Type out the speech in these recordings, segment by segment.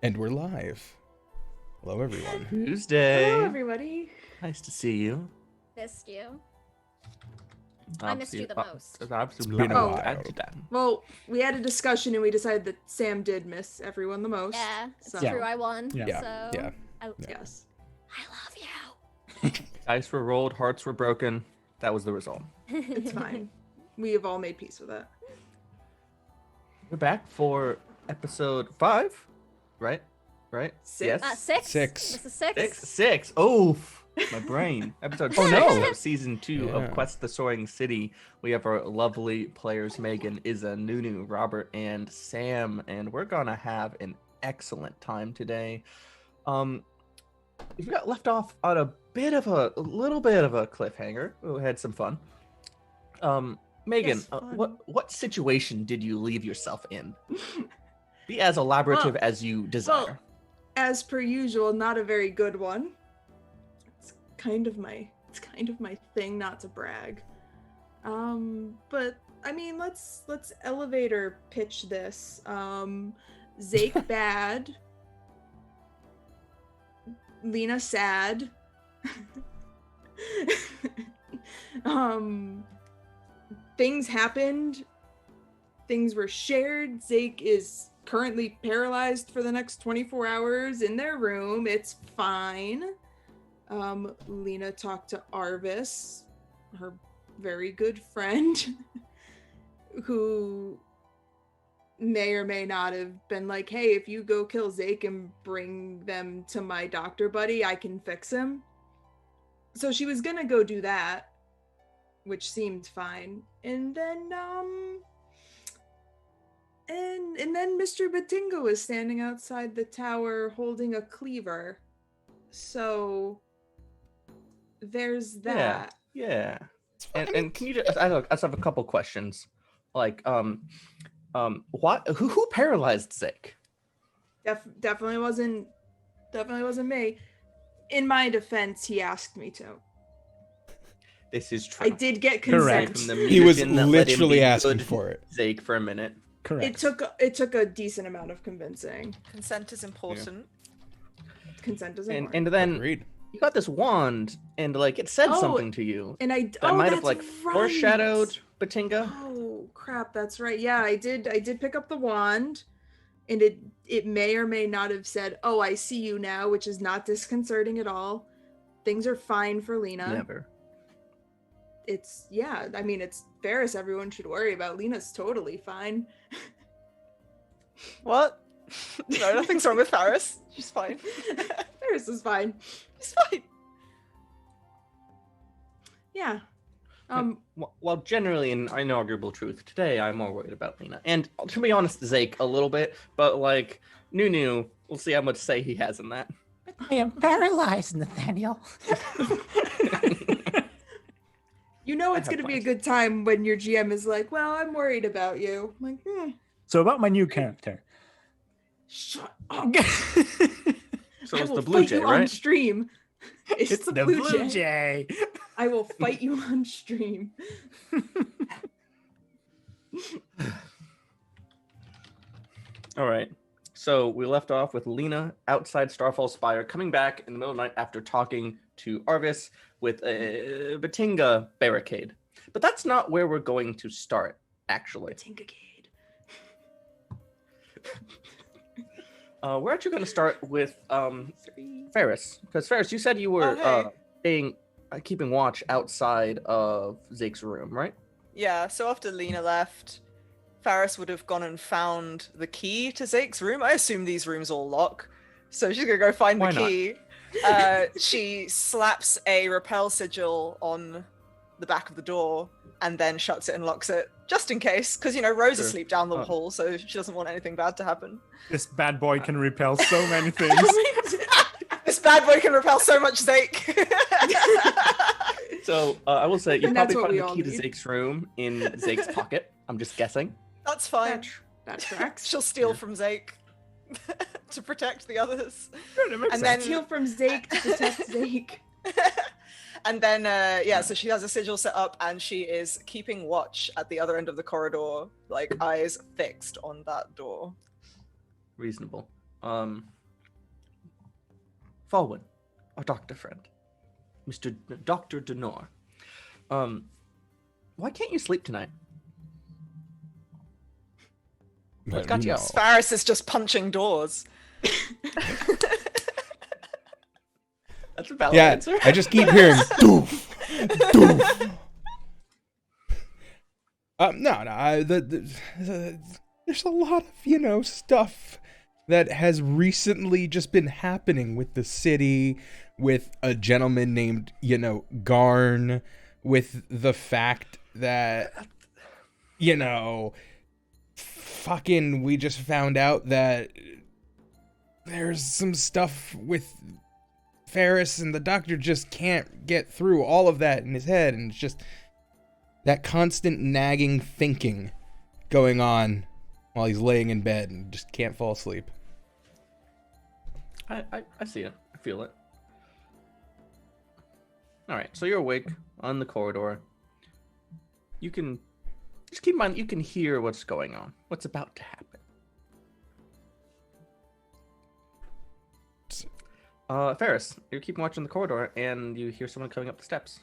And we're live. Hello, everyone. Tuesday. Hello, everybody. Nice to see you. Missed you. I missed you the most. It's been a while. Well, we had a discussion and we decided that Sam did miss everyone the most. Yeah, it's so. true. I won. Yeah. So Yeah. Yes. I love you. Dice were rolled, hearts were broken. That was the result. It's fine. We have all made peace with it. We're back for episode 5, right? Right? 6? Yes. 6. Six. This is 6. 6. Oh, my brain. Episode 6 of season 2 Yeah. of Quest the Soaring City. We have our lovely players, Megan, Izza, Nunu, Robert, and Sam, and we're gonna have an excellent time today. We got left off on a little bit of a cliffhanger. We had some fun. Megan, Yes, fun. what situation did you leave yourself in? Be as elaborative as you desire. Well, as per usual, not a very good one. It's kind of my thing, not to brag. But I mean, let's elevator pitch this. Zayke bad. Lena sad. Things happened. Things were shared. Zayke is currently paralyzed for the next 24 hours in their room. It's fine. Lena talked to Arvis, her very good friend, who may or may not have been like, hey, if you go kill Zayke and bring them to my doctor buddy, I can fix him. So she was gonna go do that, which seemed fine. And then and then Mr. Batinga was standing outside the tower holding a cleaver. So there's that. Yeah. And can you just, I just have a couple questions. Like, what? Who paralyzed Zayke? Definitely wasn't me. In my defense, he asked me to. This is true. I did get consent. From the He was musician that let him literally be asking good for it. Zayke for a minute. Correct. It took a decent amount of convincing. Consent is important. Consent is And important. then Agreed. you got this wand, and like it said Oh, something to you And I that might have that's like right. foreshadowed Batinga. Oh crap, that's right. Yeah, I did pick up the wand, and it may or may not have said, "Oh, I see you now," which is not disconcerting at all. Things are fine for Lena. Never. It's I mean, it's Ferris everyone should worry about. Lena's totally fine. What? No, nothing's wrong with Faris. She's fine. Ferris is fine. She's fine. Yeah. Well, generally, in inarguable truth, today I'm more worried about Lena. And to be honest, Zayke a little bit, but like Nunu, we'll see how much say he has in that. I am paralyzed, Nathaniel. You know it's have gonna be a plans. good time when your GM is like, "Well, I'm worried about you." I'm like, So about my new character. shut up. So I it's will the Blue fight Jay, you on right? stream. It's the Blue Jay. Jay. I will fight you on stream. All right. So we left off with Lena outside Starfall Spire, coming back in the middle of the night after talking to Arvis with a Batinga barricade. But that's not where we're going to start, actually. Tinkacade. We're actually going to start with 3. Ferris, because Ferris, you said you were Oh, keeping watch outside of Zayke's room, right? Yeah, so after Lena left, Faris would have gone and found the key to Zayke's room. I assume these rooms all lock. So she's gonna go find Why the not? key. She slaps a repel sigil on the back of the door and then shuts it and locks it, just in case, because Rose is Sure. asleep down the Oh. hall, so she doesn't want anything bad to happen. This bad boy can repel so many things. This bad boy can repel so much Zayke. So I will say you And that's probably what we find the all key to need. Zayke's room in Zayke's pocket. I'm just guessing. That's fine. That tracks. She'll steal Yeah. from Zayke to protect the others. That And then Steal from Zayke to protect Zayke. And then, so she has a sigil set up and she is keeping watch at the other end of the corridor, like eyes fixed on that door. Reasonable. Falwyn, our doctor friend, Dr. Denor. Why can't you sleep tonight? What's got you up? Faris is just punching doors. That's a valid answer. I just keep hearing doof, doof. There's a lot of, stuff that has recently just been happening with the city, with a gentleman named, Garn, with the fact that, fucking, we just found out that there's some stuff with Ferris, and the doctor just can't get through all of that in his head, and it's just that constant nagging thinking going on while he's laying in bed and just can't fall asleep. I see it. I feel it. All right, so you're awake on the corridor. You can just keep in mind you can hear what's going on, what's about to happen. Ferris, you're keeping watch on the corridor, and you hear someone coming up the steps.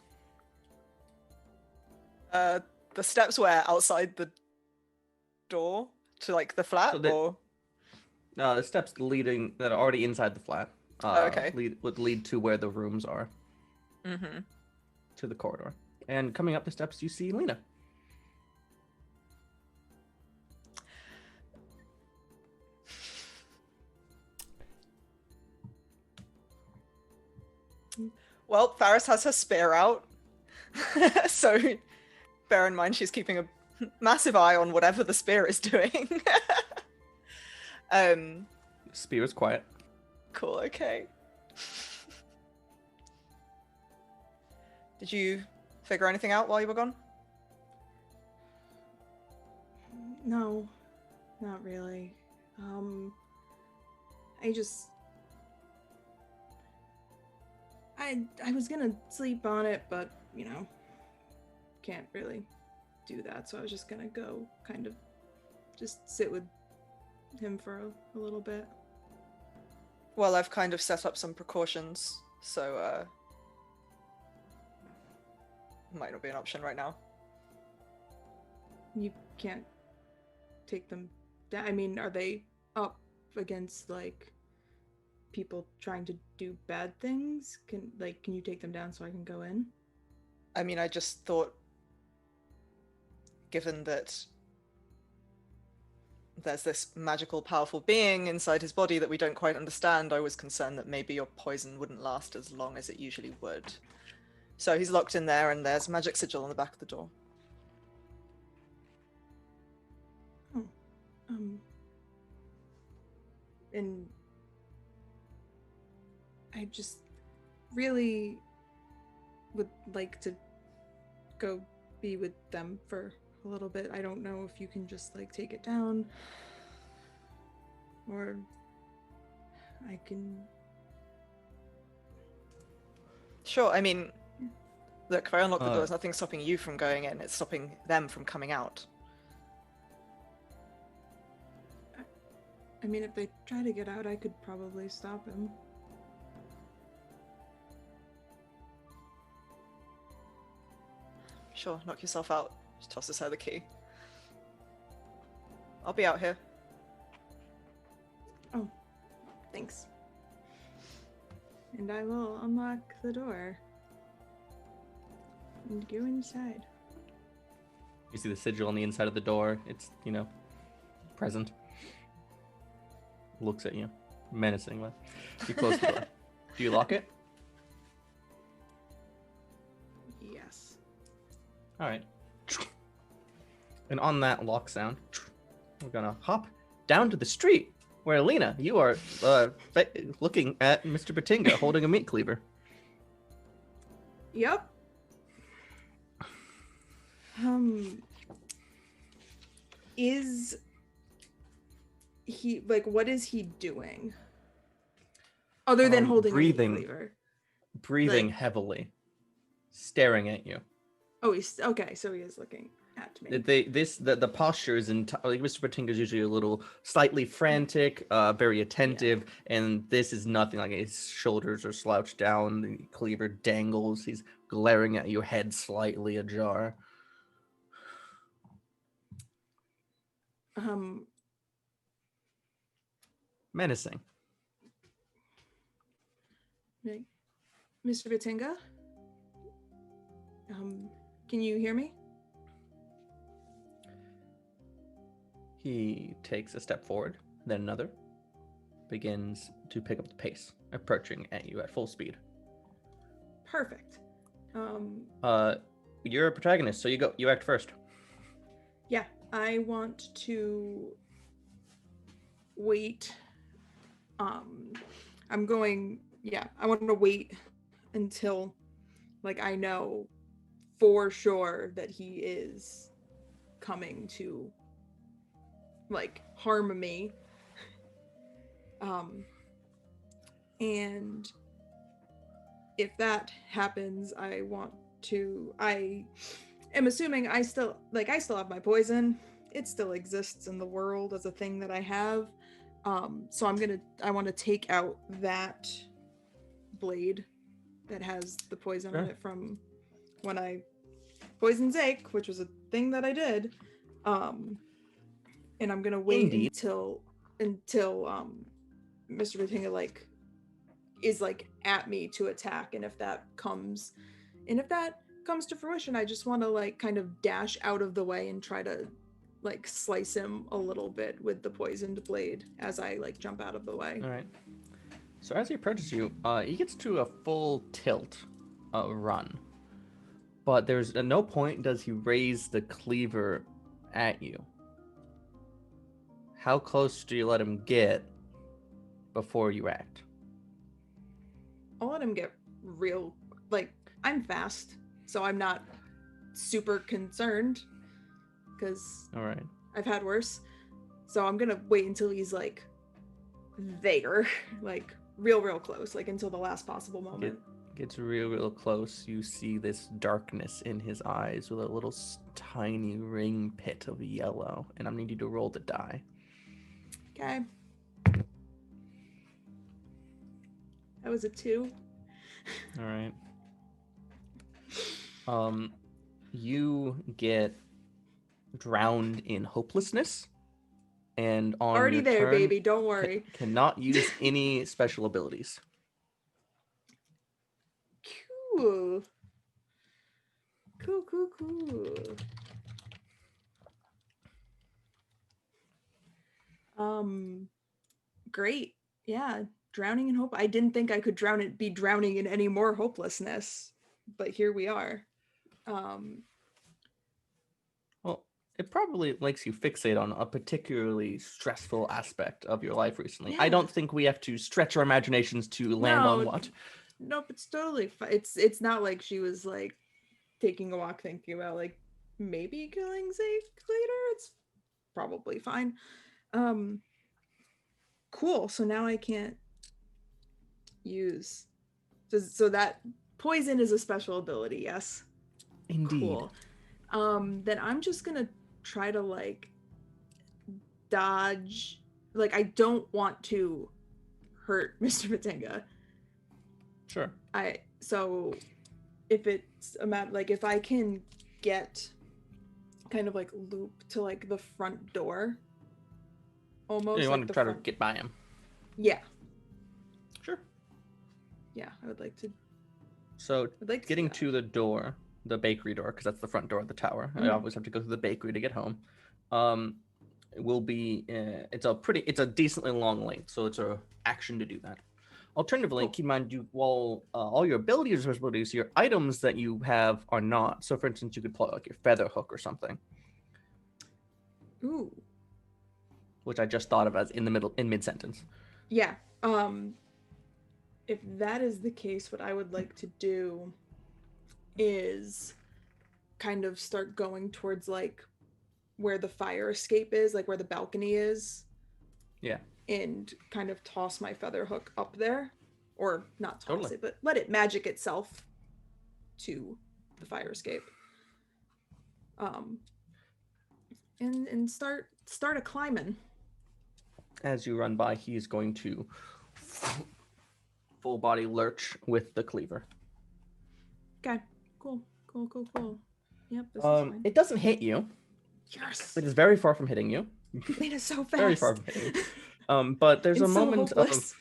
The steps where? Outside the door to like the flat, or? No, the steps leading that are already inside the flat. Okay. Would lead to where the rooms are. Mm-hmm. To the corridor, and coming up the steps, you see Lena. Well, Faris has her spear out, so bear in mind she's keeping a massive eye on whatever the spear is doing. Spear is quiet. Cool. Okay. Did you figure anything out while you were gone? No, not really. I was gonna sleep on it, but can't really do that, so I was just gonna go kind of just sit with him for a little bit. Well, I've kind of set up some precautions, so might not be an option right now. You can't take them down. I mean, are they up against like people trying to do bad things? Can you take them down so I can go in? I mean, I just thought, given that there's this magical, powerful being inside his body that we don't quite understand, I was concerned that maybe your poison wouldn't last as long as it usually would. So he's locked in there, and there's a magic sigil on the back of the door. Oh. And I just really would like to go be with them for a little bit. I don't know if you can just take it down, or I can. Sure. I mean, look, if I unlock the door, there's nothing stopping you from going in. It's stopping them from coming out. I mean, if they try to get out, I could probably stop him. Sure, knock yourself out. Just tosses her the key. I'll be out here. Oh, thanks. And I will unlock the door and go inside. You see the sigil on the inside of the door. It's, present. Looks at you menacingly. You close the door. Do you lock it? Yes. All right. And on that lock sound, we're gonna hop down to the street where Alina, you are looking at Mr. Batinga holding a meat cleaver. Yep. Is he what is he doing? Other than holding breathing, a meat cleaver? Breathing heavily, staring at you. Oh, he's okay. So he is looking. at me. The posture is like Mr. Patinga's usually a little slightly frantic, very attentive, and this is nothing like it. His shoulders are slouched down, the cleaver dangles, he's glaring at you, head slightly ajar. Menacing. Mr. Batinga? Can you hear me? He takes a step forward, then another, begins to pick up the pace, approaching at you at full speed. Perfect. You're a protagonist, so you act first. Yeah, I want to wait. I want to wait until, like, I know for sure that he is coming to, like, harm me. And if that happens, I am assuming I still have my poison. It still exists in the world as a thing that I have. So I want to take out that blade that has the poison on it from when I poisoned Zayke, which was a thing that I did. And I'm gonna wait until Mr. Batinga is at me to attack, and if that comes to fruition, I just want to kind of dash out of the way and try to slice him a little bit with the poisoned blade as I jump out of the way. All right. So as he approaches you, he gets to a full tilt run. But there's at no point does he raise the cleaver at you. How close do you let him get before you act? I'll let him get real, I'm fast, so I'm not super concerned, because all right, I've had worse. So I'm gonna wait until he's there, real close, until the last possible moment. Gets real close. You see this darkness in his eyes with a little tiny ring pit of yellow, and I need you to roll the die. Okay. That was a 2. All right. You get drowned in hopelessness, and on already your there, turn, baby. Don't worry. Cannot use any special abilities. Cool. Great. Yeah, drowning in hope. I didn't think I could be drowning in any more hopelessness, but here we are. Well, it probably makes you fixate on a particularly stressful aspect of your life recently. Yeah. I don't think we have to stretch our imaginations to land on what. Nope, it's totally fine. It's not like she was taking a walk thinking about maybe killing Zayke later. It's probably fine. Cool. So now I can't use. So that poison is a special ability, yes? Indeed. Cool. Then I'm just gonna try to dodge. I don't want to hurt Mr. Batinga. Sure. So if it's a matter, if I can get kind of loop to the front door, almost. You want to try to get by him? Yeah. Sure. Yeah, I would like to. So getting to the door, the bakery door, because that's the front door of the tower. I always have to go through the bakery to get home. It will be. It's a decently long length, so it's a action to do that. Alternatively, keep in mind, while all your abilities are responsibilities, your items that you have are not. So, for instance, you could pull out your feather hook or something. Ooh. Which I just thought of as in mid sentence. Yeah. If that is the case, what I would like to do is kind of start going towards where the fire escape is, where the balcony is. Yeah. And kind of toss my feather hook up there, or not toss it, but let it magic itself to the fire escape. and start a climbing. As you run by, he's going to full body lurch with the cleaver. Okay, cool. Yep, this is fine. It doesn't hit you. Yes. It is very far from hitting you. Lena's so fast. Very far from hitting you. But there's a It's so moment hopeless.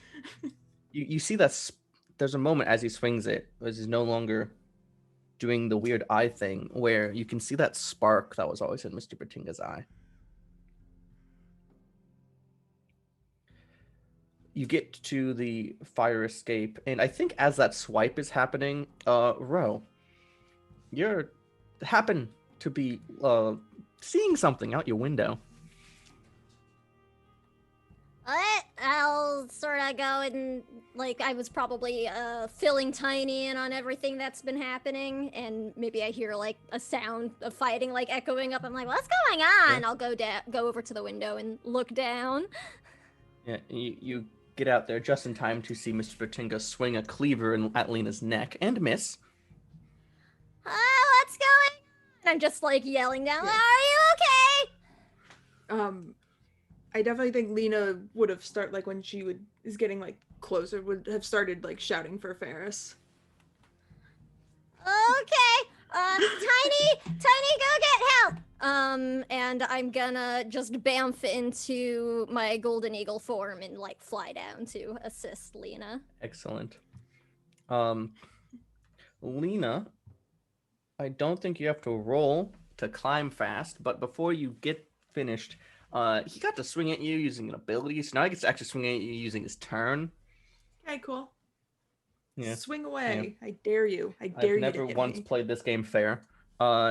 of you see that there's a moment as he swings it, as he's no longer doing the weird eye thing, where you can see that spark that was always in Mr. Batinga's eye. You get to the fire escape, and I think as that swipe is happening, Ro, you happen to be seeing something out your window. I'll sort of go and, like, I was probably filling Tiny in on everything that's been happening, and maybe I hear, like, a sound of fighting, like, echoing up. I'm like, what's going on? Yeah. I'll go over to the window and look down. Yeah, you get out there just in time to see Mr. Batinga swing a cleaver at Lena's neck and miss. What's going on? I'm just, like, yelling down, Yeah. are you okay? I definitely think Lena would have when she is getting like closer, would have started like shouting for Ferris. Okay, Tiny, go get help! And I'm gonna just bamf into my golden eagle form and, like, fly down to assist Lena. Excellent. Lena, I don't think you have to roll to climb fast, but before you get finished, he got to swing at you using an ability, so now he gets to actually swing at you using his turn. Okay, cool. Yeah. Swing away. I dare you. I dare I've you never to hit once me. played this game fair.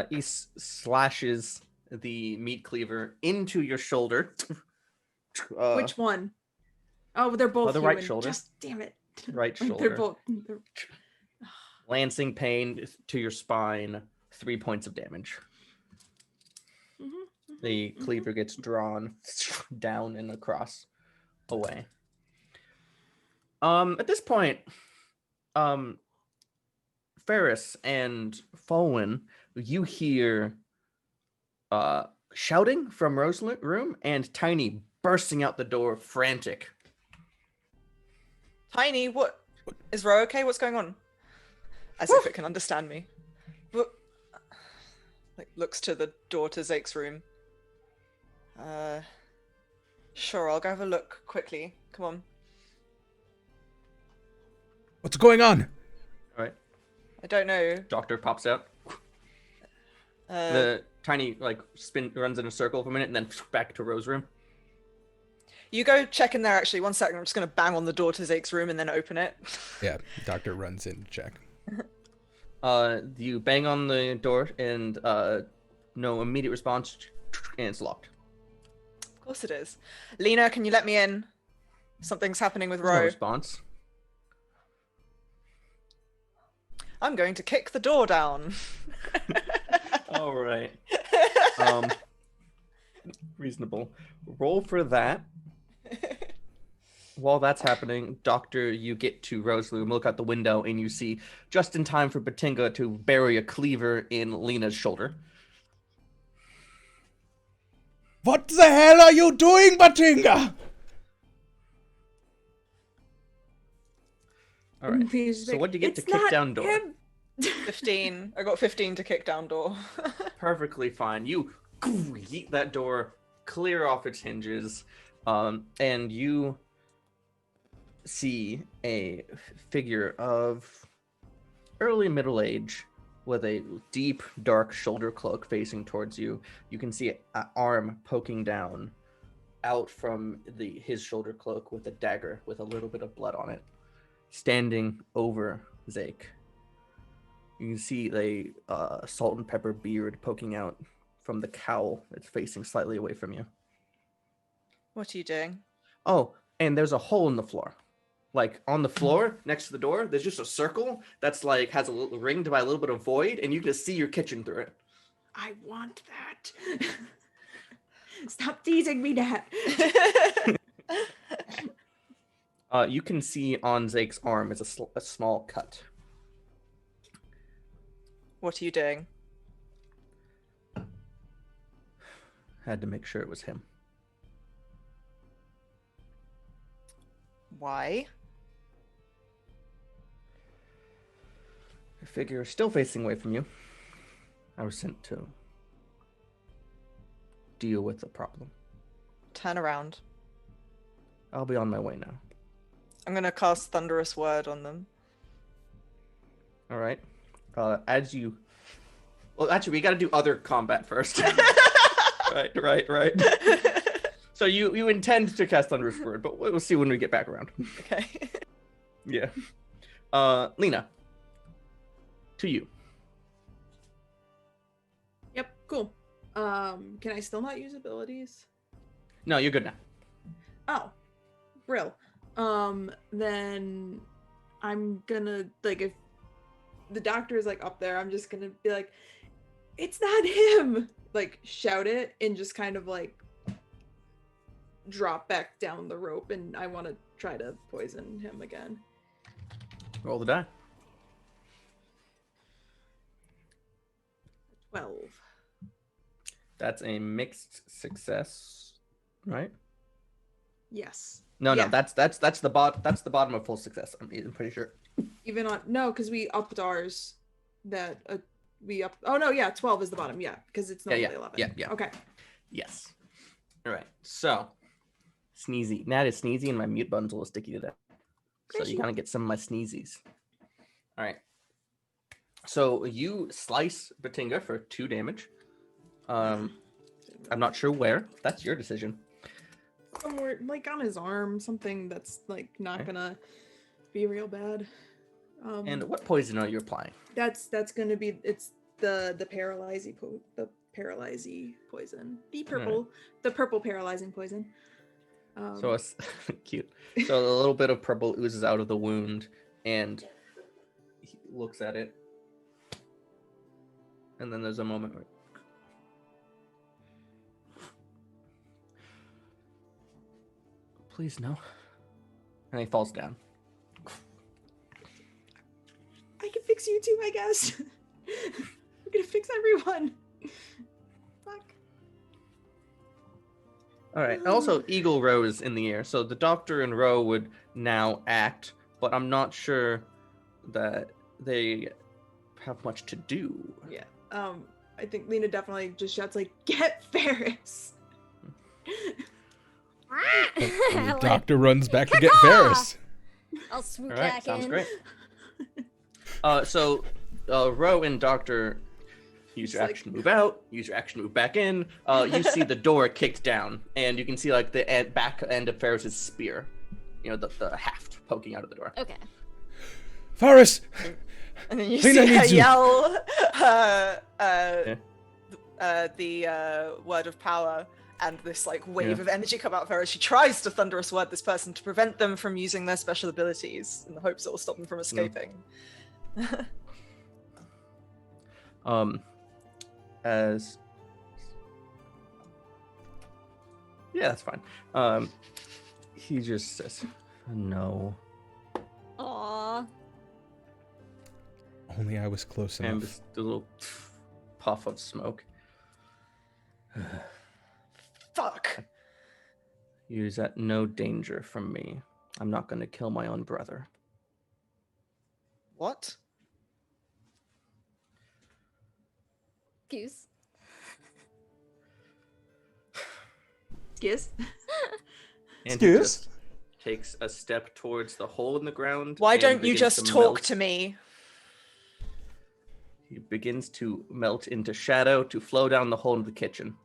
He slashes the meat cleaver into your shoulder. Which one? Oh, they're both the right human. shoulder. Just damn it. Right Like, shoulder. they're both. Lancing pain to your spine, 3 points of damage. The cleaver gets drawn down and across away. At this point, Ferris and Falwyn, you hear shouting from Rose's room and Tiny bursting out the door, frantic. Tiny, what? Is Ro okay? What's going on? As if it can understand me. What? Like, looks to the door to Zake's room. Sure, I'll go have a look quickly. Come on. What's going on? All right. I don't know. Doctor pops out. The Tiny runs in a circle for a minute and then back to Rose's room. You go check in there, actually. 1 second. I'm just going to bang on the door to Zake's room and then open it. Yeah, doctor runs in to check. You bang on the door and no immediate response, and it's locked. Of course it is. Lena, can you let me in? Something's happening with No Ro. response. I'm going to kick the door down. All right. Reasonable. Roll for that. While that's happening, Doctor, you get to Rose's room, look out the window, and you see just in time for Batinga to bury a cleaver in Lena's shoulder. What the hell are you doing, Batinga? All right. He's So like, what do you get to "It's kick not down door? him." 15. I got 15 to kick down door. Perfectly fine. You yeet that door clear off its hinges, and you see a figure of early middle age with a deep, dark shoulder cloak facing towards you. You can see an arm poking down out from his shoulder cloak with a dagger with a little bit of blood on it, standing over Zayke. You can see the salt and pepper beard poking out from the cowl that's facing slightly away from you. What are you doing? Oh, and there's a hole in the floor. Like, on the floor, next to the door, there's just a circle that's, like, has a little ringed by a little bit of void, and you can just see your kitchen through it. I want that. Stop teasing me, Dad. You can see on Zake's arm is a small cut. What are you doing? Had to make sure it was him. Why? I figure still facing away from you. I was sent to deal with the problem. Turn around. I'll be on my way now. I'm gonna cast Thunderous Word on them. All right. As you... Well, actually, we got to do other combat first. Right. So you intend to cast Thunderous Word, but we'll see when we get back around. Okay. Yeah. Lena. To you. Yep, cool. Can I still not use abilities? No, you're good now. Oh, brill. Then I'm gonna, like, if the doctor is like up there, I'm just gonna be like, it's not him! Like, shout it and just kind of like drop back down the rope, and I want to try to poison him again. Roll the die. 12. That's a mixed success, right? Yes. No, Yeah. that's the bottom of full success. I'm pretty sure. Even on, no, because we upped ours. That we up. Oh no, yeah, 12 is the bottom. Yeah, because it's normally 11. Yeah. Okay. Yes. All right. So, sneezy. Nat is sneezy, and my mute button's a little sticky today. So you kind of get some of my sneezies. All right. So you slice Batinga for 2 damage. I'm not sure where. That's your decision. Somewhere, like on his arm, something that's like not Okay. gonna be real bad. And what poison are you applying? That's gonna be, it's the paralyzing poison. The purple paralyzing poison. So it's cute. So a little bit of purple oozes out of the wound, and he looks at it. And then there's a moment where... Please, no. And he falls down. I can fix you too, I guess. I'm gonna fix everyone. Fuck. All right. Also, Eagle Row is in the air, so the Doctor and Row would now act, but I'm not sure that they have much to do. Yeah. I think Lena definitely just shouts like, "Get Ferris!" And the Like, doctor runs back to get Caw-caw! Ferris. I'll swoop All right, back sounds in. great. So Row and Doctor use your It's action to move out, use your action to move back in. You see the door kicked down, and you can see like the back end of Ferris's spear. You know, the haft poking out of the door. Okay. Ferris! And then you Lena see her needs you. yell the word of power, and this like wave of energy come out of her as she tries to thunderous word this person to prevent them from using their special abilities in the hopes it will stop them from escaping. As yeah, that's fine. He just says, "No," Aww. Only I was close and enough. just a little puff of smoke. Fuck. You's at no danger from me. I'm not going to kill my own brother. What? Goose. Yes. And he Excuse? just takes a step towards the hole in the ground. Why and don't you begins just to talk melt. to me? He begins to melt into shadow to flow down the hole into the kitchen.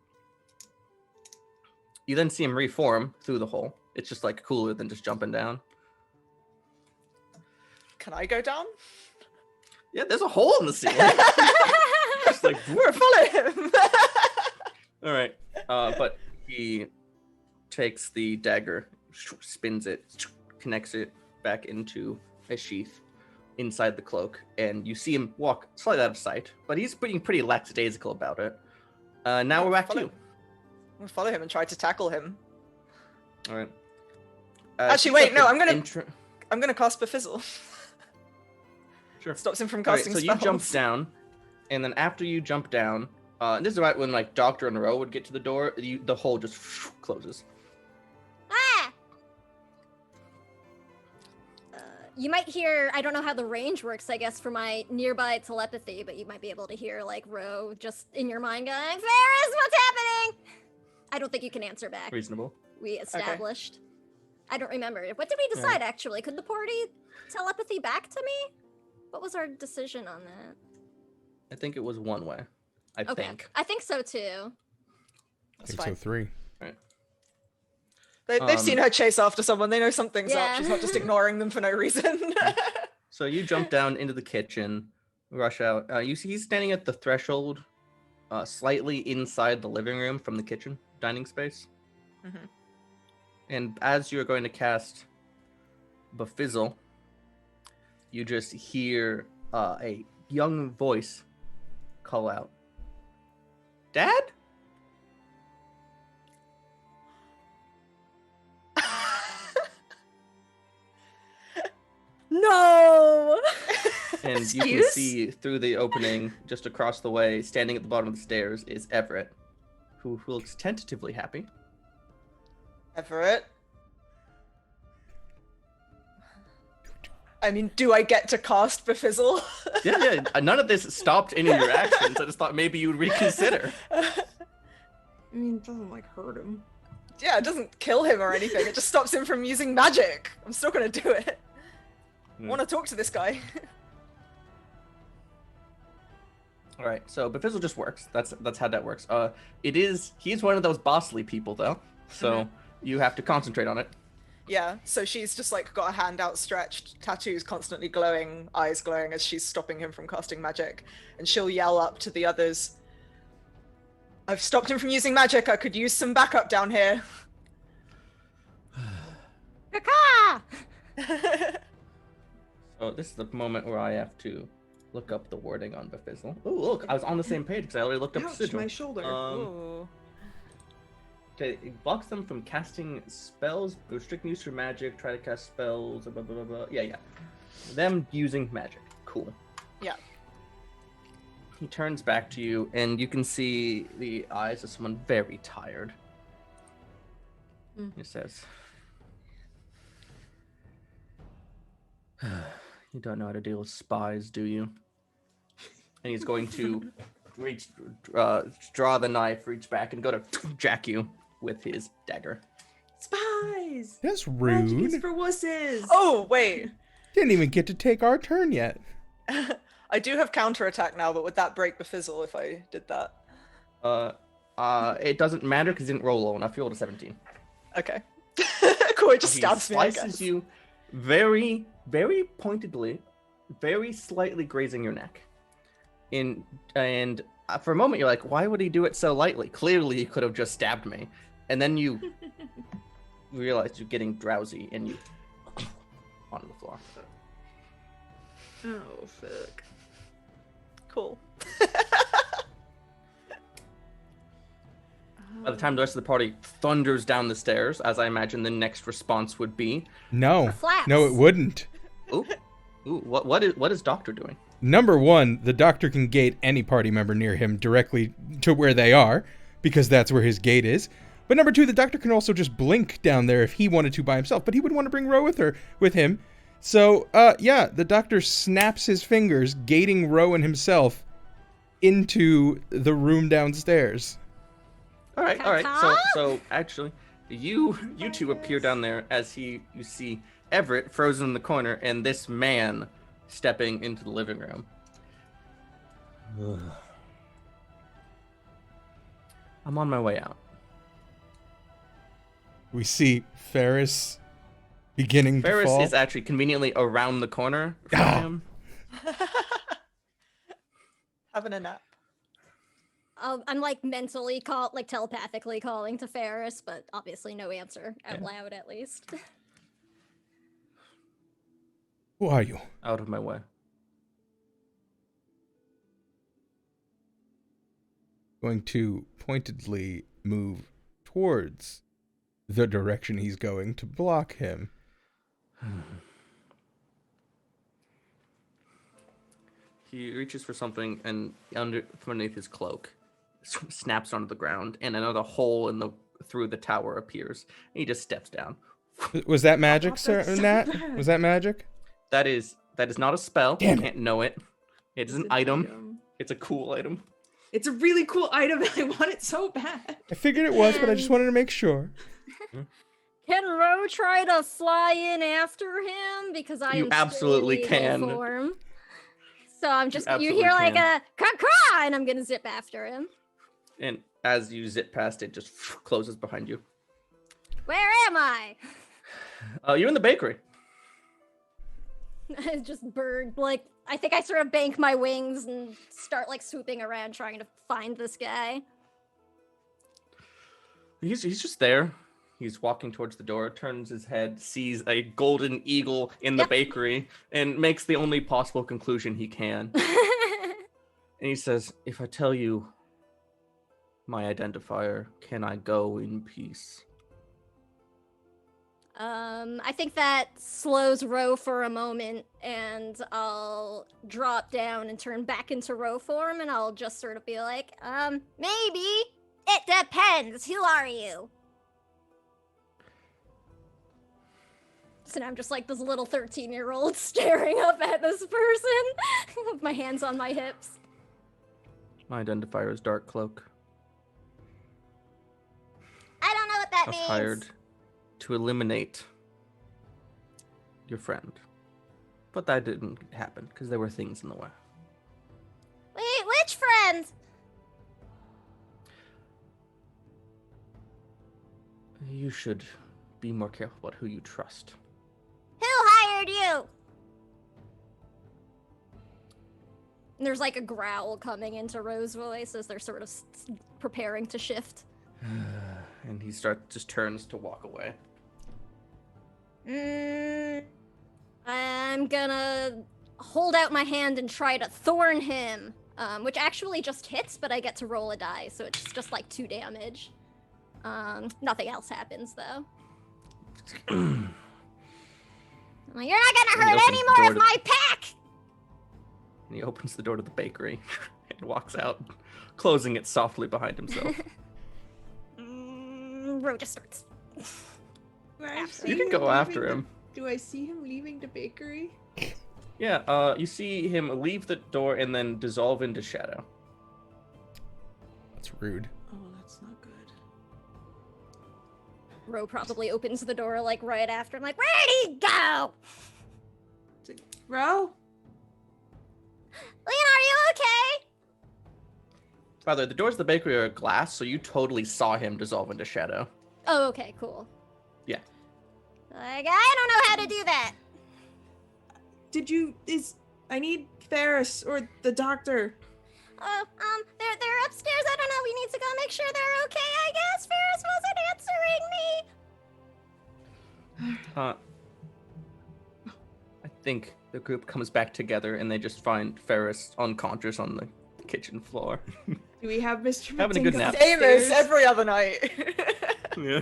You then see him reform through the hole. It's just like cooler than just jumping down. Can I go down? Yeah, there's a hole in the ceiling. Just like, We're follow him. all right. But he takes the dagger, spins it, connects it back into a sheath inside the cloak, and you see him walk slightly out of sight, but he's being pretty lackadaisical about it. Now we're back to you. I'm gonna follow him and try to tackle him. All right. Actually, he's wait, at no, the I'm gonna cast Befizzle. Sure. Stops him from All right, casting so spells. you jump down, and then after you jump down, And this is right when like Doctor and Ro would get to the door. The hole just closes. Ah! You might hear, I don't know how the range works, I guess, for my nearby telepathy, but you might be able to hear, like, Ro just in your mind going, Ferris, what's happening? I don't think you can answer back. Reasonable. We established. I don't remember. What did we decide, actually? Could the party telepathy back to me? What was our decision on that? I think it was one way. I think. I think so, too. That's I think fine. so 3. They've seen her chase after someone. They know something's Yeah. up. She's not just ignoring them for no reason. So you jump down into the kitchen, rush out. You see he's standing at the threshold, slightly inside the living room from the kitchen dining space. Mm-hmm. And as you're going to cast Befizzle, you just hear a young voice call out, "Dad?" No. And you can Excuse? see through the opening just across the way, standing at the bottom of the stairs, is Everett, who looks tentatively happy. Everett. I mean, do I get to cast Befizzle? Yeah. None of this stopped any of your actions. I just thought maybe you would reconsider. I mean, it doesn't like hurt him. Yeah, it doesn't kill him or anything. It just stops him from using magic. I'm still gonna do it. I want to talk to this guy. All right, so Befizzle just works. That's how that works. He's one of those bossly people though, so you have to concentrate on it. Yeah, so she's just like got a hand outstretched, tattoos constantly glowing, eyes glowing as she's stopping him from casting magic, and she'll yell up to the others, "I've stopped him from using magic. I could use some backup down here." Caca! So this is the moment where I have to look up the wording on Befizzle. Oh, look, I was on the same page because I already looked up the Ouch, sigil. my shoulder. Ooh. Okay, it blocks them from casting spells, restricting use for magic, try to cast spells, blah, blah, blah, blah. Yeah. Them using magic. Cool. Yeah. He turns back to you, and you can see the eyes of someone very tired. He says, "You don't know how to deal with spies, do you?" And he's going to draw the knife, reach back, and go to jack you with his dagger. Spies. That's Magic is rude. for wusses. Oh, wait. Didn't even get to take our turn yet. I do have counterattack now, but would that break Befizzle if I did that? It doesn't matter because he didn't roll low enough. He rolled a 17. Okay. Cool, it just He stabs me, I slices guess. you very, very pointedly, very slightly grazing your neck. And for a moment, you're like, why would he do it so lightly? Clearly, he could have just stabbed me. And then you realize you're getting drowsy and you onto the floor. Oh, fuck. Cool. By the time the rest of the party thunders down the stairs, as I imagine the next response would be, No. Flaps. No, it wouldn't. ooh, what is Doctor doing? Number one, the doctor can gate any party member near him directly to where they are, because that's where his gate is. But number two, the doctor can also just blink down there if he wanted to by himself, but he would want to bring Ro with him. So, yeah, the doctor snaps his fingers, gating Ro and himself into the room downstairs. All right. So actually, you two appear down there as you see Everett frozen in the corner and this man stepping into the living room. I'm on my way out. We see Ferris beginning to Ferris fall. is actually conveniently around the corner from Ah. him. Having a nap. I'm like mentally telepathically calling to Ferris, but obviously no answer out loud at least. Who are you? Out of my way. Going to pointedly move towards the direction he's going to block him. He reaches for something and from underneath his cloak, snaps onto the ground, and another hole through the tower appears. And he just steps down. Was that magic, Oh, sir? that's so Nat? bad. Was that magic? That is not a spell. Damn You it. can't know it. It is It's an item. It's a cool item. It's a really cool item, and I want it so bad. I figured it was, but I just wanted to make sure. Can Ro try to fly in after him? Because I You am absolutely still in eagle can. form. So I'm just, you absolutely hear like can. a caw, and I'm gonna zip after him. And as you zip past, it just closes behind you. Where am I? You're in the bakery. Just bird, like, I think I sort of bank my wings and start like swooping around trying to find this guy. He's just there. He's walking towards the door, turns his head, sees a golden eagle in the Yep. bakery, and makes the only possible conclusion he can. And he says, "If I tell you my identifier, can I go in peace?" I think that slows Ro for a moment, and I'll drop down and turn back into Ro form, and I'll just sort of be like, maybe. It depends. Who are you? So now I'm just like this little 13-year-old staring up at this person with my hands on my hips. My identifier is Dark Cloak. I don't know what that I was means. hired to eliminate your friend. But that didn't happen, because there were things in the way. Wait, which friend? You should be more careful about who you trust. Who hired you? And there's like a growl coming into Ro's voice as they're sort of preparing to shift. And he just turns to walk away. I'm gonna hold out my hand and try to thorn him, which actually just hits, but I get to roll a die, so it's just like 2 damage. Nothing else happens though. Well, you're not gonna And he hurt opens any the more door of to- my pack! And he opens the door to the bakery and walks out, closing it softly behind himself. Ro just starts. You can go after him. Do I see him leaving the bakery? Yeah, you see him leave the door and then dissolve into shadow. That's rude. Oh, that's not good. Ro probably opens the door like right after. I'm like, where'd he go? Ro? Leon, are you okay? By the way, the doors of the bakery are glass, so you totally saw him dissolve into shadow. Oh, okay, cool. Yeah. Like, I don't know how to do that. I need Ferris or the doctor. Oh, they're upstairs. I don't know. We need to go make sure they're okay. I guess Ferris wasn't answering me. I think the group comes back together and they just find Ferris unconscious on the kitchen floor. Do we have Mr. Having a good Matinga nap. Same as upstairs? every other night. Yeah.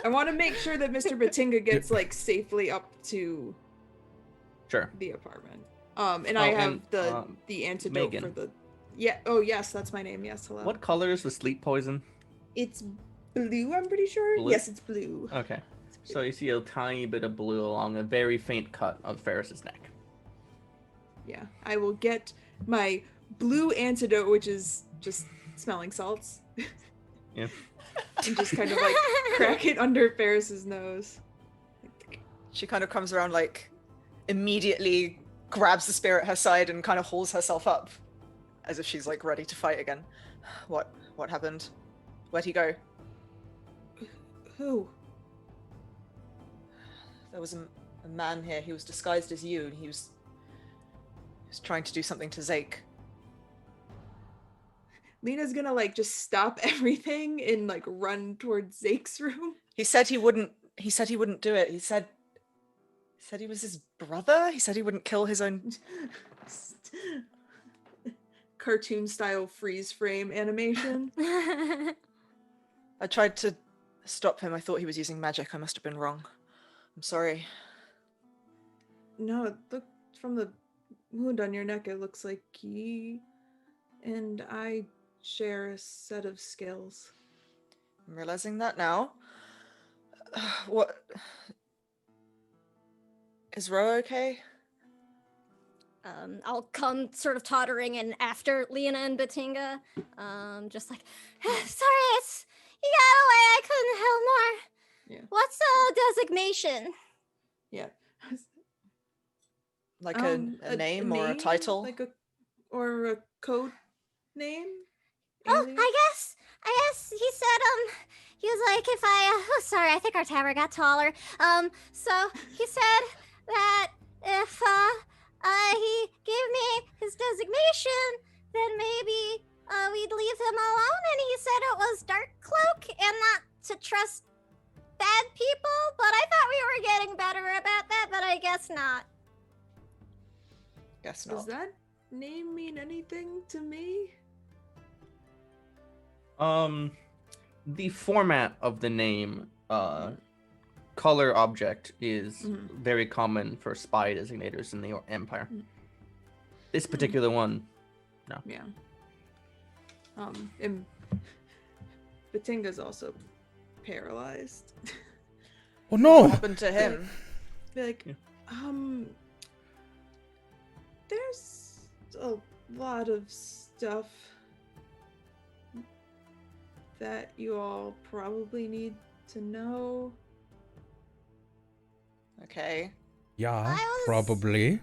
I want to make sure that Mr. Batinga gets like safely up to Sure. the apartment. And I have and, the antidote Megan. for the. Yeah. Oh yes, that's my name. Yes. Hello. What color is the sleep poison? It's blue. I'm pretty sure. Blue? Yes, it's blue. Okay. So you see a tiny bit of blue along a very faint cut of Ferris's neck. Yeah. I will get my blue antidote, which is just smelling salts. Yeah. And just kind of like crack it under Ferris's nose. She kind of comes around, like, immediately grabs the spear at her side and kind of hauls herself up, as if she's like ready to fight again. What happened? Where'd he go? Who? There was a man here. He was disguised as you, and he was trying to do something to Zayke. Lena's gonna like just stop everything and like run towards Zake's room. He said he wouldn't do it. He said he was his brother. He said he wouldn't kill his own. Cartoon style freeze frame animation. I tried to stop him. I thought he was using magic. I must have been wrong. I'm sorry. No, look from the wound on your neck. It looks like he and I share a set of skills. I'm realizing that now. What? Is Ro okay? I'll come sort of tottering in after Lena and Batinga. Just like, sorry, you got away. I couldn't help more. Yeah. What's a designation? Yeah. Like a name or a title? Like or a code name? Oh, Anything? I guess he said, he was like, if I, oh, sorry, I think our tower got taller. So he said that if, he gave me his designation, then maybe, we'd leave him alone, and he said it was Dark Cloak, and not to trust bad people, but I thought we were getting better about that, but I guess not. Guess Does not. that name mean anything to me? The format of the name, color object is very common for spy designators in the Empire. This particular one, no. Yeah. And Batinga's also paralyzed. Oh no! What happened to him? Be like, Yeah. There's a lot of stuff that you all probably need to know. Okay. Yeah, was- probably.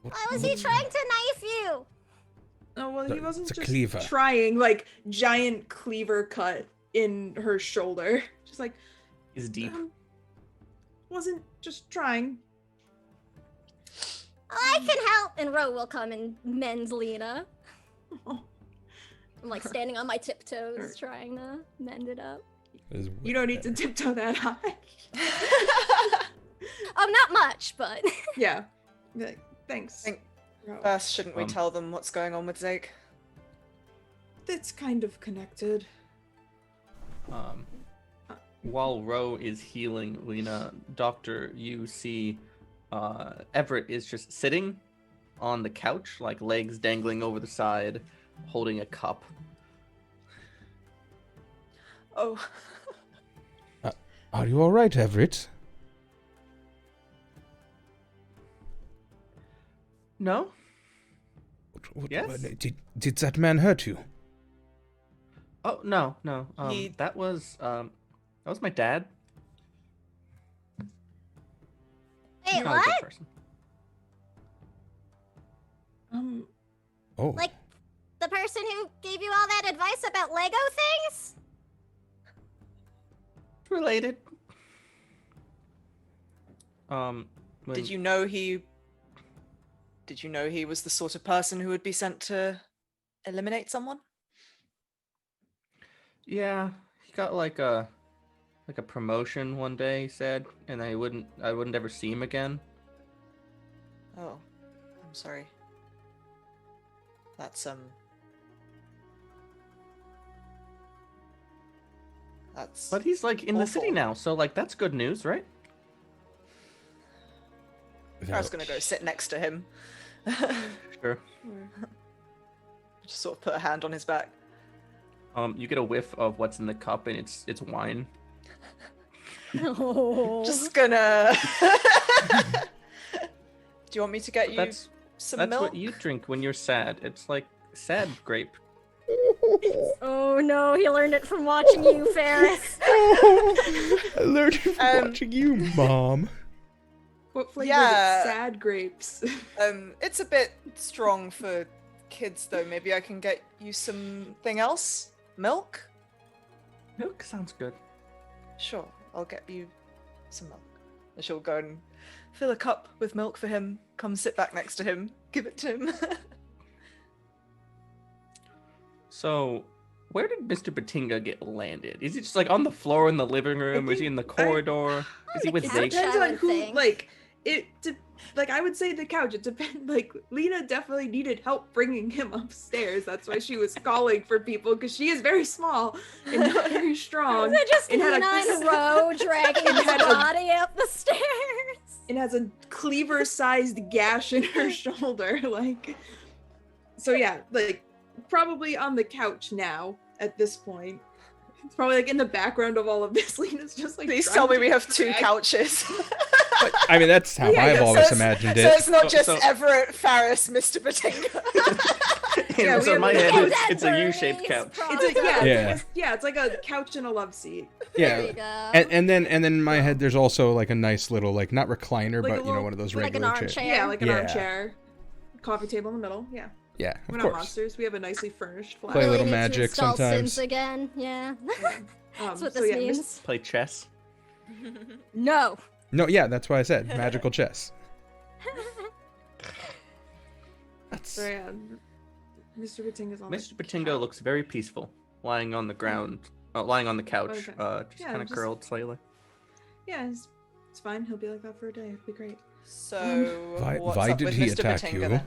Why was he trying to knife you? Oh, well, he wasn't It's a just cleaver. trying, like, giant cleaver cut in her shoulder. Just like, Is deep. wasn't just trying. I can help, and Ro will come and mend Lena. Oh, I'm like standing on my tiptoes, trying to mend it up. you don't need to tiptoe that high. Oh, not much, but Yeah. Be like, thanks. Think- Ro. First, shouldn't we Um, tell them what's going on with Zayke? It's kind of connected. While Ro is healing Lena, Doctor, you see Everett is just sitting on the couch, like legs dangling over the side, holding a cup. Oh. Are you alright, Everett? No? Yes? Did that man hurt you? Oh no. He- That was my dad. wait, Not a good what? person. Oh. Like the person who gave you all that advice about Lego things? Related. When- Did you know he was the sort of person who would be sent to eliminate someone? Yeah, he got like a promotion one day, he said, and I wouldn't ever see him again. Oh, I'm sorry. That's But he's like in the city awful. now, so like that's good news, right? I was gonna go sit next to him. Sure. Just sort of put a hand on his back. You get a whiff of what's in the cup, and it's wine. Oh. Just gonna. Do you want me to get you That's some that's milk? what you drink when you're sad. It's like sad grape. Oh no, he learned it from watching you, Ferris. I learned it from watching you, Mom. What flavor Yeah. is it? Sad grapes. It's a bit strong for kids, though. Maybe I can get you something else. Milk? Milk sounds good. Sure, I'll get you some milk. And she'll go and fill a cup with milk for him. Come sit back next to him. Give it to him. So, where did Mr. Batinga get landed? Is he just like on the floor in the living room? Is he in the corridor? Is he with the It couch. Zayke? depends I on would who, think. like, like, I would say the couch. It depends, like, Lena definitely needed help bringing him upstairs. That's why she was calling for people, because she is very small and not very strong. Is it just It had Lena a- in a row dragging It his had a- body up the stairs? It has a cleaver-sized gash in her shoulder, like. So yeah, like, probably on the couch now at this point. It's probably like in the background of all of this. Lena's just like. Please trying tell me to we have 2 drag- couches. But, I mean, that's how Yeah, I've yeah, always so imagined So it. it's not just So- Everett, Faris, Mr. Batinga. Yeah, so we in my have- head, That it's a U-shaped Bernie's couch. It's like Yeah. it's like a couch and a love seat. There you Yeah. go. And then in my head, there's also like a nice little, like, not recliner, Like a but, little- one of those like an regular chairs. armchair. Yeah, like an Yeah. armchair, coffee table in the middle. Yeah, Yeah, we're of not course. monsters. We have a nicely furnished flat. Play a Really little need to magic install sometimes. Sims again. Yeah. That's what so this yeah, means. Play chess. No. No, yeah, that's why I said magical chess. That's So yeah, Mr. Batinga's on. Mr. Batingo looks very peaceful, lying on the ground, lying on the couch, Okay. just Yeah, kind of just- curled slightly. Yeah, it's fine. He'll be like that for a day. It'll be great. So, Why- what's why up did with he Mr. attack Batinga you? then?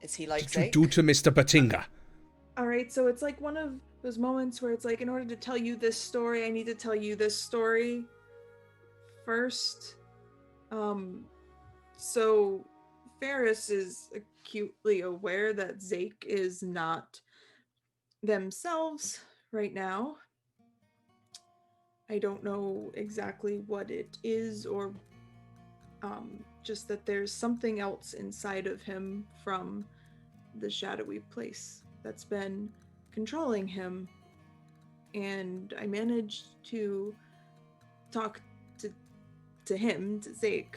Is he like what did you Zayke? do to Mr. Batinga? All right, so it's like one of those moments where it's like, in order to tell you this story, I need to tell you this story first. So Ferris is acutely aware that Zayke is not themselves right now. I don't know exactly what it is, or just that there's something else inside of him from the shadowy place that's been controlling him. And I managed to talk to him, to Zayke,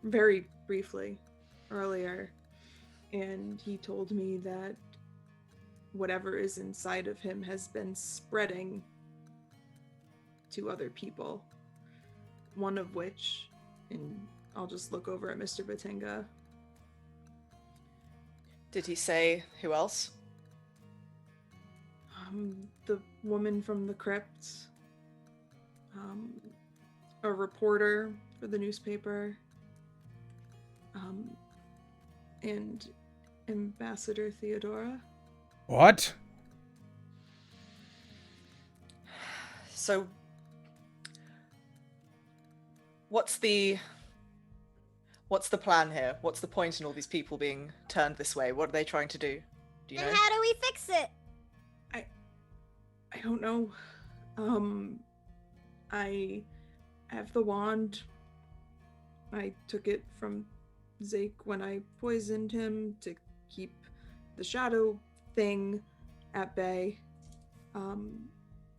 very briefly earlier, and he told me that whatever is inside of him has been spreading to other people, one of which, and I'll just look over at Mr. Batinga. Did he say who else? The woman from the crypt, a reporter for the newspaper, and Ambassador Theodora. What? So, what's the plan here? What's the point in all these people being turned this way? What are they trying to do? Do you know? And how do we fix it? I don't know. I have the wand. I took it from Zayke when I poisoned him to keep the shadow thing at bay.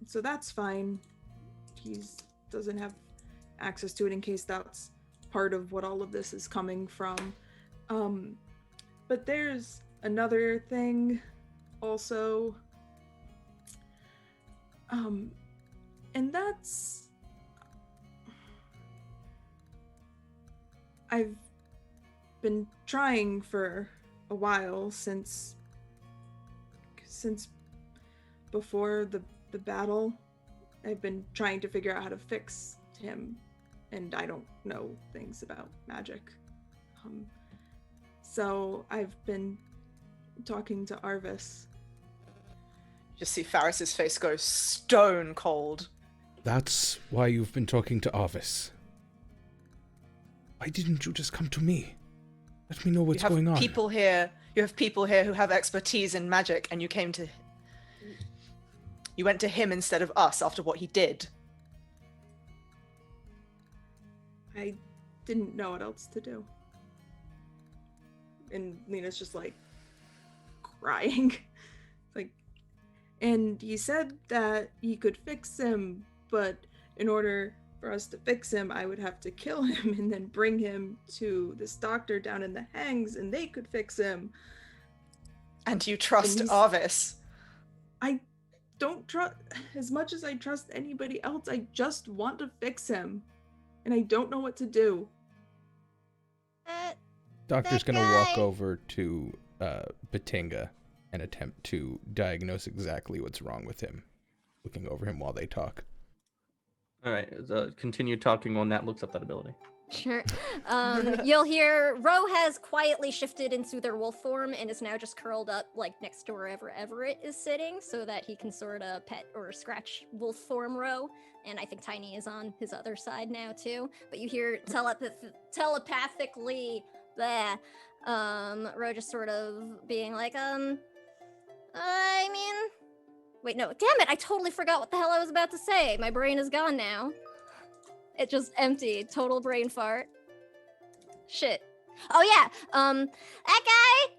So that's fine. He doesn't have access to it in case that's part of what all of this is coming from. But there's another thing also. And that's... I've been trying for a while since before the battle. I've been trying to figure out how to fix him, and I don't know things about magic. So I've been talking to Arvis. Just see Faris's face go stone cold. That's why you've been talking to Arvis. Why didn't you just come to me? Let me know what's You have going on. people here. You have people here who have expertise in magic, and you went to him instead of us after what he did. I didn't know what else to do. And Lena's just like crying. Like, and he said that he could fix him, but in order for us to fix him, I would have to kill him and then bring him to this doctor down in the Hangs, and they could fix him. And you trust And he's- Arvis. I don't trust as much as I trust anybody else. I just want to fix him, and I don't know what to do. Doctor's That gonna walk guy- over to Batinga and attempt to diagnose exactly what's wrong with him, looking over him while they talk. All right, continue talking while Nat looks up that ability. Sure. You'll hear Ro has quietly shifted into their wolf form and is now just curled up like next to wherever Everett is sitting so that he can sort of pet or scratch wolf form Ro. And I think Tiny is on his other side now too. But you hear telepathically bleh. Ro just sort of being like, wait, no, damn it, I totally forgot what the hell I was about to say. My brain is gone now. It just emptied, total brain fart. Shit. Oh yeah, that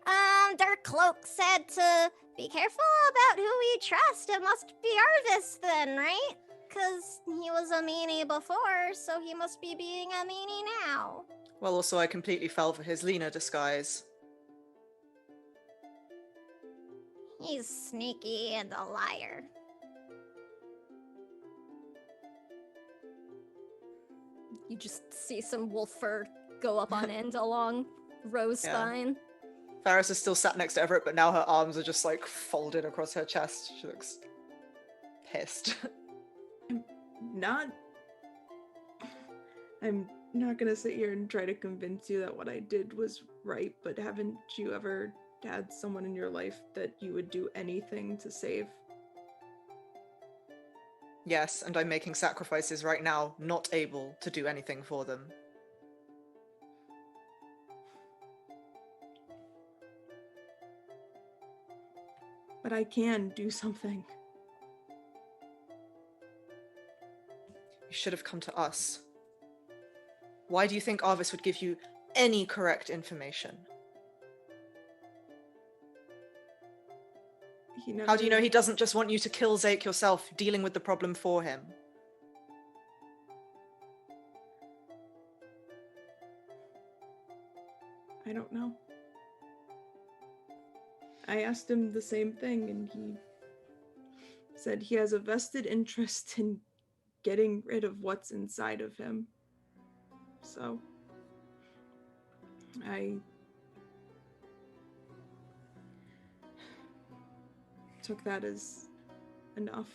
guy, Dark Cloak said to be careful about who we trust. It must be Arvis then, right? Cause he was a meanie before, so he must be being a meanie now. Well, also, I completely fell for his Lena disguise. He's sneaky and a liar. You just see some wolf fur go up on end along Ro's Yeah. spine. Varys is still sat next to Everett, but now her arms are just like folded across her chest. She looks pissed. I'm not gonna sit here and try to convince you that what I did was right, but haven't you ever had someone in your life that you would do anything to save? Yes, and I'm making sacrifices right now, not able to do anything for them. But I can do something. You should have come to us. Why do you think Arvis would give you any correct information? How do you know he doesn't just want you to kill Zayke yourself, dealing with the problem for him? I don't know. I asked him the same thing, and he said he has a vested interest in getting rid of what's inside of him. So, I took that as enough.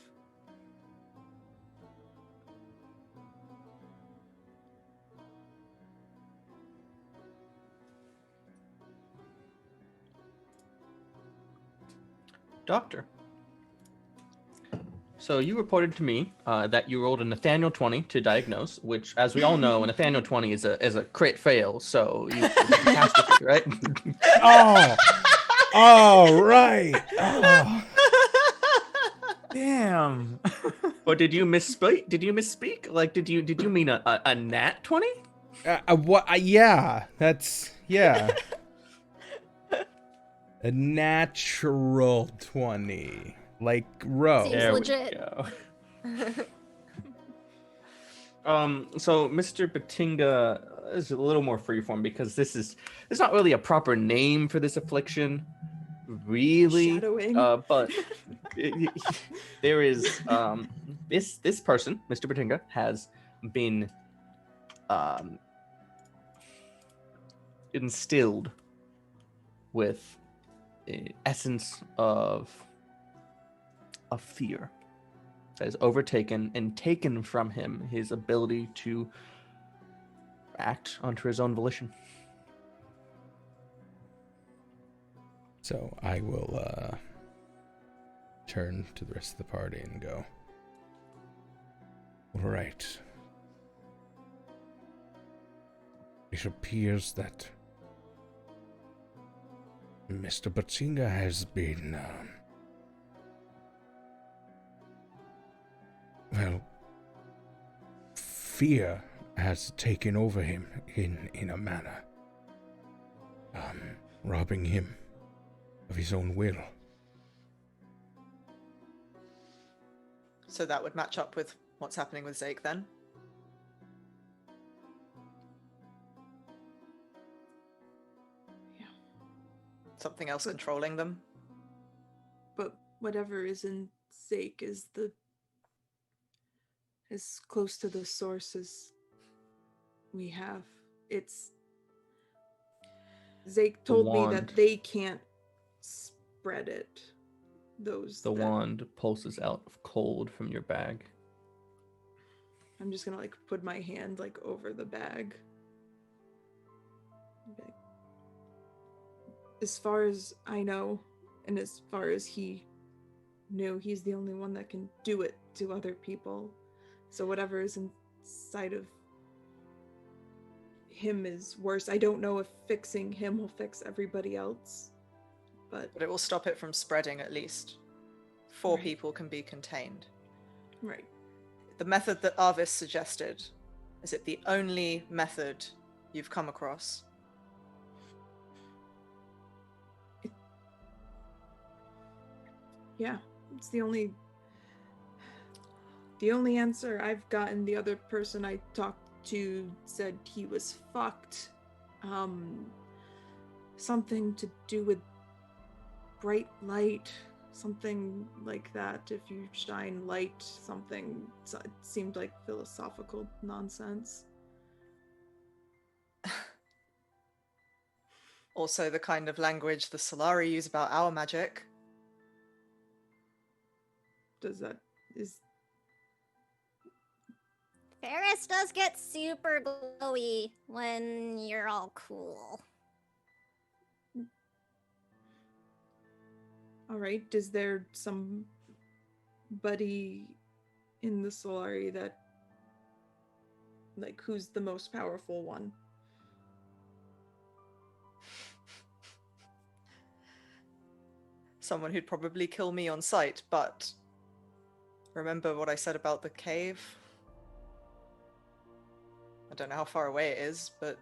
Doctor. So you reported to me that you rolled a Nathaniel 20 to diagnose, which, as we all know, a Nathaniel 20 is a crit fail. So you passed it, right? Oh, right. Oh. Damn. Or did you misspeak? Did you misspeak? Like, did you mean a nat 20? What? Yeah, yeah. A natural 20, like Ro. Seems legit. Go. So Mr. Batinga is a little more freeform because it's not really a proper name for this affliction, really. Shadowing. But there is this person, Mr. Batinga, has been instilled with essence of fear that has overtaken and taken from him his ability to act onto his own volition. So I will turn to the rest of the party and go, all right. It appears that Mr. Batinga has been, fear has taken over him in a manner, robbing him of his own will. So that would match up with what's happening with Zayke then? Yeah. Something else controlling them? But whatever is in Zayke is as close to the source as we have. It's Zayke told me that wand. they can't spread it. The that- wand pulses out of cold from your bag. I'm just gonna like put my hand like over the bag. Okay. As far as I know, and as far as he knew, he's the only one that can do it to other people. So whatever is inside of him is worse. I don't know if fixing him will fix everybody else, but But it will stop it from spreading at least. 4 Right. people can be contained. right. The method that Arvis suggested, is it the only method you've come across? Yeah, it's the only answer I've gotten. The other person I talked to said he was fucked. Something to do with bright light, something like that. If you shine light, something. So it seemed like philosophical nonsense. Also the kind of language the Solari use about our magic. Is Ferris does get super glowy when you're all cool. all right? Is there somebody in the Solari that, like, who's the most powerful one? Someone who'd probably kill me on sight, but remember what I said about the cave? I don't know how far away it is, but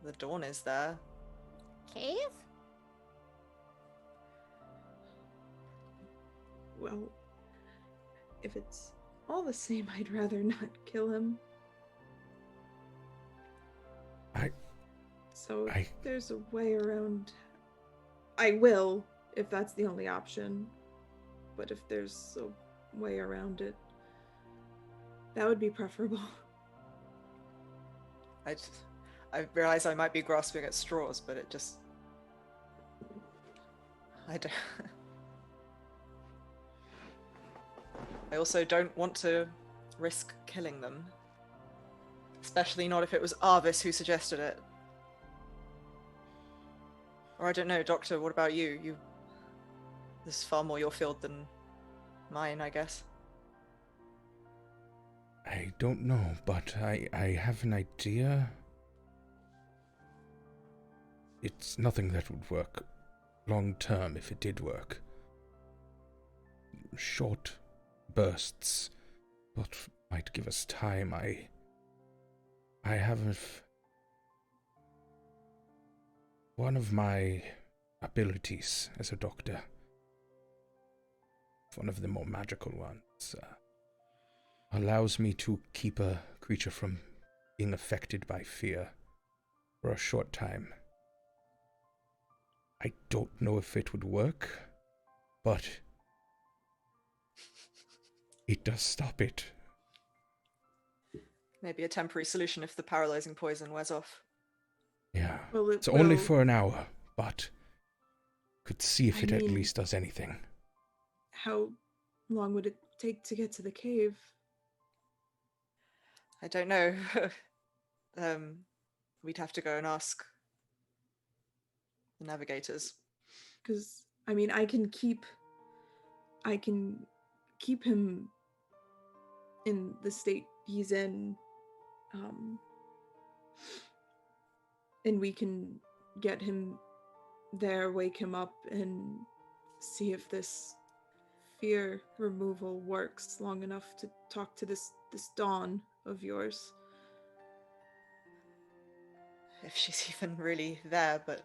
the dawn is there. Cave? Well, if it's all the same, I'd rather not kill him. So if there's a way around, I will, if that's the only option. But if there's a way around it, that would be preferable. I realize I might be grasping at straws, but it just... I don't... I also don't want to risk killing them. Especially not if it was Arvis who suggested it. Or I don't know, Doctor, what about you? This is far more your field than mine, I guess. I don't know, but I have an idea. It's nothing that would work long term if it did work. Short bursts, but might give us time. I have one of my abilities as a doctor, one of the more magical ones, allows me to keep a creature from being affected by fear for a short time. I don't know if it would work, but it does stop it. Maybe a temporary solution if the paralyzing poison wears off. Yeah. Well, It's only for an hour, but could see if it at mean, least does anything. how long would it take to get to the cave? I don't know. We'd have to go and ask the navigators. Because I mean, I can keep him in the state he's in, and we can get him there, wake him up, and see if this fear removal works long enough to talk to this Dawn of yours. If she's even really there, but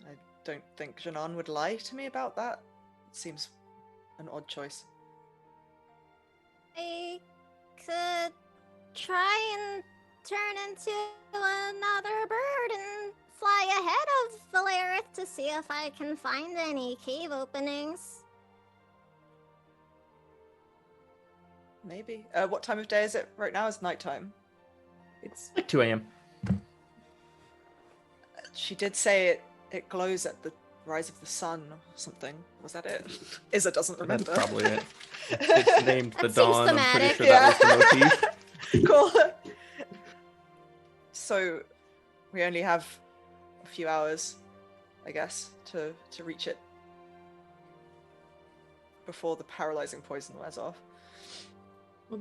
I don't think Janan would lie to me about that. It seems an odd choice. I could try and turn into another bird and fly ahead of Valerith to see if I can find any cave openings. Maybe. What time of day is it right now? It's nighttime. It's Like 2 a.m. She did say it glows at the rise of the sun or something. Was that it? Izza doesn't remember. That's probably it. It's named the That seems dawn. I'm pretty thematic. sure that was the motif. Cool. So we only have a few hours, I guess, to reach it before the paralyzing poison wears off. well,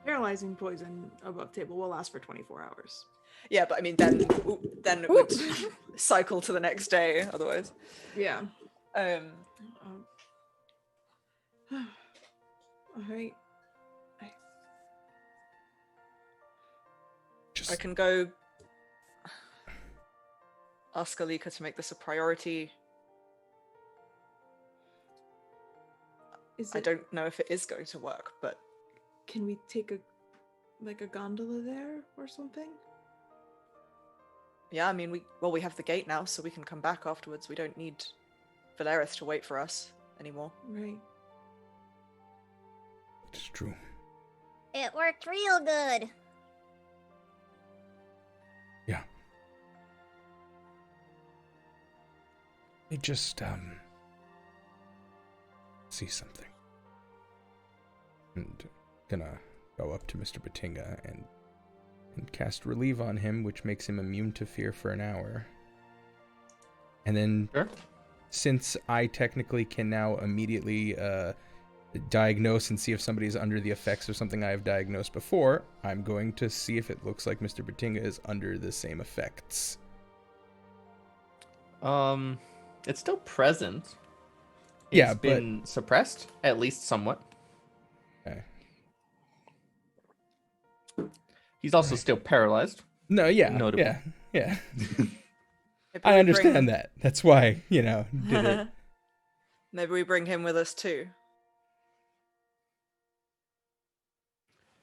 paralyzing poison above table will last for 24 hours. Yeah, but I mean, then it would cycle to the next day otherwise. Yeah. Um, All right. I can go ask Alika to make this a priority. I don't know if it is going to work, but can we take a gondola there or something? yeah, I mean, we have the gate now, so we can come back afterwards. We don't need Valeris to wait for us anymore. Right. It's true. It worked real good. Yeah. Let me just, see something. And gonna go up to Mr. Batinga and cast Relieve on him, which makes him immune to fear for an hour. And then, Sure. since I technically can now immediately diagnose and see if somebody's under the effects of something I have diagnosed before, I'm going to see if it looks like Mr. Batinga is under the same effects. It's still present. Yeah, It's been suppressed, at least somewhat. Okay. He's also still paralyzed. No, yeah, Notable. yeah. Maybe I we understand that. That's why, did it. Maybe we bring him with us too.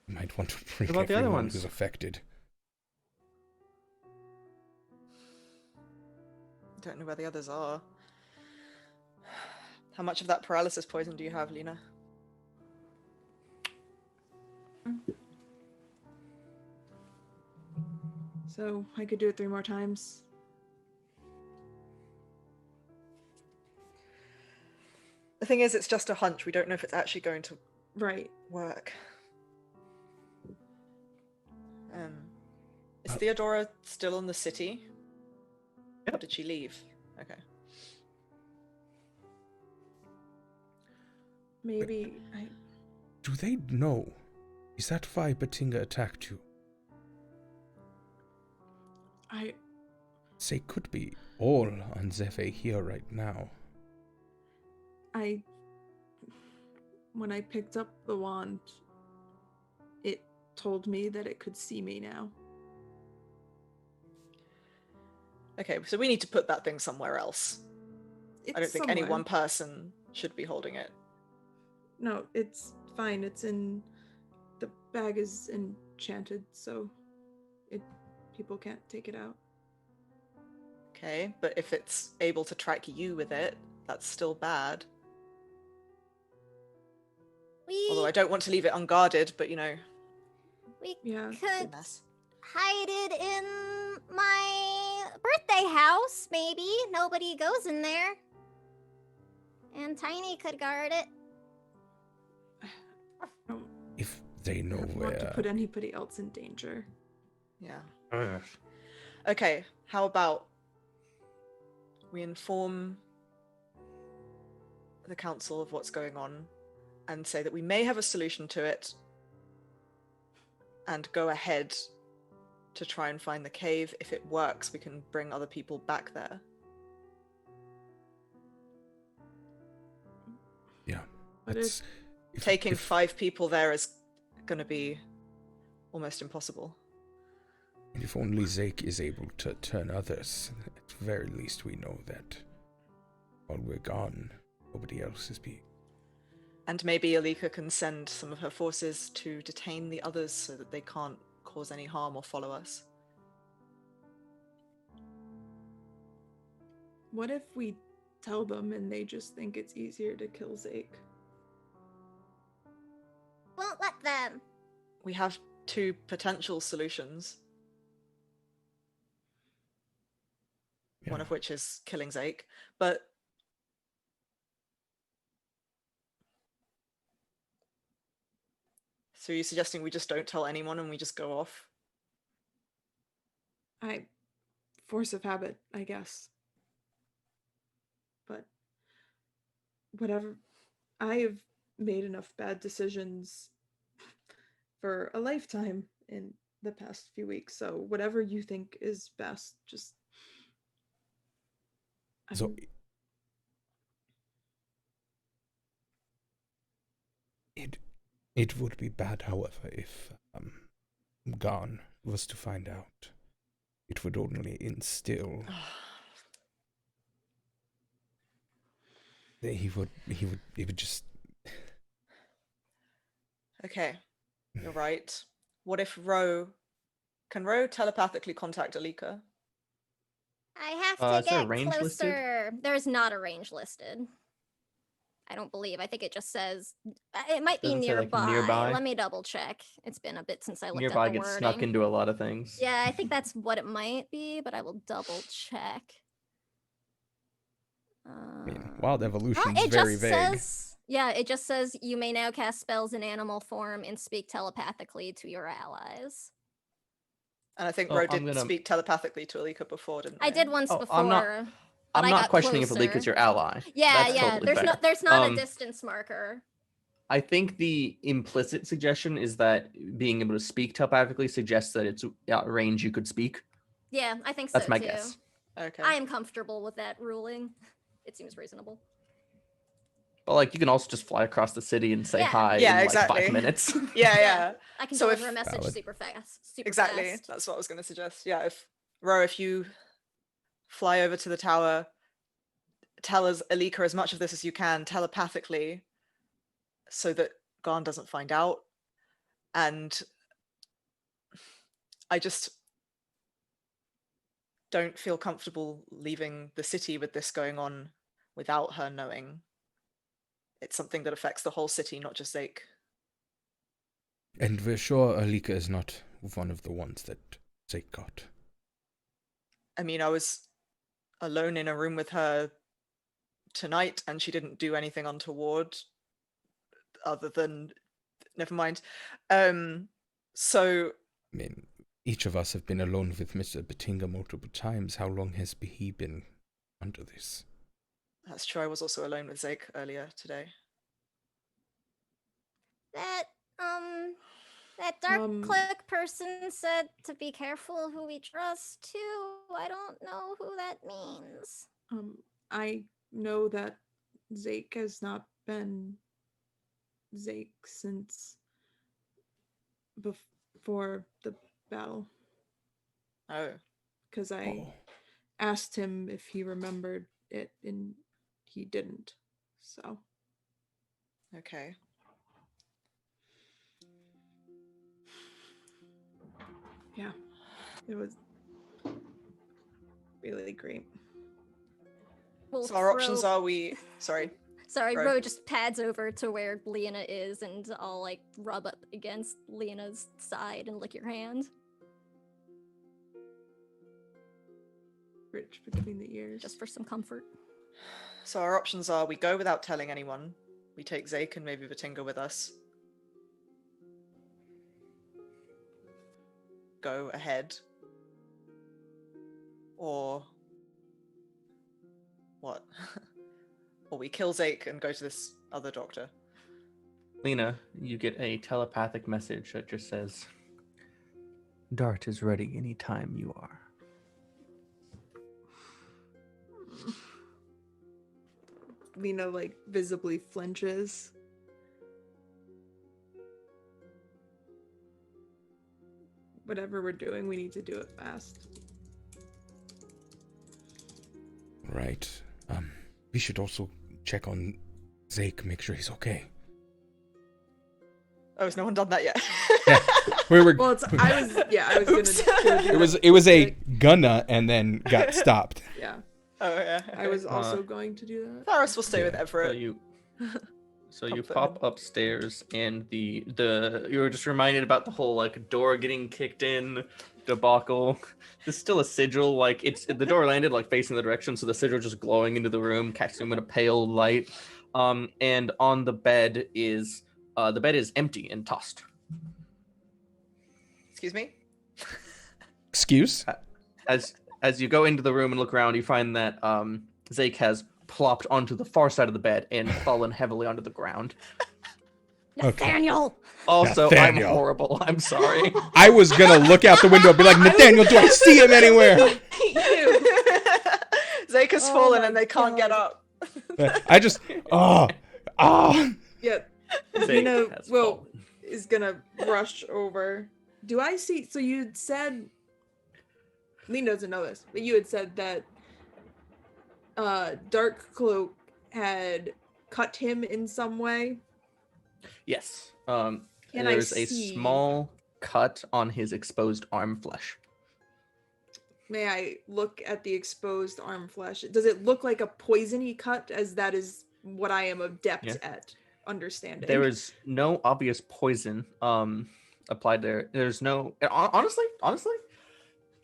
You might want to bring What about the other everyone ones? who's affected. Don't know where the others are. How much of that paralysis poison do you have, Lena? So I could do it 3 more times. The thing is, it's just a hunch. We don't know if it's actually going to Right. work. Is Theodora still in the city? Yep. Or did she leave? Okay. Maybe Do they know? Is that why Batinga attacked you? They could be all on Zephe here right now. when I picked up the wand, it told me that it could see me now. Okay, so we need to put that thing somewhere else. It's I don't think any somewhere. one person should be holding it. No, it's fine. It's in the bag is enchanted, so people can't take it out. Okay, but if it's able to track you with it, that's still bad. Although I don't want to leave it unguarded, but we Yeah. it's a could mess. hide it in my birthday house, maybe. Nobody goes in there. And Tiny could guard it. If they know I don't want to where. put anybody else in danger. Yeah. Ugh. Okay, how about we inform the council of what's going on and say that we may have a solution to it and go ahead to try and find the cave. If it works, we can bring other people back there. Yeah. But That's, Taking 5 people there is going to be almost impossible. And if only Zayke is able to turn others, at the very least we know that while we're gone, nobody else is being. And maybe Alika can send some of her forces to detain the others so that they can't cause any harm or follow us. What if we tell them and they just think it's easier to kill Zayke? Won't let them. We have 2 potential solutions. Yeah. One of which is killing Zayke, but so you're suggesting we just don't tell anyone and we just go off? Force of habit, I guess. But whatever. I have made enough bad decisions for a lifetime in the past few weeks. So whatever you think is best, just. So it would be bad, however, if Garn was to find out. It would only instill. He would just. Okay, you're right. What if can Ro telepathically contact Alika? I have Is to there a get range listed? closer. There's not a range listed. I don't believe. I think it just says it might be Doesn't say, like, nearby. nearby? Let me double check. It's been a bit since I looked Nearby at the gets wording. snuck into a lot of things. Yeah, I think that's what it might be, but I will double check. I mean, wild evolution is It very just vague. says, yeah, it just says you may now cast spells in animal form and speak telepathically to your allies. And I think Oh, Ro I'm did gonna- speak telepathically to Alika before, didn't I they? did once Oh, before. I'm not- but I'm I not got questioning closer. if Alika's your ally. Yeah, That's yeah. totally fair. There's not a distance marker. I think the implicit suggestion is that being able to speak telepathically suggests that it's at range you could speak. Yeah, I think so That's my too. guess. Okay. I am comfortable with that ruling. It seems reasonable. But like, you can also just fly across the city and say Yeah. hi Yeah, in exactly. like 5 minutes. Yeah, Yeah. yeah. I can So deliver a if- message Valid. super fast. Exactly. Fast. That's what I was going to suggest. Yeah, if you fly over to the tower, tell us Alika as much of this as you can telepathically, so that Garn doesn't find out. And I just don't feel comfortable leaving the city with this going on without her knowing. It's something that affects the whole city, not just Zayke. And we're sure Alika is not one of the ones that Zayke got. I mean, I was alone in a room with her tonight and she didn't do anything untoward other than never mind. So I mean, each of us have been alone with Mr. Batinga multiple times. How long has he been under this? that's true. I was also alone with Zayke earlier today. That dark Um, cloak person said to be careful who we trust too. I don't know who that means. I know that Zayke has not been Zayke since before the battle, Oh, because I asked him if he remembered it, and he didn't. So okay. yeah, it was really great. We'll So our options throw- are sorry. Sorry, Right. Ro just pads over to where Lena is, and I'll like rub up against Lena's side and lick your hand, Rich between the ears. just for some comfort. So our options are: we go without telling anyone, we take Zayke and maybe Batinga with us, go ahead, or what? Or we kill Zayke and go to this other doctor. Lena, you get a telepathic message that just says, "Dart is ready anytime you are." Lena like visibly flinches. Whatever we're doing, we need to do it fast. Right. We should also check on Zayke, make sure he's okay. Oh, has no one done that yet? Yeah. Well, I was gonna Oops. go do It was a gunna and then got stopped. yeah. Oh yeah. I was also going to do that. Faris will stay Yeah. with So Everett. you Comfort pop upstairs, and the you were just reminded about the whole like door getting kicked in debacle. There's still a sigil, like the door landed like facing the direction, so the sigil just glowing into the room, catching them in a pale light. And on the bed is empty and tossed. Excuse me? Excuse? As you go into the room and look around, you find that Zayke has plopped onto the far side of the bed and fallen heavily onto the ground. Okay. Nathaniel! Also, Nathaniel. I'm horrible. I'm sorry. I was gonna look out the window and be like, Nathaniel, do I see him anywhere? Zayke's Oh fallen my and they can't get God. up. I just, Yeah. Zayke Lena has will fallen. is gonna rush over. Do I see? So you said Lena doesn't know this, but you had said that Dark Cloak had cut him in some way. Yes. Can I There's a see? small cut on his exposed arm flesh. May I look at the exposed arm flesh? Does it look like a poisony cut? As that is what I am adept Yeah. at understanding. There is no obvious poison applied there. There's no honestly,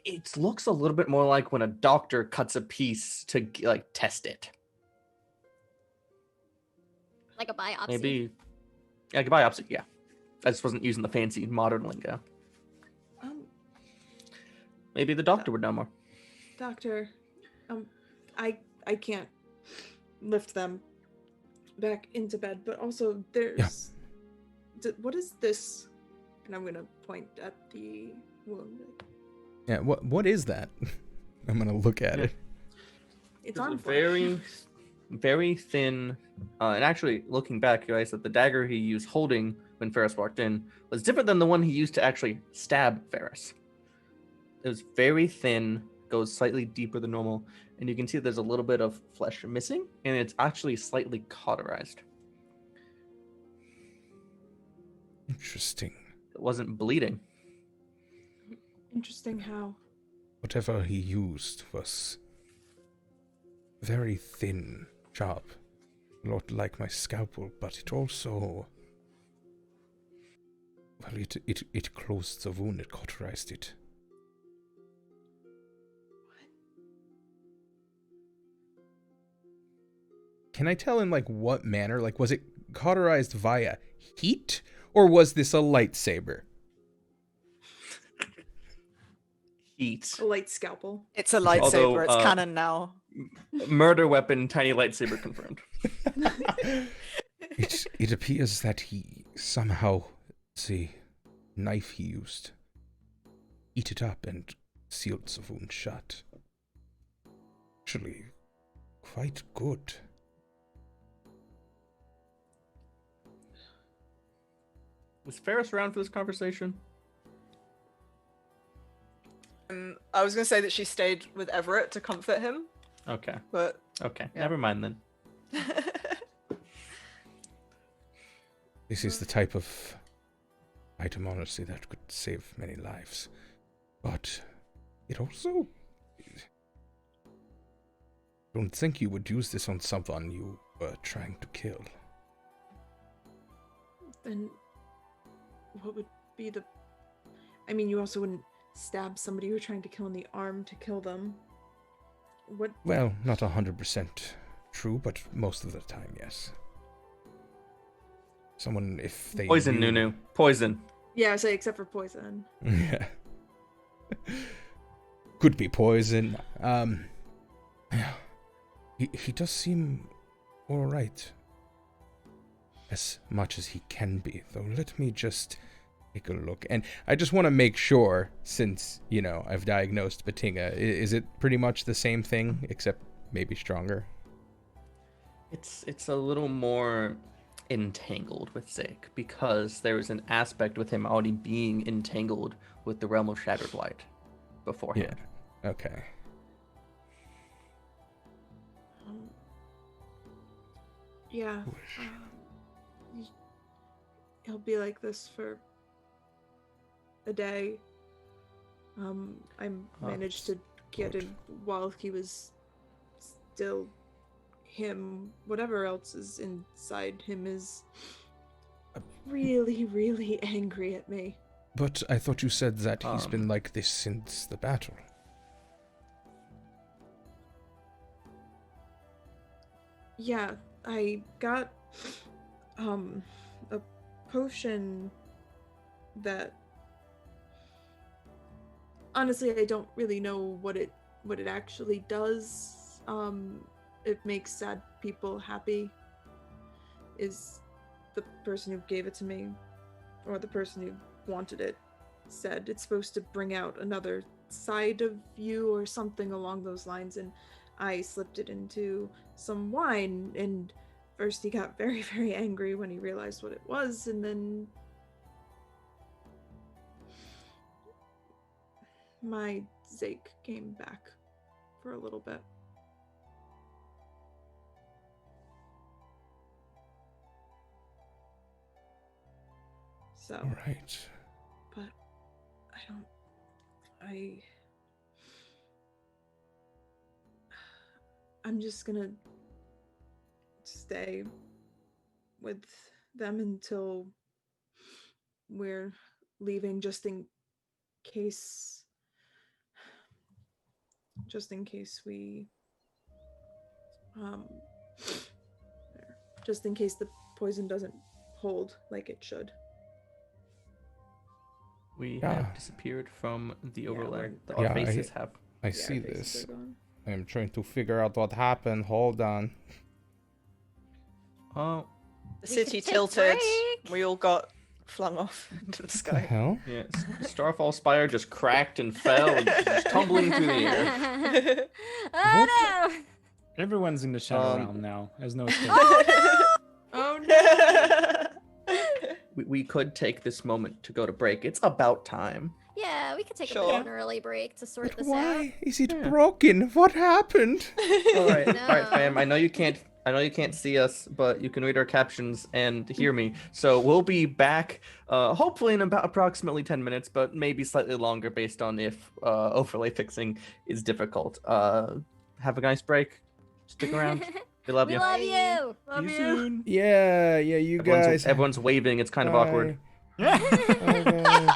it looks a little bit more like when a doctor cuts a piece to like test it. Like a biopsy. Maybe like a biopsy, yeah. I just wasn't using the fancy modern lingo. Maybe the doctor would know more. Doctor, I can't lift them back into bed, but also there's what is this? And I'm gonna point at the wound. yeah, what is that? I'm gonna look at it. It's a arm flesh. very, very thin. And actually, looking back, you guys, that the dagger he used holding when Ferris walked in was different than the one he used to actually stab Ferris. It was very thin, goes slightly deeper than normal, and you can see there's a little bit of flesh missing, and it's actually slightly cauterized. Interesting. It wasn't bleeding. Interesting how. Whatever he used was very thin, sharp, a lot like my scalpel, but it also, well, it closed the wound, it cauterized it. Can I tell in like what manner? Like, was it cauterized via heat, or was this a lightsaber? Heat. A light scalpel. It's a lightsaber. Although, It's canon now. Murder weapon, tiny lightsaber confirmed. It appears that he somehow, the knife he used, eat it up and sealed the wound shut. Actually, quite good. Was Ferris around for this conversation? I was going to say that she stayed with Everett to comfort him, Okay. but Okay. Yeah. Never mind then. This is the type of item, honestly, that could save many lives. But it also... don't think you would use this on someone you were trying to kill. Then what would be the... I mean, you also wouldn't stab somebody you were trying to kill in the arm to kill them. What? Well, not 100% true, but most of the time, yes. Someone, if they Poison, knew... Nunu. Poison. Yeah, I say except for poison. Yeah. Could be poison. Yeah. He does seem alright. As much as he can be, though. Let me just take a look. And I just want to make sure, since, you know, I've diagnosed Batinga, is it pretty much the same thing, except maybe stronger? It's a little more entangled with Zayke, because there was an aspect with him already being entangled with the Realm of Shattered Light beforehand. Yeah. Okay. Yeah. He'll be like this for a day. I managed to get good. him while he was still him. Whatever else is inside him is really, really angry at me. But I thought you said that he's been like this since the battle. Yeah, I got a potion that honestly I don't really know what it actually does. It makes sad people happy is the person who gave it to me, or the person who wanted it, said it's supposed to bring out another side of you or something along those lines, and I slipped it into some wine, and first he got very, very angry when he realized what it was, and then my Zayke came back for a little bit. So, All right. but I'm just gonna stay with them until we're leaving, just in case we just in case the poison doesn't hold like it should. We Yeah. have disappeared from the Yeah, overlay. we're- Our Yeah, faces have. I Yeah, see our faces this. are gone. I am trying to figure out what happened. Hold on. Oh, The We city could take tilted. break. We all got flung off into the What the sky. hell? yeah. Starfall Spire just cracked and fell, and just tumbling through the air. Oh no! Everyone's in the shadow Um, realm now. There's no escape. Oh no! We could take this moment to go to break. It's about time. Yeah, we could take a bit Sure. of an early break to sort But this why is it Yeah. broken? What happened? All right, fam. No. I know you can't see us, but you can read our captions and hear me. So we'll be back, hopefully in about approximately 10 minutes, but maybe slightly longer based on if overlay fixing is difficult. Have a nice break. Stick around. We love We you. love you. See you soon. Yeah, you guys. Everyone's waving. It's kind of awkward. Bye. Bye, guys.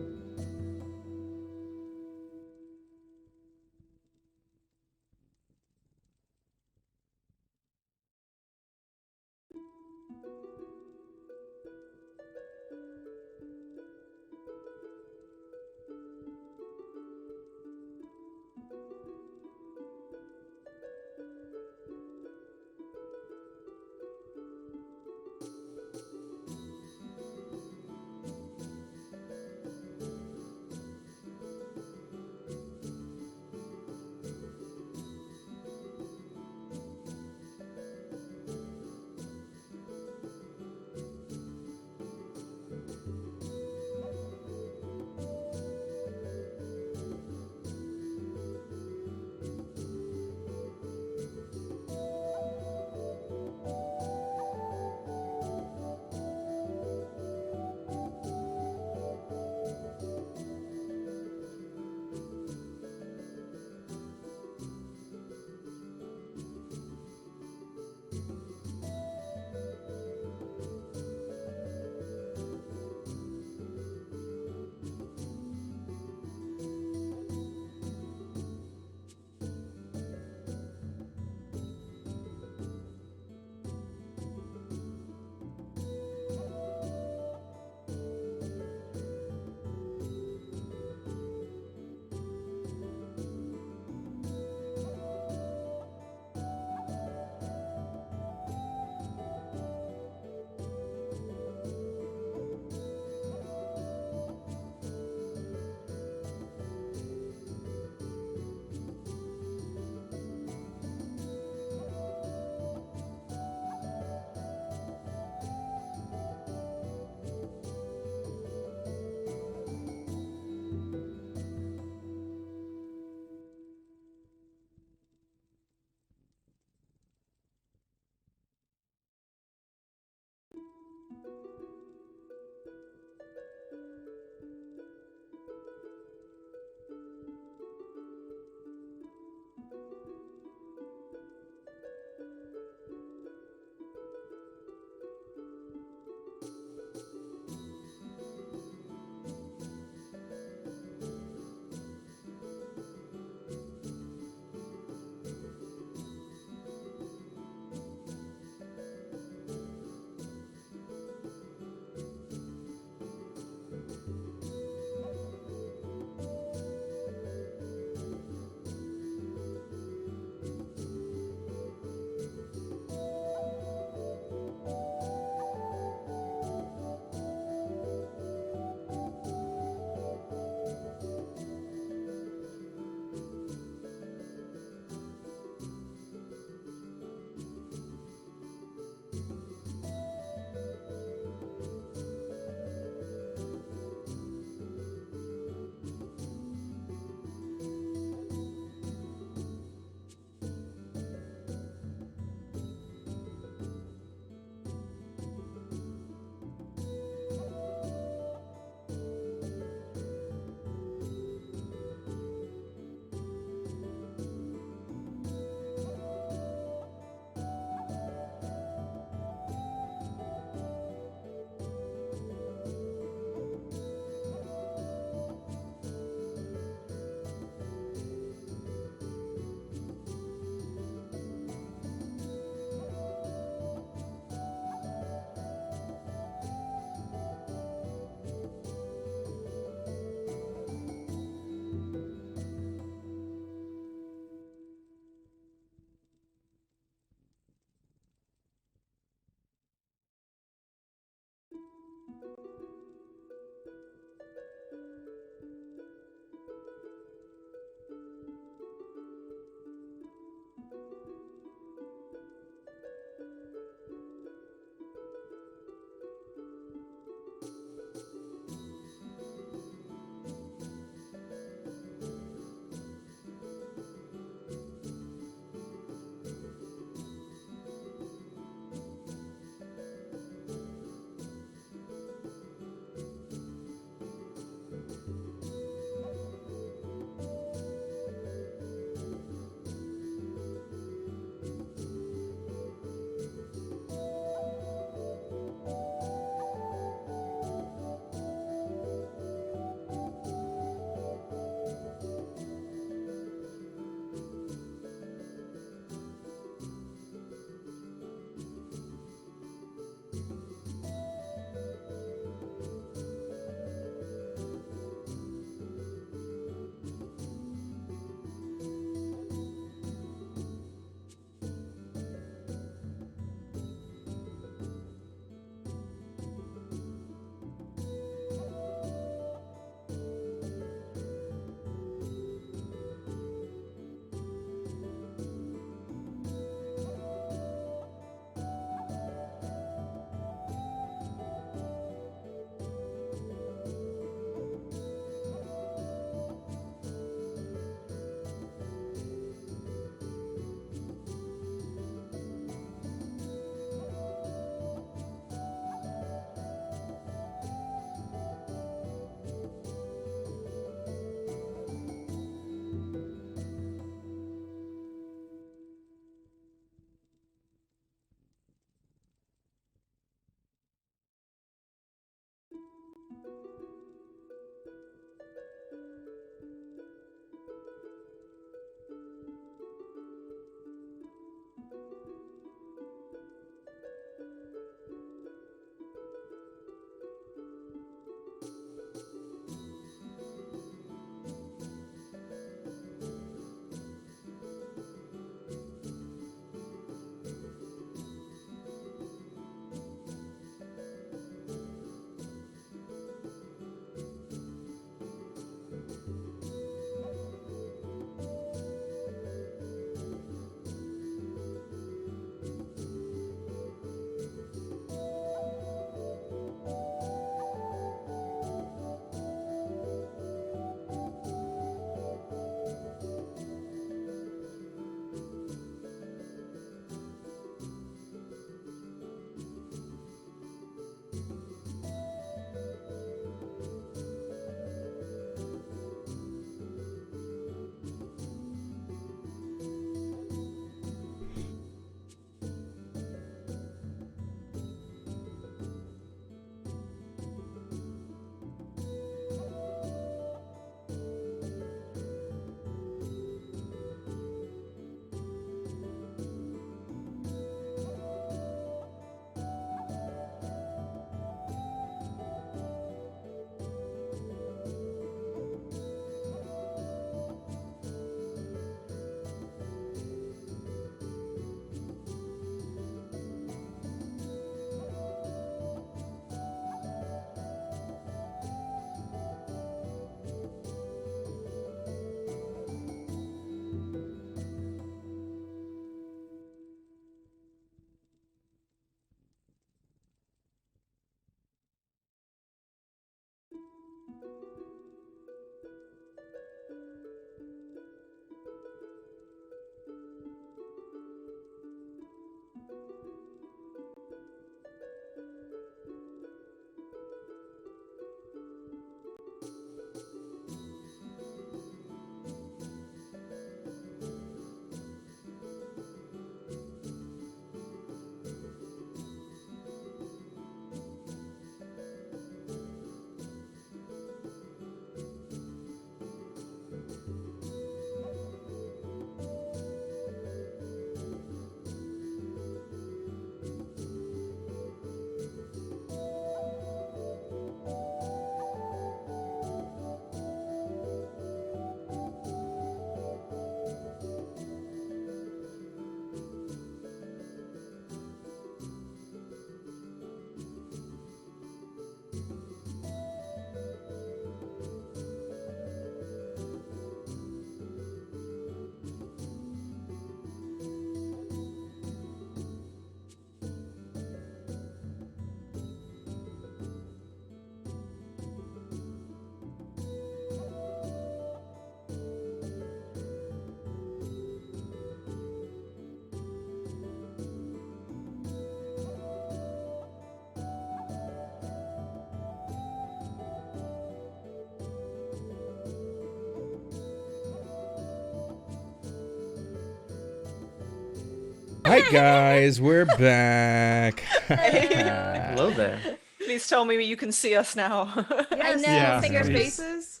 Hi guys, we're back. Hello there. Please tell me you can see us now. Yes, know, Yeah, see your please. faces.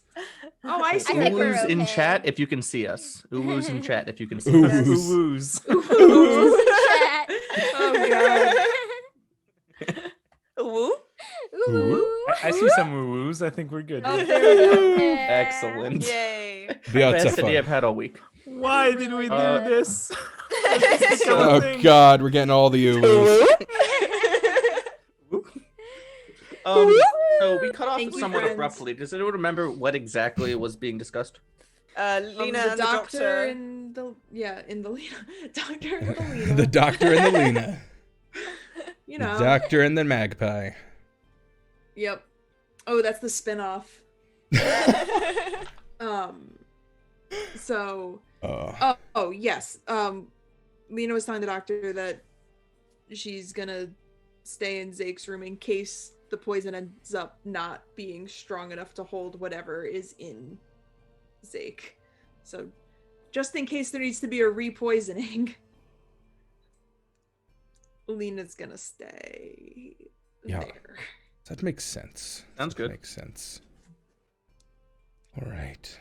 Oh, I see. I think we're Uwoo's in okay. chat if you can see us. Uwoo's in chat if you can see Ooh. us. Woo-woos. Who's in chat? Oh Woo? Ooh. I see some woo-woos. I think we're good. Oh, there we go. Excellent. Yay. Best idea I've Beautiful. had all week. Why did we do Uh, this? Oh God, we're getting all the oohs. So we cut off Thank you, somewhat friends. abruptly. Does anyone remember what exactly was being discussed? Lena The and doctor and the Lena. Doctor and the Lena. The doctor and the Lena. You The know. doctor and the magpie. Yep. Oh, that's the spin-off. So oh yes. Lena was telling the doctor that she's gonna stay in Zake's room in case the poison ends up not being strong enough to hold whatever is in Zayke. So just in case there needs to be a repoisoning, Lena's gonna stay there. That makes sense. Sounds good. Makes sense. All right.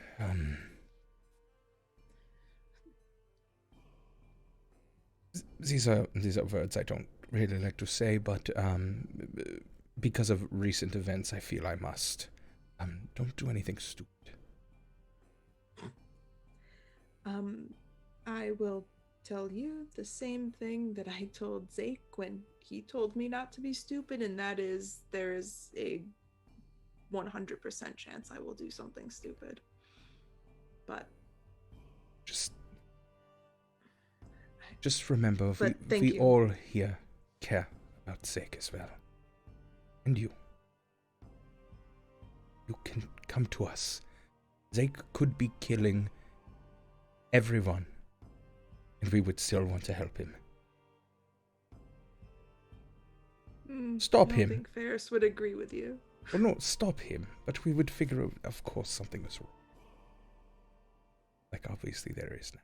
These are words I don't really like to say, but because of recent events, I feel I must. Don't do anything stupid. I will tell you the same thing that I told Zayke when he told me not to be stupid, and that is there is a 100% chance I will do something stupid. But Just remember, But thank we you. all here care about Zayke as well. And you. You can come to us. Zayke could be killing everyone, and we would still want to help him. Stop I him. don't think Ferris would agree with you. Well, no, stop him. But we would figure out, of course, something was wrong. Like, obviously there is now.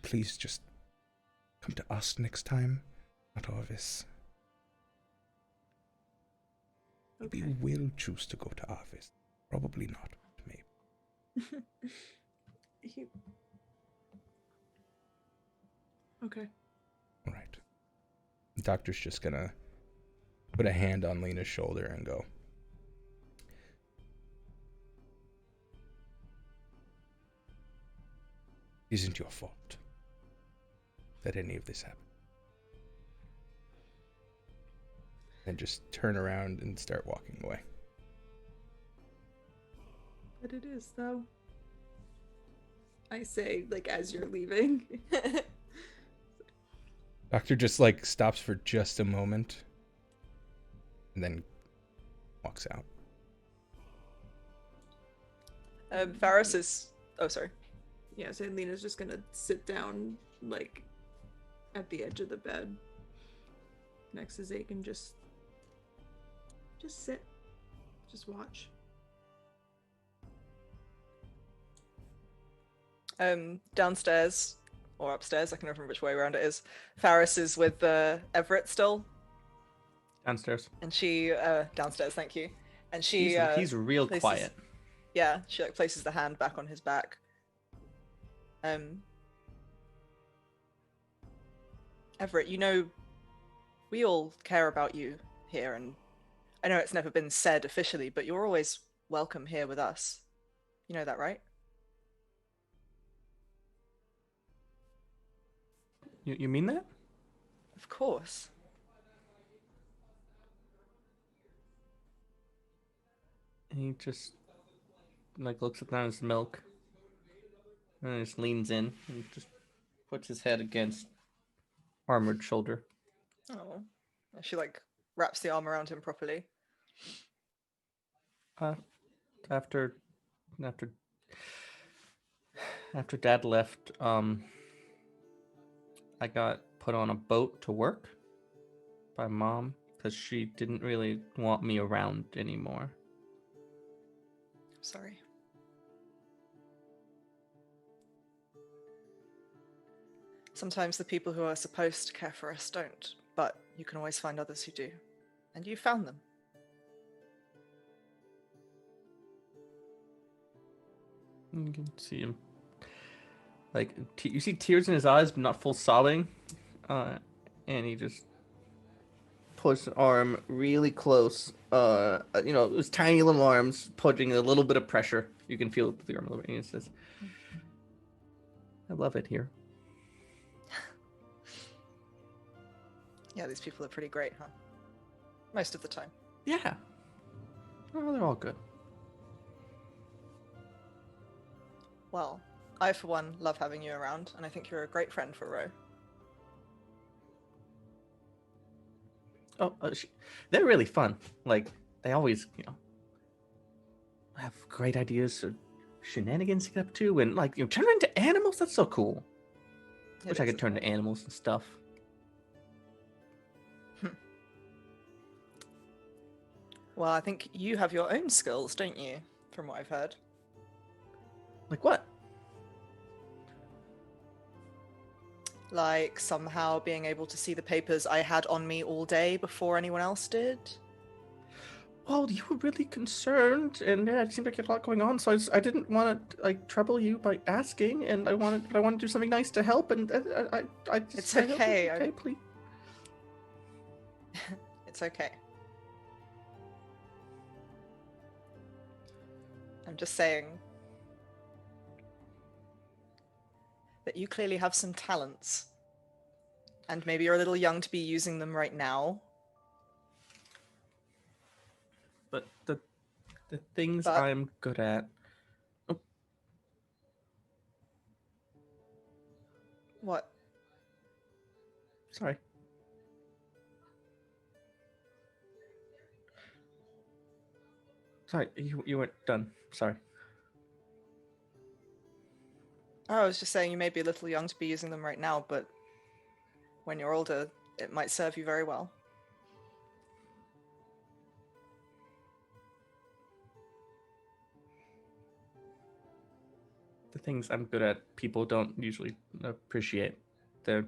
Please just come to us next time, not Arvis. Maybe you will choose to go to Arvis. Probably not, but maybe. Okay. All right. The doctor's just gonna put a hand on Lena's shoulder and go, "It isn't your fault that any of this happened." And just turn around and start walking away. But it is, though. I say, like, as you're leaving. Doctor just, like, stops for just a moment and then walks out. Varys is. Oh, sorry. Yeah, so Lena's just gonna sit down, like, at the edge of the bed next to Zayke and just sit. Just watch. Downstairs or upstairs, I can never remember which way around it is. Faris is with Everett still, Downstairs. and she downstairs. Thank you. And she He's real places- quiet. Yeah, she like places the hand back on his back. Everett, you know, we all care about you here, and I know it's never been said officially, but you're always welcome here with us. You know that, right? You mean that? Of course. He just like looks at his milk and just leans in and just puts his head against Armored shoulder. Oh. She like wraps the arm around him properly. After Dad left, I got put on a boat to work by Mom because she didn't really want me around anymore. Sorry. Sometimes the people who are supposed to care for us don't, but you can always find others who do. And you found them. You can see him. Like, you see tears in his eyes, but not full sobbing. And he just puts his arm really close. His tiny little arms putting a little bit of pressure. You can feel the arm a little bit. And he says, I love it here. Yeah, these people are pretty great, huh? Most of the time. Yeah. Oh, they're all good. Well, I, for one, love having you around, and I think you're a great friend for Ro. Oh, they're really fun. Like, they always, have great ideas or shenanigans to get up to, and, like, turn into animals. That's so cool. Wish I could turn to animals and stuff. Well, I think you have your own skills, don't you? From what I've heard. Like what? Like somehow being able to see the papers I had on me all day before anyone else did. Well, you were really concerned, and it seemed like you had a lot going on, so I didn't want to trouble you by asking, and I wanted to do something nice to help, and I just It's said, okay. Okay, please. It's okay. I'm just saying that you clearly have some talents, and maybe you're a little young to be using them right now. But the things I'm good at. Oh. What? Sorry. Sorry, you weren't done. Sorry. Oh, I was just saying you may be a little young to be using them right now, but when you're older, it might serve you very well. The things I'm good at, people don't usually appreciate. They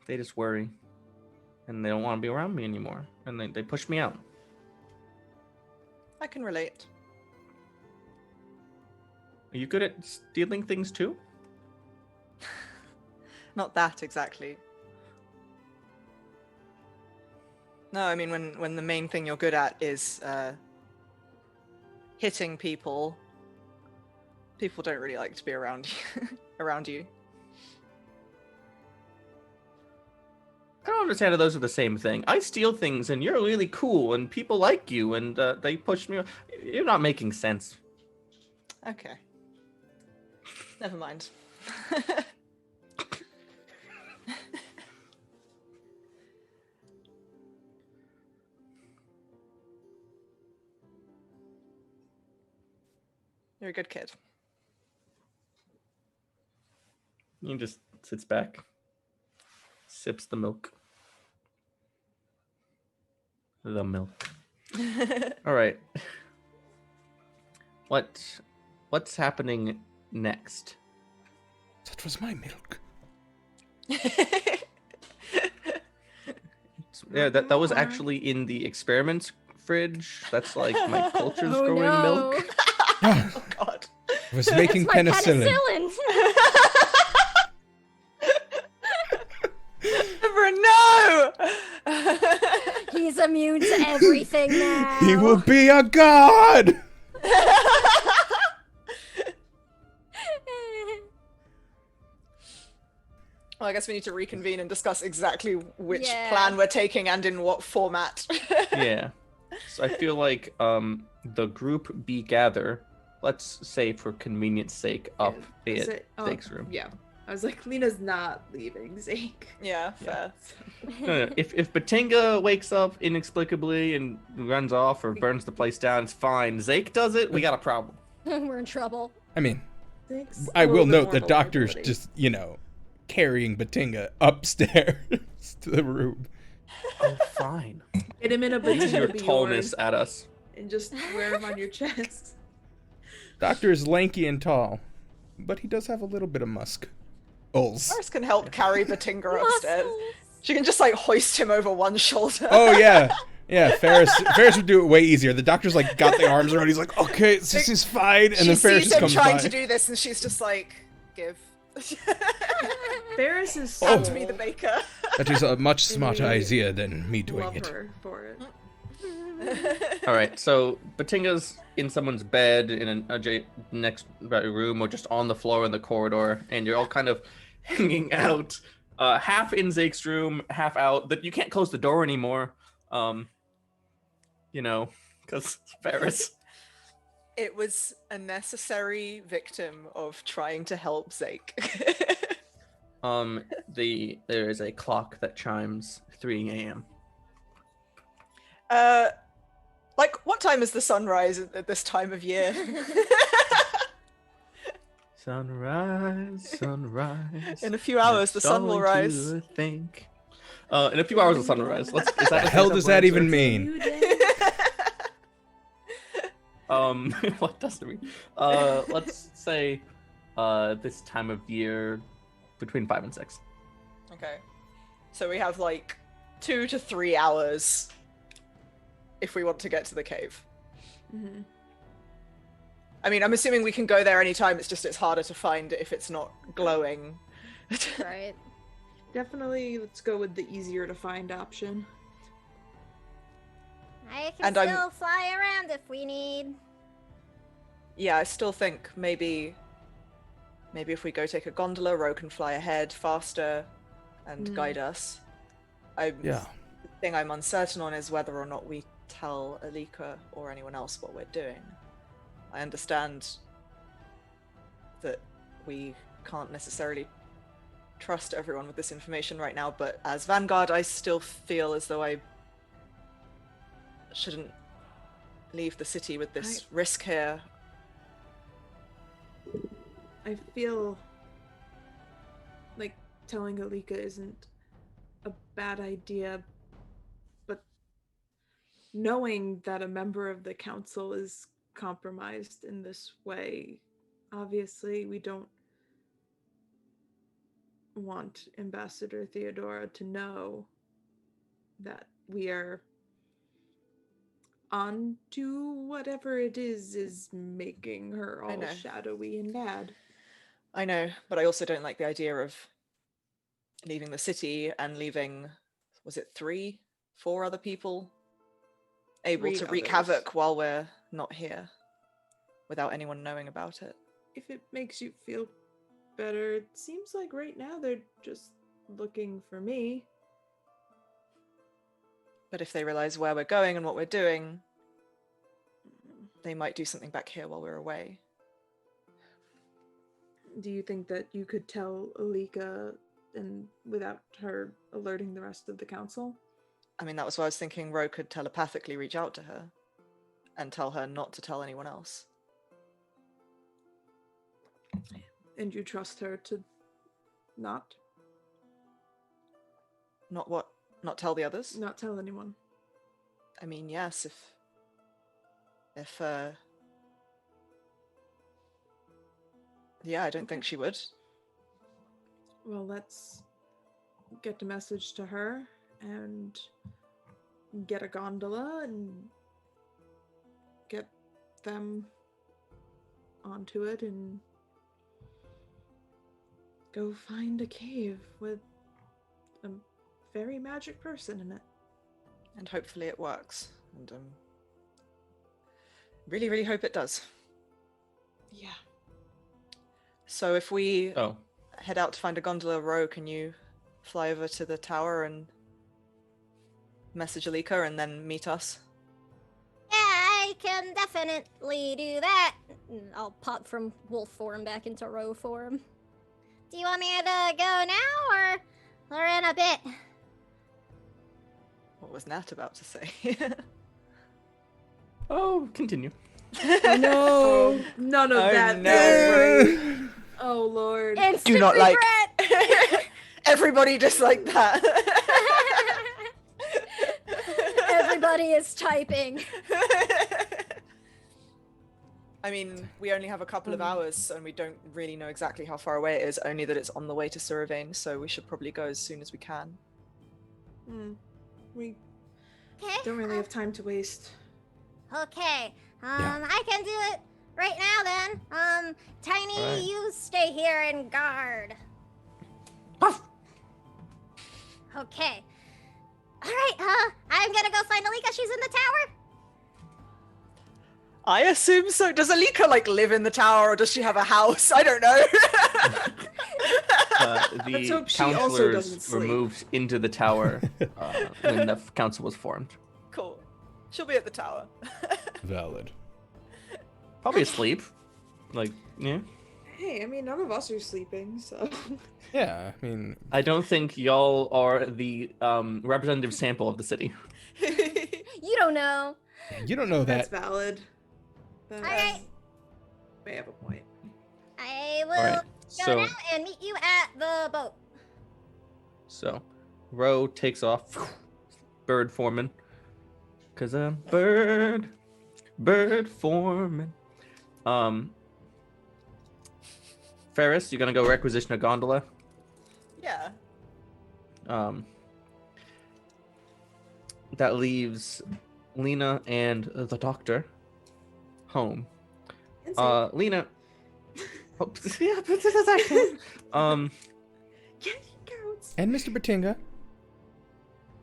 just worry, and they don't want to be around me anymore, and they push me out. I can relate. Are you good at stealing things too? Not that exactly. No, I mean when the main thing you're good at is hitting people, people don't really like to be around you. around you. I don't understand how those are the same thing. I steal things, and you're really cool, and people like you, and they push me. You're not making sense. Okay. Never mind. You're a good kid. He just sits back, sips the milk. The milk. All right. What's happening next? That was my milk. Yeah, that was actually in the experiment fridge. That's like my culture's Oh, growing no. milk. Oh God. I was making That's my penicillin. No! He's immune to everything now. He will be a god! Well, I guess we need to reconvene and discuss exactly which Yeah. plan we're taking and in what format. Yeah. So I feel like the group be gather. Let's say for convenience sake up Is at it- oh, Zake's room. Yeah. I was like, Lena's not leaving Zayke. Yeah, fair. No. If Batinga wakes up inexplicably and runs off or burns the place down, it's fine. Zayke does it, we got a problem. We're in trouble. I mean, Zake's I a will little bit note more the doctor's vulnerability. just, carrying Batinga upstairs to the room. Oh, fine. Get him in a Use your Batinga tallness Bjorn at us. and just wear him on your chest. Doctor is lanky and tall. but he does have a little bit of musk. Holes. Ferris can help carry Batinga upstairs. She can just like hoist him over one shoulder. Oh yeah. Yeah, Ferris would do it way easier. The doctor's like got the arms around. He's like, okay, this is fine, and then Ferris just comes by. She sees him trying to do this, and she's just like, give. Ferris is Hand me the baker. That is a much smarter idea than me doing love it. her for it. All right, so Batinga's in someone's bed in a next room or just on the floor in the corridor, and you're all kind of hanging out, half in Zayke's room, half out. That you can't close the door anymore, because Ferris. It was a necessary victim of trying to help Zayke. There is a clock that chimes 3 a.m. Like, what time is the sunrise at this time of year? Sunrise, sunrise. In a few hours, the sun will rise. In a few hours, the sun will rise. Is that The hell does that even mean? What does it mean? Let's say, this time of year, between 5 and 6. Okay. So we have like 2 to 3 hours if we want to get to the cave. Mm-hmm. I mean, I'm assuming we can go there anytime, it's harder to find if it's not glowing. Right. Definitely, let's go with the easier to find option. I And can I'm- still fly around if we need. Yeah, I still think maybe if we go take a gondola, Ro can fly ahead faster and guide us. Yeah. The thing I'm uncertain on is whether or not we tell Alika or anyone else what we're doing. I understand that we can't necessarily trust everyone with this information right now, but as Vanguard, I still feel as though I shouldn't leave the city with this risk here. I feel like telling Alika isn't a bad idea, but knowing that a member of the council is compromised in this way, obviously we don't want Ambassador Theodora to know that we are on to whatever it is making her all shadowy and bad. I know, but I also don't like the idea of leaving the city and leaving, was it 3, 4 other people able 3 to wreak others. havoc while we're not here without anyone knowing about it. If it makes you feel better, it seems like right now they're just looking for me. But if they realize where we're going and what we're doing, they might do something back here while we're away. Do you think that you could tell Alika and without her alerting the rest of the council? I mean, that was why I was thinking Ro could telepathically reach out to her and tell her not to tell anyone else. And you trust her to not? Not what? Not tell the others? Not tell anyone. I mean, yes, if yeah, I don't think she would. Well, let's get a message to her and get a gondola and get them onto it and go find a cave with a very magic person in it. And hopefully it works. And really, really hope it does. Yeah. So if we Oh, head out to find a gondola, Ro, can you fly over to the tower and message Alika and then meet us? Yeah, I can definitely do that. I'll pop from wolf form back into row form. Do you want me to go now or in a bit? What was Nat about to say? oh, continue. No, none of Oh, that. no. Right. Oh Lord. Instant Do not like regret! everybody just like that. Everybody is typing. I mean, we only have a couple of hours, and we don't really know exactly how far away it is, only that it's on the way to Suravane, so we should probably go as soon as we can. We Okay. don't really have time to waste. Okay. Yeah. I can do it right now then. Tiny, Alright. you stay here and guard. Okay. Alright, I'm gonna go find Alika. She's in the tower. I assume so. Does Alika, like, live in the tower, or does she have a house? I don't know. Let's The hope she also counselors doesn't were sleep. moved into the tower when the council was formed. Cool. She'll be at the tower. Valid. Probably asleep. Like, yeah. Hey, I mean, none of us are sleeping, so. Yeah, I mean, I don't think y'all are the representative sample of the city. You don't know. you don't know That's that. valid. That Alright. may have a point. I will Alright, go so now and meet you at the boat. Ro takes off. Bird foreman. Cause I'm bird foreman. Ferris, you gonna go requisition a gondola? Yeah. That leaves Lena and the doctor home. Lena. Oh, yeah, but this is actually. Yeah, counts. And Mr. Batinga.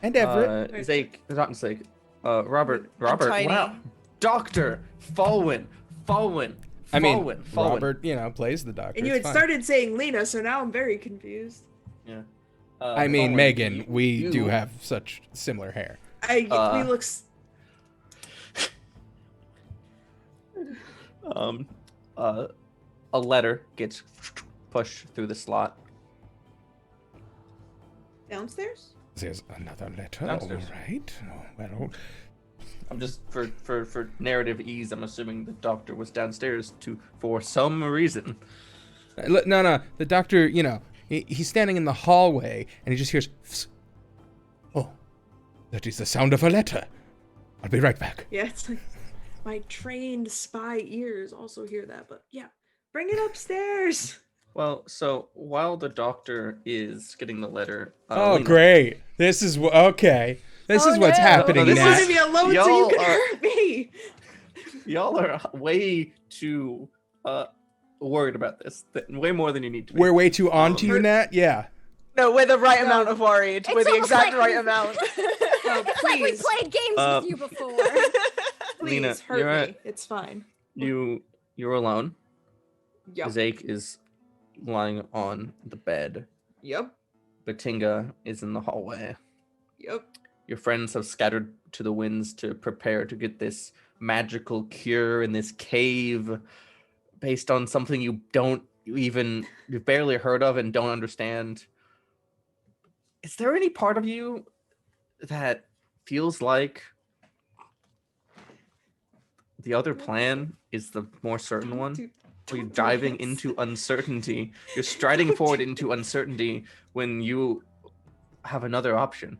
And Everett. Zayke, not Zayke. Robert. Tiny. Wow. Doctor. Fallen. I mean, Fallen. Robert, plays the doctor. And you it's had fine. started saying Lena, so now I'm very confused. Yeah. I mean, Fallen, Megan, we do you- have such similar hair. We look. A letter gets pushed through the slot. Downstairs? There's another letter. Downstairs. All right. Oh, well, I'm just for narrative ease. I'm assuming the doctor was downstairs for some reason. no. The doctor, he's standing in the hallway and he just hears, "Fss." Oh, that is the sound of a letter. I'll be right back. Yeah, it's like my trained spy ears also hear that, but yeah. Bring it upstairs. Well, so while the doctor is getting the letter, Oh, Lena- great. This is okay. This Oh, is what's no. happening this now. Leave me alone so you Y'all can are- hurt me. Y'all are way too worried about this. Way more than you need to be. We're way too onto you, Nat? Yeah. No, we're the right No. amount of worried. It's We're the almost exact like right we- amount. Oh, It's like we please. played games with you before. Please Lena, hurt you're me. at- It's fine. You're alone. Yep. Zayke is lying on the bed. Yep. Batinga is in the hallway. Yep. Your friends have scattered to the winds to prepare to get this magical cure in this cave based on something you've barely heard of and don't understand. Is there any part of you that feels like the other plan is the more certain one? Or you're Don't do diving this. into uncertainty. You're striding forward into uncertainty when you have another option.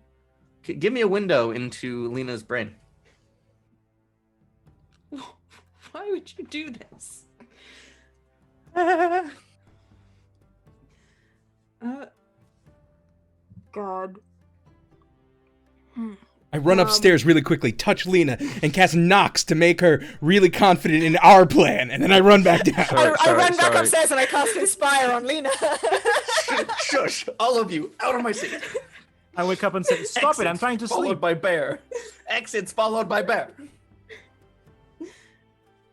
Give me a window into Lena's brain. Why would you do this? God. I run upstairs really quickly, touch Lena, and cast Nox to make her really confident in our plan, and then I run back down. I ran back upstairs and I cast Inspire on Lena. Shush! All of you, out of my seat. I wake up and say, "Stop it! I'm Exits trying to Followed sleep." by bear. Exits followed by bear.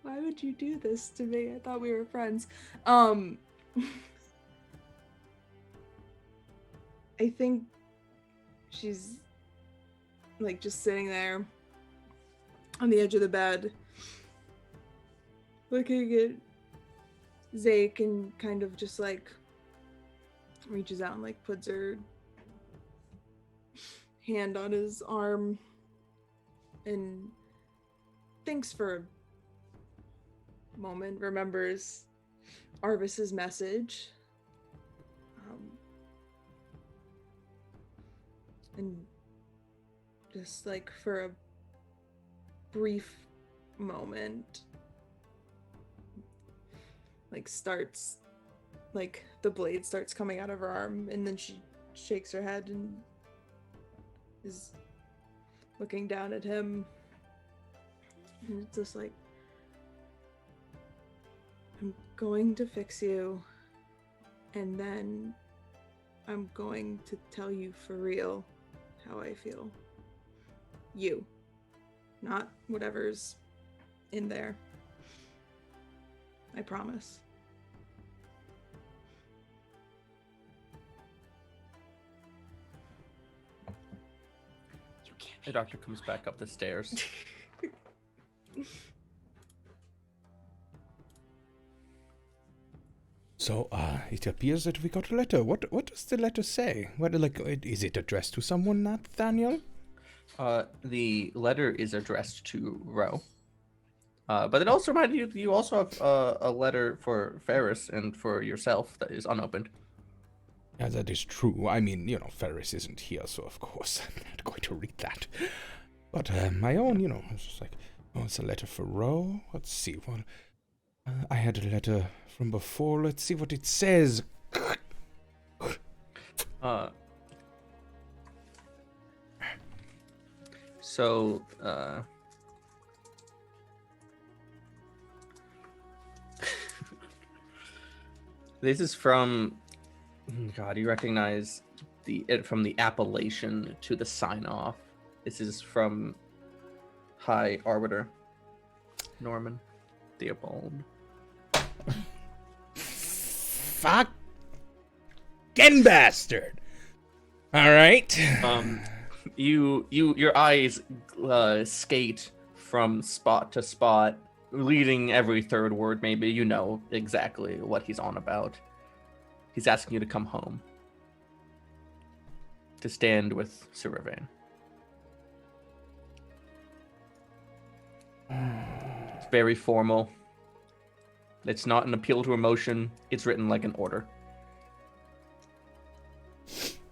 Why would you do this to me? I thought we were friends. I think she's like just sitting there on the edge of the bed, looking at Zayke and kind of just like reaches out and like puts her hand on his arm and thinks for a moment, remembers Arvis's message, and just like for a brief moment like starts, like the blade starts coming out of her arm, and then she shakes her head and is looking down at him, and it's just like, I'm going to fix you, and then I'm going to tell you for real how I feel. You, not whatever's in there. I promise. You can't. The doctor comes back up the stairs. So, it appears that we got a letter. What does the letter say? Is it addressed to someone, Nathaniel? The letter is addressed to Ro. But it also reminded you, you also have a letter for Ferris and for yourself that is unopened. Yeah, that is true. I mean, Ferris isn't here, so of course I'm not going to read that. But my own, I was just like, oh, it's a letter for Ro. Let's see. Well, I had a letter from before. Let's see what it says. This is from, God, you recognize it from the appellation to the sign-off. This is from High Arbiter Norman Theobald. Fucking bastard! All right. Your eyes skate from spot to spot, reading every third word. Maybe you know exactly what he's on about. He's asking you to come home, to stand with Sir Ravain. It's very formal. It's not an appeal to emotion. It's written like an order.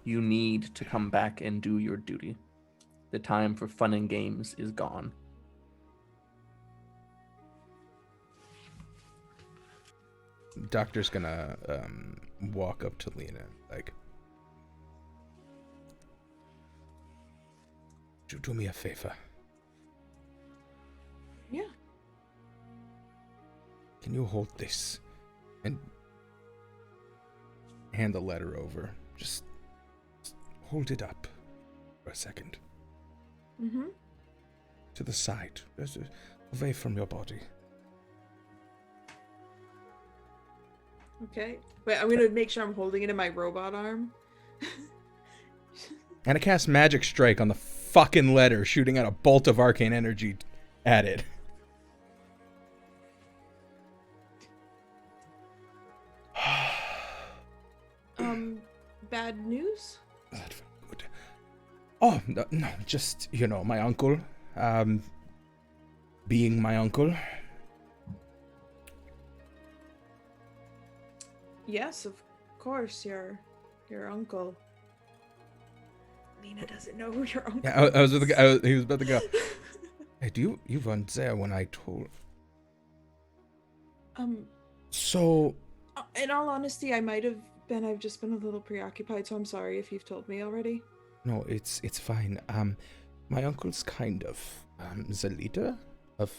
You need to come back and do your duty. The time for fun and games is gone. Doctor's gonna walk up to Lena, like, do me a favor. Yeah. Can you hold this and hand the letter over? Just hold it up for a second. Mm-hmm. To the side, just away from your body. Okay. Wait, I'm gonna make sure I'm holding it in my robot arm. And I cast Magic Strike on the fucking letter, shooting out a bolt of arcane energy at it. Bad news? That's good. Oh, no, just, my uncle. Being my uncle. Yes, of course, your uncle. Lena doesn't know who your uncle Yeah, I was with the guy. He was about to go. Hey, you weren't there when I told. So. In all honesty, I might have been. I've just been a little preoccupied, so I'm sorry if you've told me already. No, it's fine. My uncle's kind of the leader of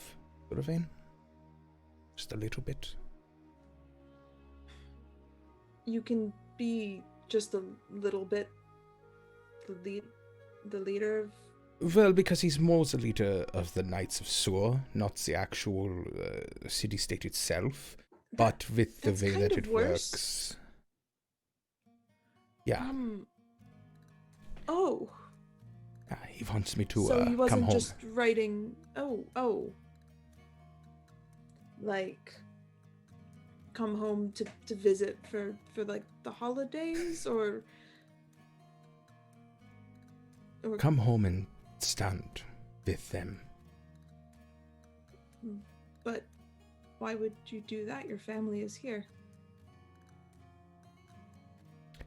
Ravain. Just a little bit. You can be just a little bit the leader of... Well, because he's more the leader of the Knights of Sur, not the actual city-state itself, but with the way that it works. Yeah. Oh. He wants me to so he wasn't come home. just writing... Oh. Like... come home to visit for like the holidays or come home and stand with them. But why would you do that? Your family is here.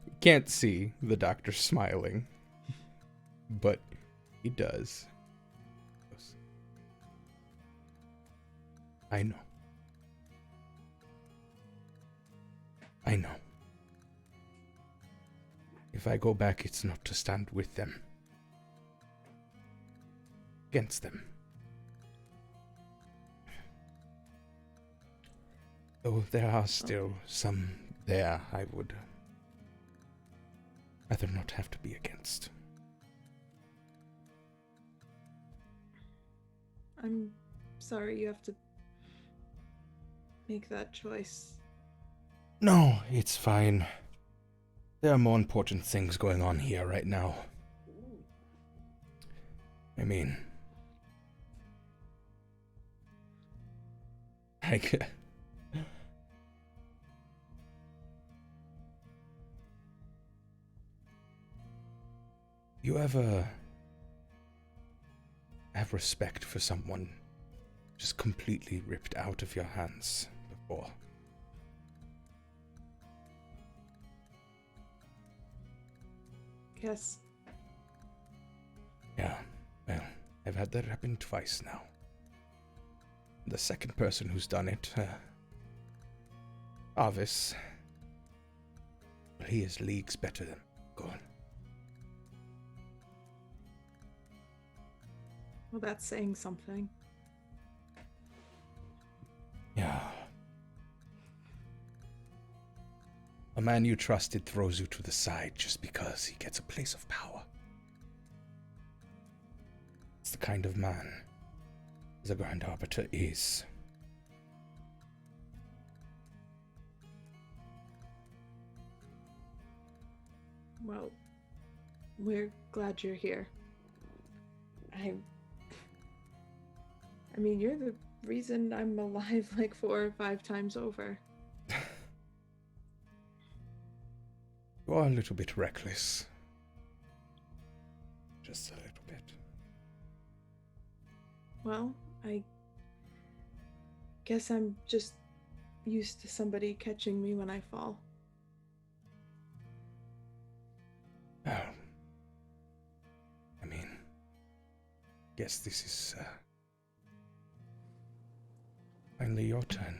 You can't see the doctor smiling, but he does. I know. I know. If I go back, it's not to stand with them. Against them. Though there are still some there I would rather not have to be against. I'm sorry you have to make that choice. No, it's fine. There are more important things going on here right now. I mean, you ever have respect for someone just completely ripped out of your hands before? Yes. Yeah, well, I've had that happen twice now. The second person who's done it, Arvis, well, he is leagues better than God. Well, that's saying something. Yeah. A man you trusted throws you to the side just because he gets a place of power. It's the kind of man the Grand Arbiter is. Well, we're glad you're here. I mean, you're the reason I'm alive like 4 or 5 times over. You are a little bit reckless. Just a little bit. Well, I guess I'm just used to somebody catching me when I fall. Oh. I mean, guess this is finally your turn.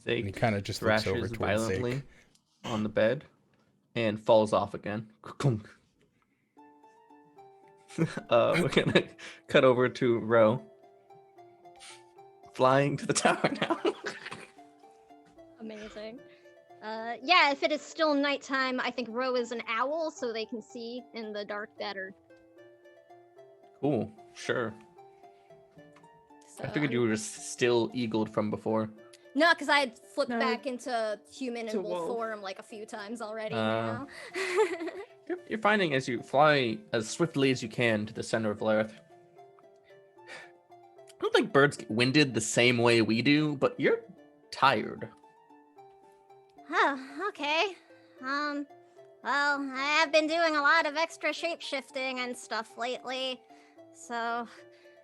Zayke And he kind of just looks over thrashes towards violently Zayke. on the bed and falls off again. We're gonna cut over to Ro. Flying to the tower now. Amazing. Yeah, if it is still nighttime, I think Ro is an owl, so they can see in the dark better. Cool, sure. So I figured you were just still eagled from before. No, because I had flipped No, back into human to and wolf wolf. form like a few times already now. You're finding as you fly as swiftly as you can to the center of Lareth. I don't think birds get winded the same way we do, but you're tired. Oh, okay. Well, I have been doing a lot of extra shape-shifting and stuff lately, so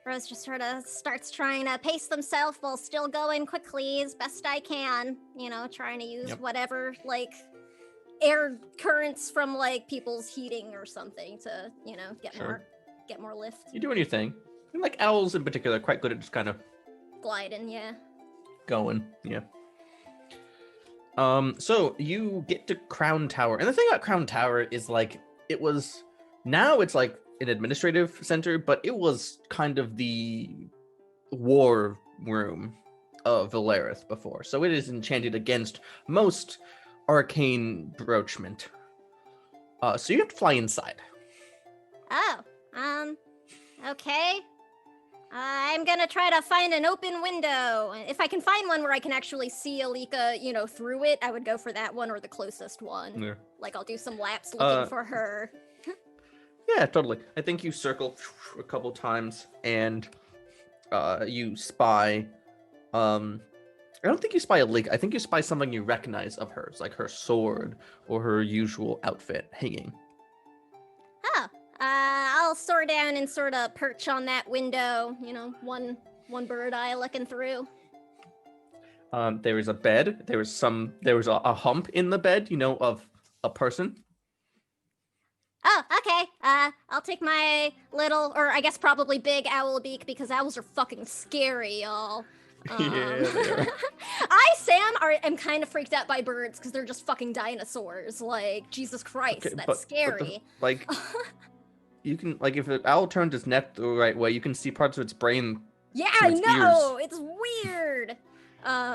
Rose just sort of starts trying to pace themselves while still going quickly as best I can. You know, trying to use whatever, like, air currents from, like, people's heating or something to, you know, get more lift. You're doing your thing. And like owls in particular are quite good at just kind of Gliding, yeah. going, yeah. So you get to Crown Tower, and the thing about Crown Tower is like now it's like an administrative center, but it was kind of the war room of Valerith before, so it is enchanted against most arcane broachment. So you have to fly inside. Oh, okay. I'm gonna try to find an open window. If I can find one where I can actually see Alika, you know, through it, I would go for that one or the closest one. Yeah. Like, I'll do some laps looking for her. Yeah, totally. I think you circle a couple times and you spy. I don't think you spy Alika. I think you spy something you recognize of hers, like her sword or her usual outfit hanging. Oh, I'll soar down and sort of perch on that window, you know, one bird eye looking through. There is a bed. There was a hump in the bed, you know, of a person. Oh, okay. I'll take my little, or I guess probably big owl beak because owls are fucking scary, y'all. Yeah, they are. am kind of freaked out by birds because they're just fucking dinosaurs. Like, Jesus Christ, Okay, that's scary. Like, you can, like, if an owl turned its neck the right way, you can see parts of its brain. Yeah, to I its know. ears. It's weird.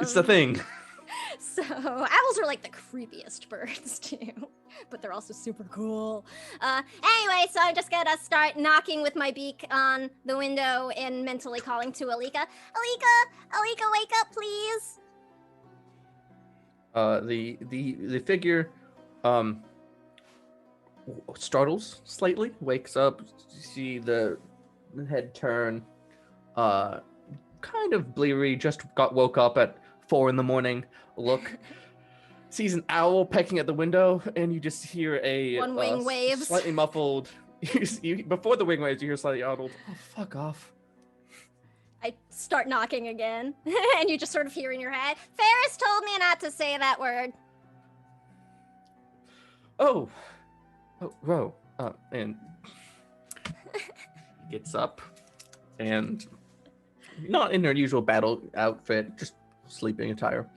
It's the thing. So owls are like the creepiest birds too, but they're also super cool. Anyway, so I'm just gonna start knocking with my beak on the window and mentally calling to Alika. Alika, wake up, please. The figure, startles slightly, wakes up, see the head turn, kind of bleary, just woke up at 4 a.m. Look, sees an owl pecking at the window, and you just hear a One wing waves. slightly muffled. Before the wing waves, you hear slightly muffled. Oh, fuck off! I start knocking again, and you just sort of hear in your head, Ferris told me not to say that word. Oh, whoa! And gets up, and not in her usual battle outfit, just sleeping attire.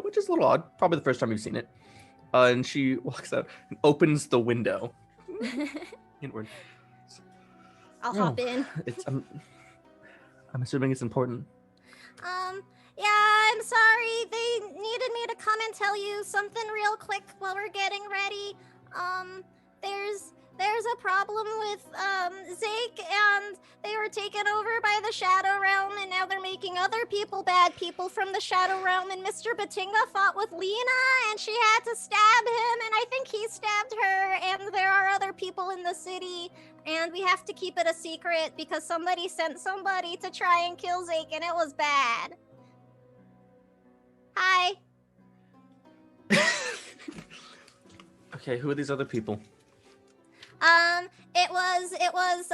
Which is a little odd. Probably the first time you've seen it. And she walks out and opens the window. Inward. I'll hop in. It's I'm assuming it's important. Yeah, I'm sorry. They needed me to come and tell you something real quick while we're getting ready. There's a problem with Zayke, and they were taken over by the Shadow Realm, and now they're making other people bad people from the Shadow Realm, and Mr. Batinga fought with Lena, and she had to stab him, and I think he stabbed her, and there are other people in the city, and we have to keep it a secret because somebody sent somebody to try and kill Zayke, and it was bad. Hi. Okay, who are these other people? It was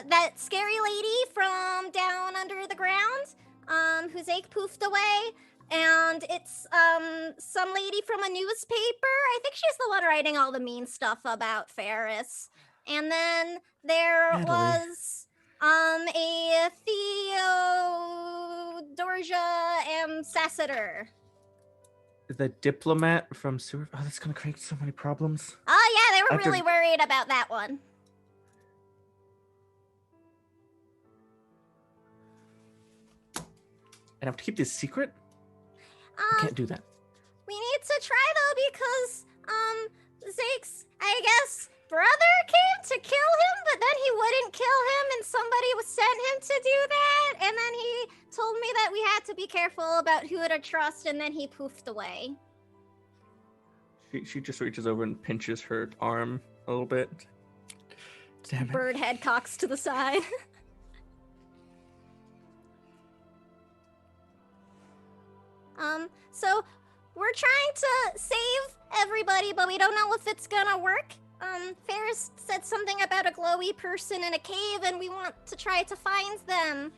that scary lady from down under the ground, whose Zayke poofed away, and it's some lady from a newspaper. I think she's the one writing all the mean stuff about Ferris. And then there Natalie. was a Theodorgia ambassador. The diplomat from Sewer. Oh, that's gonna create so many problems. Oh yeah, they I were have to- really worried about that one. And I have to keep this secret? I can't do that. We need to try though because Zayke's, I guess, brother came to kill him, but then he wouldn't kill him, and somebody was sent him to do that, and then he told me that we had to be careful about who to trust, and then he poofed away. She just reaches over and pinches her arm a little bit. Damn it. Bird head cocks to the side. So we're trying to save everybody, but we don't know if it's gonna work. Ferris said something about a glowy person in a cave, and we want to try to find them.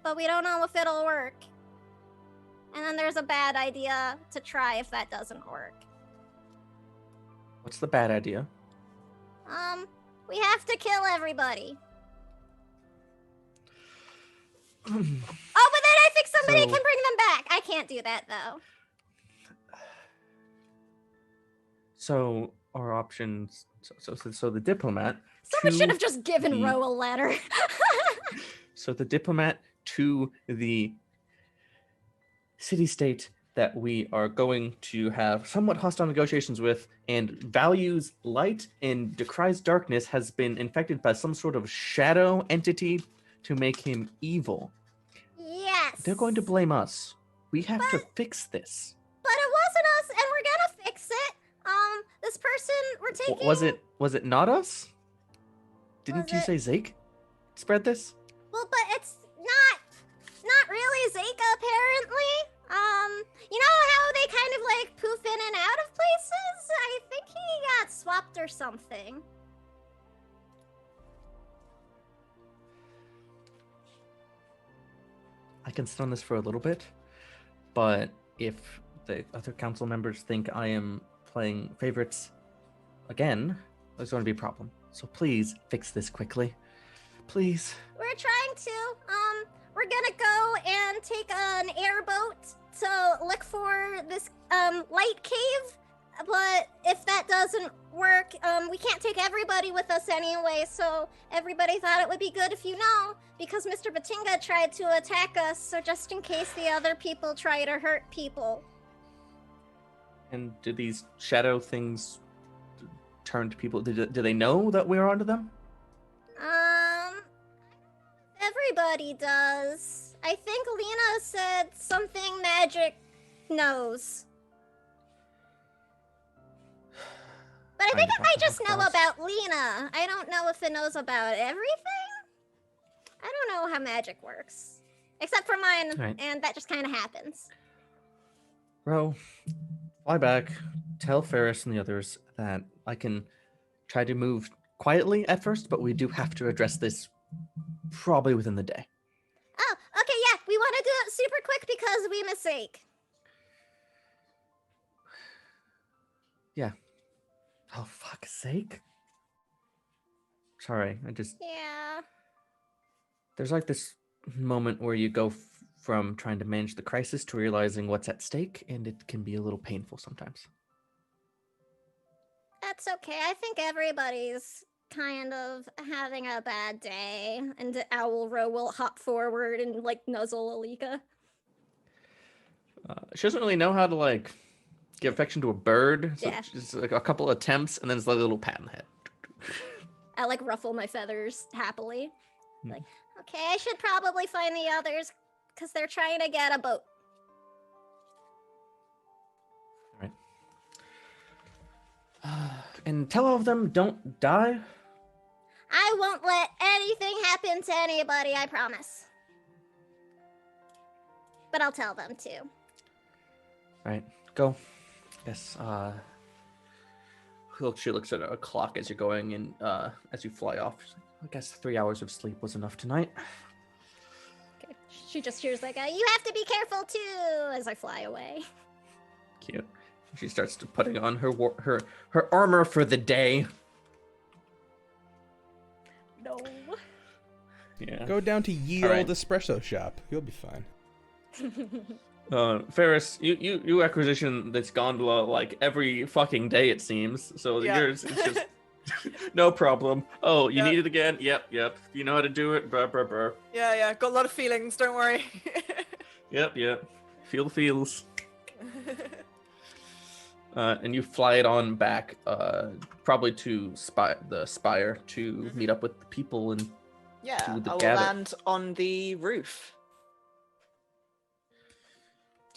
But we don't know if it'll work. And then there's a bad idea to try if that doesn't work. What's the bad idea? We have to kill everybody. Oh, but then I think somebody So- can bring them back. I can't do that, though. So our options. So the diplomat. Someone to should have just given the- Ro a letter. So the diplomat to the city-state that we are going to have somewhat hostile negotiations with and values light and decries darkness has been infected by some sort of shadow entity to make him evil. Yes. They're going to blame us. We have to fix this. But it wasn't us, and we're gonna fix it. This person we're taking. Was it not us? Didn't Was you it- say Zayke spread this? Well, but it's not really Zayke, apparently. You know how they kind of like poof in and out of places? I think he got swapped or something. I can sit on this for a little bit, but if the other council members think I am playing favorites again, there's going to be a problem. So please fix this quickly. Please. We're trying to. we're gonna go and take an airboat to look for this light cave. But if that doesn't work, we can't take everybody with us anyway, so everybody thought it would be good if you know, because Mr. Batinga tried to attack us, so just in case the other people try to hurt people. And do these shadow things turn to people? Do they know that we're onto them? Everybody does. I think Lena said something magic knows. But I think it might just know about Lena. I don't know if it knows about everything. I don't know how magic works. Except for mine, Right. and that just kind of happens. Ro, fly back. Tell Ferris and the others that I can try to move quietly at first, but we do have to address this probably within the day. Oh, okay, yeah. We want to do it super quick because we miss Zayke. Yeah. Oh, fuck's sake. Sorry, Yeah. There's like this moment where you go from trying to manage the crisis to realizing what's at stake, and it can be a little painful sometimes. That's okay. I think everybody's kind of having a bad day. And Owl Row will hop forward and, like, nuzzle Alika. She doesn't really know how to, like, give affection to a bird, so Yeah. just like a couple attempts, and then it's like a little pat on the head. I, like, ruffle my feathers happily. Hmm. Like, okay, I should probably find the others, because they're trying to get a boat. And tell all of them, don't die. I won't let anything happen to anybody, I promise. But I'll tell them too. Right, go. Yes, she looks at a clock as you're going, and as you fly off, she's like, I guess 3 hours of sleep was enough tonight. Okay. She just hears like, you have to be careful too, as I fly away. Cute. She starts to putting on her armor for the day. No. Yeah. Go down to Ye All right. Old Espresso Shop. You'll be fine. Ferris, you acquisition this gondola like every fucking day it seems. So Yeah. yours is just no problem. Oh, you Yep. need it again? Yep. You know how to do it? Brr, brr, brr. Yeah, got a lot of feelings, don't worry. Yep. Feel the feels. And you fly it on back, probably to the Spire to meet up with the people and Yeah, To the I will gather. land on the roof.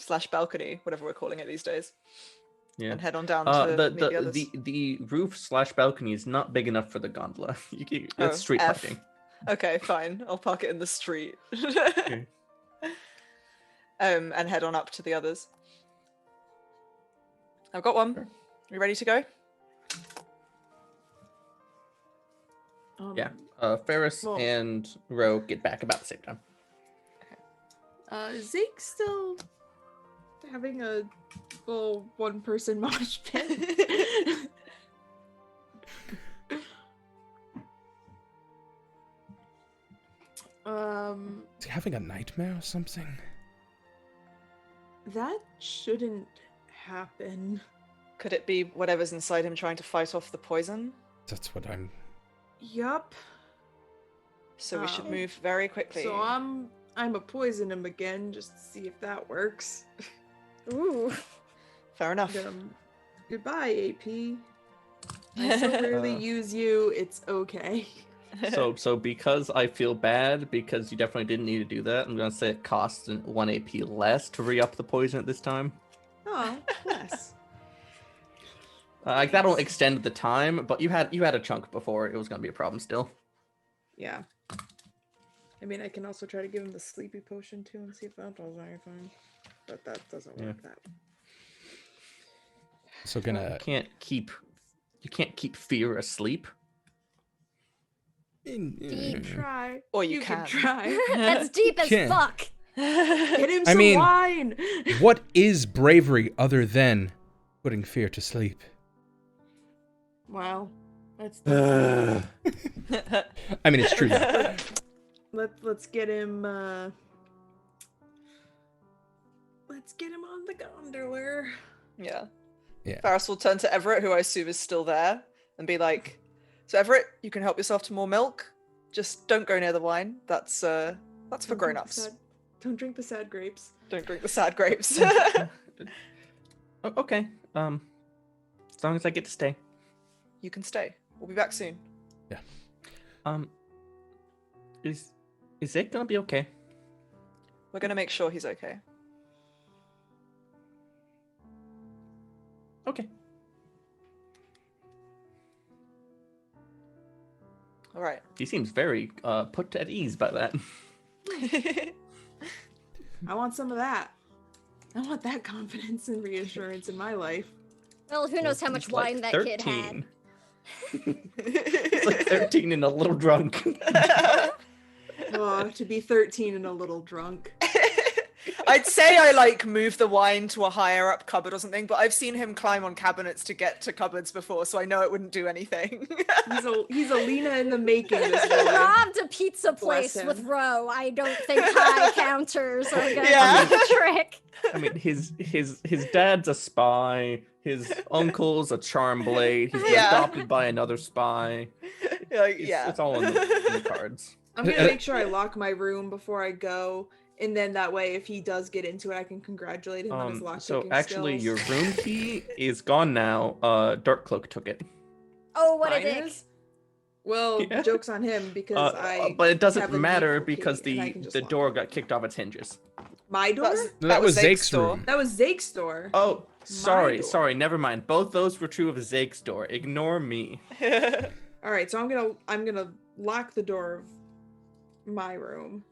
/ balcony, whatever we're calling it these days. yeah. And head on down to meet the others. The roof / balcony is not big enough for the gondola. That's street F. parking. Okay, fine. I'll park it in the street. Okay. And head on up to the others. I've got one. Sure. You ready to go? Yeah. Ferris well- and Ro get back about the same time. Zayke still having a full one-person mosh pit. Is he having a nightmare or something? That shouldn't happen. Could it be whatever's inside him trying to fight off the poison? That's what I'm... Yup. So we should Oh. move very quickly. So I'ma poison him again just to see if that works. Ooh. Fair enough. Goodbye, AP. I so rarely use you. It's okay. So because I feel bad, because you definitely didn't need to do that, I'm gonna say it costs 1 AP less to re-up the poison at this time. Oh, bless. Like that'll extend the time, but you had a chunk before it was gonna be a problem still. Yeah. I mean, I can also try to give him the sleepy potion too and see if that does anything. But that doesn't work that. So gonna... You can't keep fear asleep. Try. Or you can can. try. That's deep as Can. fuck. Get him I some mean- wine. What is bravery other than putting fear to sleep? Wow. That's I mean, it's true. let's get him Let's get him on the gondola. Yeah. Yeah. Faris will turn to Everett, who I assume is still there, and be like, "So Everett, you can help yourself to more milk. Just don't go near the wine. That's for grown-ups. Don't drink the sad grapes. Don't drink the sad grapes." Okay. As long as I get to stay. You can stay. We'll be back soon. Is it gonna be okay? We're gonna make sure he's okay. Okay. All right. He seems very put at ease by that. I want some of that. I want that confidence and reassurance in my life. Well, who knows how much He's like wine that kid had. 13. He's like 13 and a little drunk. Oh, to be 13 and a little drunk. I'd say I like move the wine to a higher up cupboard or something, but I've seen him climb on cabinets to get to cupboards before, so I know it wouldn't do anything. He's a Lena in the making. This He boy. robbed a pizza Bless place with him. Ro. I don't think high counters are gonna Yeah. do the trick. I mean, his dad's a spy. His uncle's a charm blade. He's been Yeah. adopted by another spy. Like, It's, yeah. it's all in the cards. I'm gonna make sure I lock my room before I go, and then that way, if he does get into it, I can congratulate him on his lock So picking actually, skills. your room key is gone now. Dark Cloak took it. Oh, what a Mine dick. is? Well, Yeah. joke's on him because I. But it doesn't have a matter needful key, because and I can just the lock door it. got kicked off its hinges. My door? That was Zake's door. room. That was Zake's door. Oh, sorry, door. sorry. Never mind. Both those were true of Zake's door. Ignore me. All right, so I'm gonna lock the door of my room,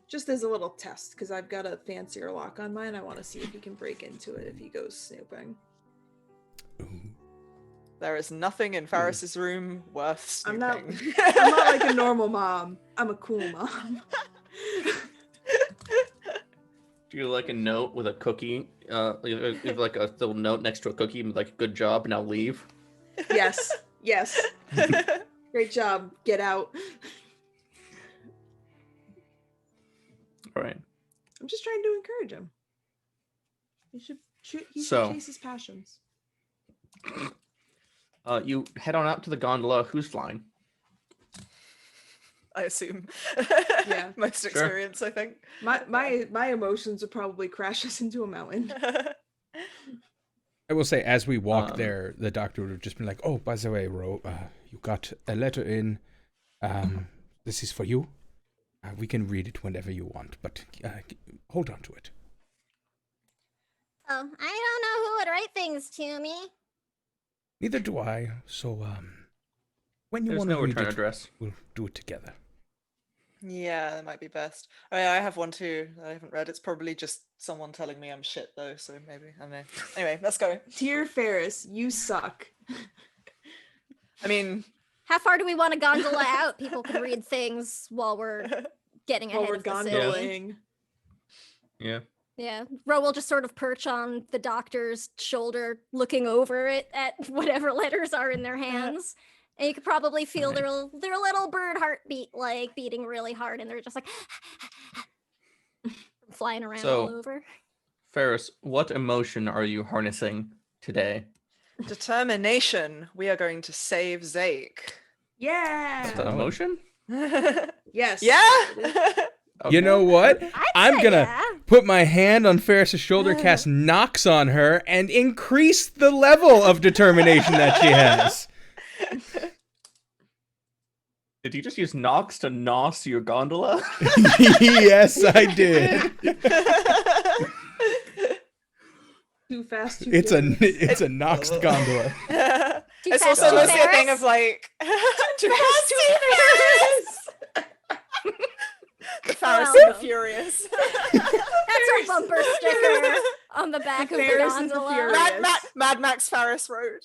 just as a little test, because I've got a fancier lock on mine. I want to see if he can break into it if he goes snooping. There is nothing in Faris's room worth I'm not snooping. like a normal mom. I'm a cool mom. Do you like a note with a cookie? Like a little note next to a cookie, like "Good job, now leave." Yes. Great job. Get out. All right. I'm just trying to encourage him. He should So- chase his passions. You head on out to the gondola. Who's flying? I assume. Yeah. Most experience, I think. My emotions would probably crash us into a mountain. I will say, as we walk Um, there, the doctor would have just been like, "Oh, by the way, Ro, you got a letter in. This is for you. We can read it whenever you want, but hold on to it." Oh, I don't know who would write things to me. Neither do I. So, when you There's want to no read return it, address. we'll do it together. Yeah, that might be best. Oh, yeah, I have one too that I haven't read. It's probably just someone telling me I'm shit though, so maybe I don't know. Anyway, let's go. Dear Ferris, you suck. I mean, How far do we want to gondola out? People can read things while we're getting While ahead we're of the city. gondoling. Yeah. Yeah, Ro will just sort of perch on the doctor's shoulder, looking over it at whatever letters are in their hands. And you could probably feel Right. their little bird heartbeat, like, beating really hard, and they're just like flying around So- all over. Ferris, what emotion are you harnessing today? determination. We are going to save Zayke. Yeah. The emotion? Yes. Yeah. You know what? I'd I'm say gonna yeah. put my hand on Ferris's shoulder, cast Nox on her, and increase the level of determination that she has. Did you just use Nox to nos your gondola? Yes, I did. Too fast. Too It's a furious. Nox gondola. Too It's fast, also too mostly a thing Ferris? of like too fast, too furious. The Faris Well, and the Furious. That's our bumper sticker on the back of the Ferris and the gondola. Furious. Mad Max Faris Road.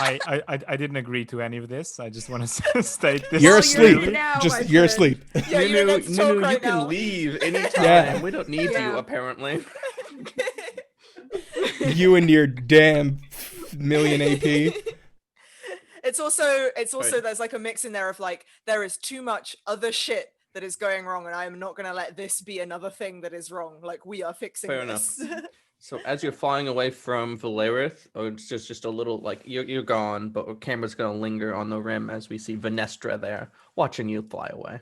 I didn't agree to any of this. I just want to state this. You're Oh, asleep. in it now, my Just you're friend. asleep. Yeah, you Nunu, let's talk you right can now. leave anytime. Yeah. We don't need Yeah. you, apparently. You and your damn million AP. It's also Right. there's like a mix in there of like there is too much other shit that is going wrong, and I am not going to let this be another thing that is wrong. Like, we are fixing Fair this. So as you're flying away from Valerith, or it's just a little like you're gone, but our camera's gonna linger on the rim as we see Venestra there watching you fly away.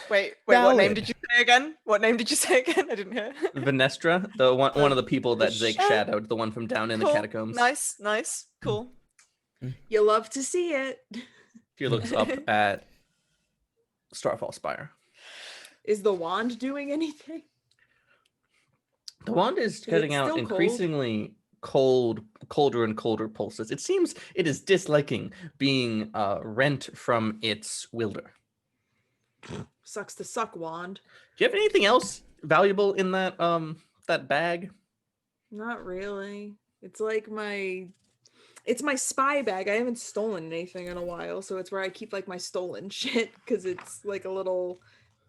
Wait, what name Valid. did you say again? What name did you say again? I didn't hear. Venestra, the one of the people that Zayke Oh, shadowed, the one from down in the Cool. catacombs. Nice, cool. You love to see it. She looks up at Starfall Spire. Is the wand doing anything? The wand is getting out still increasingly colder and colder pulses. It seems it is disliking being rent from its wielder. Sucks to suck, wand. Do you have anything else valuable in that that bag? Not really. It's like it's my spy bag. I haven't stolen anything in a while, so it's where I keep like my stolen shit because it's like a little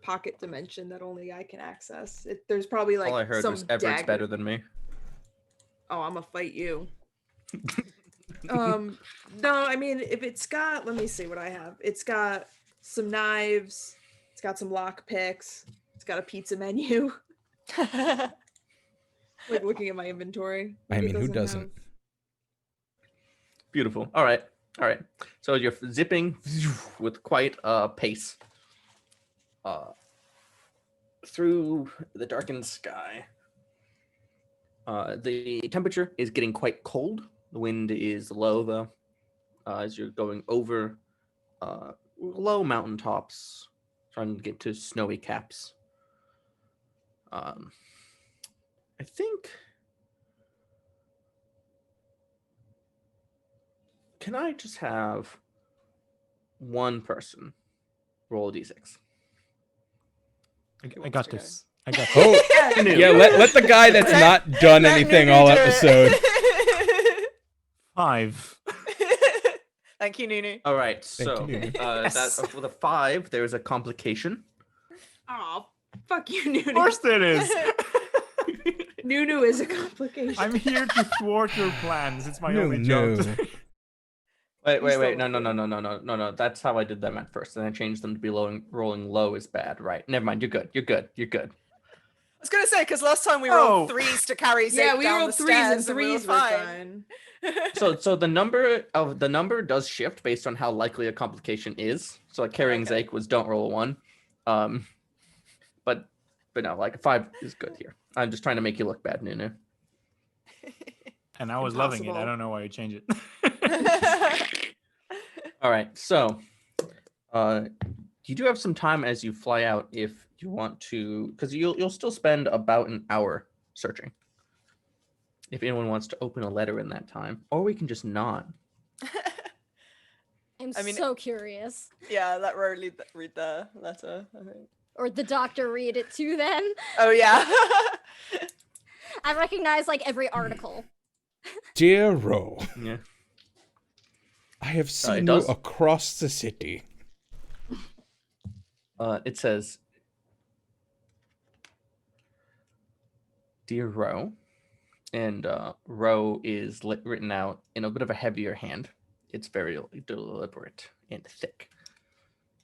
pocket dimension that only I can access. There's probably like All I heard some was Everett's dagger. better than me. Oh, I'm gonna fight you. No, I mean if it's got, let me see what I have. It's got some knives. It's got some lock picks. It's got a pizza menu. Like looking at my inventory. I It mean, who doesn't? have- Beautiful. All right. So you're zipping with quite a pace through the darkened sky. The temperature is getting quite cold. The wind is low, though, as you're going over low mountaintops, trying to get to snowy caps. I think... Can I just have one person roll a d6? I got this. I got this. Oh, yeah. Let the guy that's not done Let anything Nunu all do it. episode. 5. Thank you, Nunu. All right, Thank so you. that with a 5, there is a complication. Oh, fuck you, Nunu. Of course there is. Nunu is a complication. I'm here to thwart your plans. It's my No, only job. no. Wait, no. That's how I did them at first, and I changed them to be rolling low is bad. Right, never mind. You're good. I was gonna say because last time we Oh. rolled 3s to carry Zayke Yeah, we down rolled the 3s and stairs, and we were 3s were fine. So the number does shift based on how likely a complication is. So like carrying Okay. Zayke was don't roll a 1, but no, like a 5 is good here. I'm just trying to make you look bad, Nunu. And I was loving it. I Impossible. don't know why you changed it. All right, so you do have some time as you fly out if you want to, because you'll still spend about an hour searching. If anyone wants to open a letter in that time, or we can just not. I'm I mean- so curious. Yeah, let Ro read the letter, I think. Or the doctor read it to them. Oh, yeah. I recognize like every article. Dear Ro, Yeah. I have seen you does. across the city. It says, "Dear Ro," and Ro is written out in a bit of a heavier hand. It's very deliberate and thick.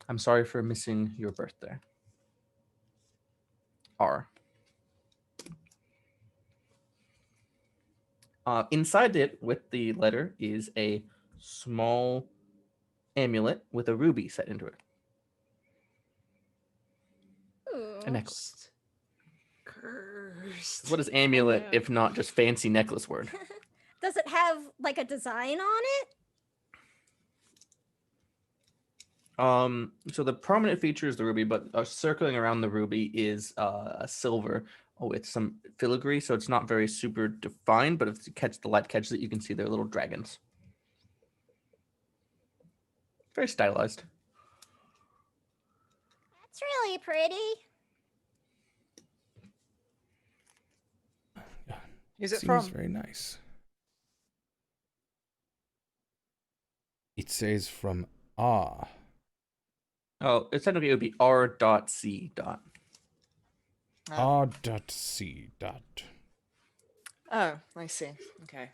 I'm sorry for missing your birthday. R. Inside it, with the letter, is a small amulet with a ruby set into it. Ooh. A necklace. Cursed. What is amulet know. if not just fancy necklace word? Does it have like a design on it? So the prominent feature is the ruby, but circling around the ruby is a silver with some filigree, so it's not very super defined, but if you catch the light catches it, you can see they're little dragons. Very stylized. That's really pretty. Who's it Seems from? very nice. It says from Ah. Oh, it's technically it would be R.C. R.C. Oh, I see. Okay.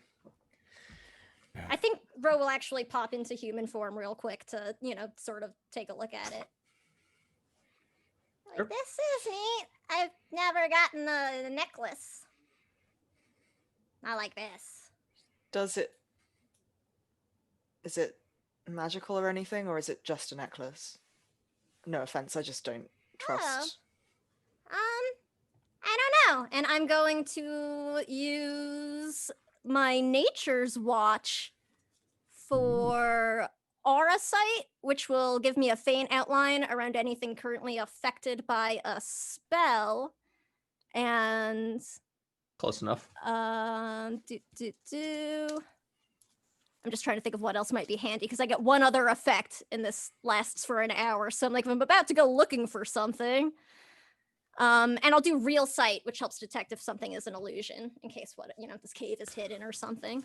I think Ro will actually pop into human form real quick to, sort of take a look at it. Sure. Like, this is neat. I've never gotten a necklace. Not like this. Is it magical or anything, or is it just a necklace? No offense, I just don't trust. I don't know. And I'm going to use my nature's watch for aura sight, which will give me a faint outline around anything currently affected by a spell. And Close enough. I'm just trying to think of what else might be handy because I get one other effect and this lasts for an hour. So I'm like, if I'm about to go looking for something. And I'll do real sight, which helps detect if something is an illusion in case this cave is hidden or something.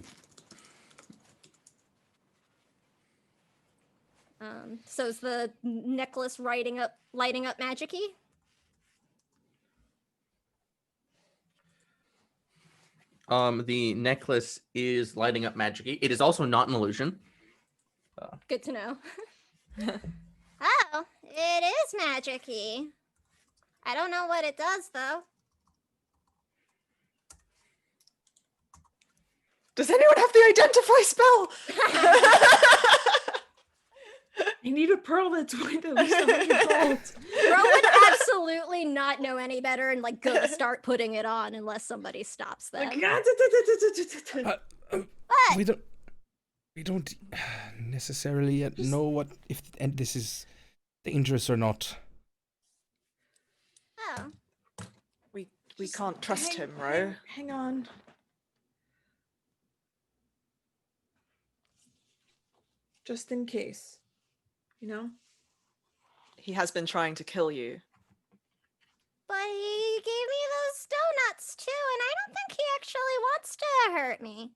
So is the necklace lighting up magic-y? The necklace is lighting up magic-y. It is also not an illusion. Good to know. Oh, it is magic-y. I don't know what it does, though. Does anyone have the identify spell? You need a pearl that's worth at least 100 gold. Bro would absolutely not know any better and go start putting it on unless somebody stops them. We don't necessarily yet know what if this is dangerous or not. Oh. We can't trust him, Ro. Hang on. Just in case. He has been trying to kill you. But he gave me those donuts too, and I don't think he actually wants to hurt me.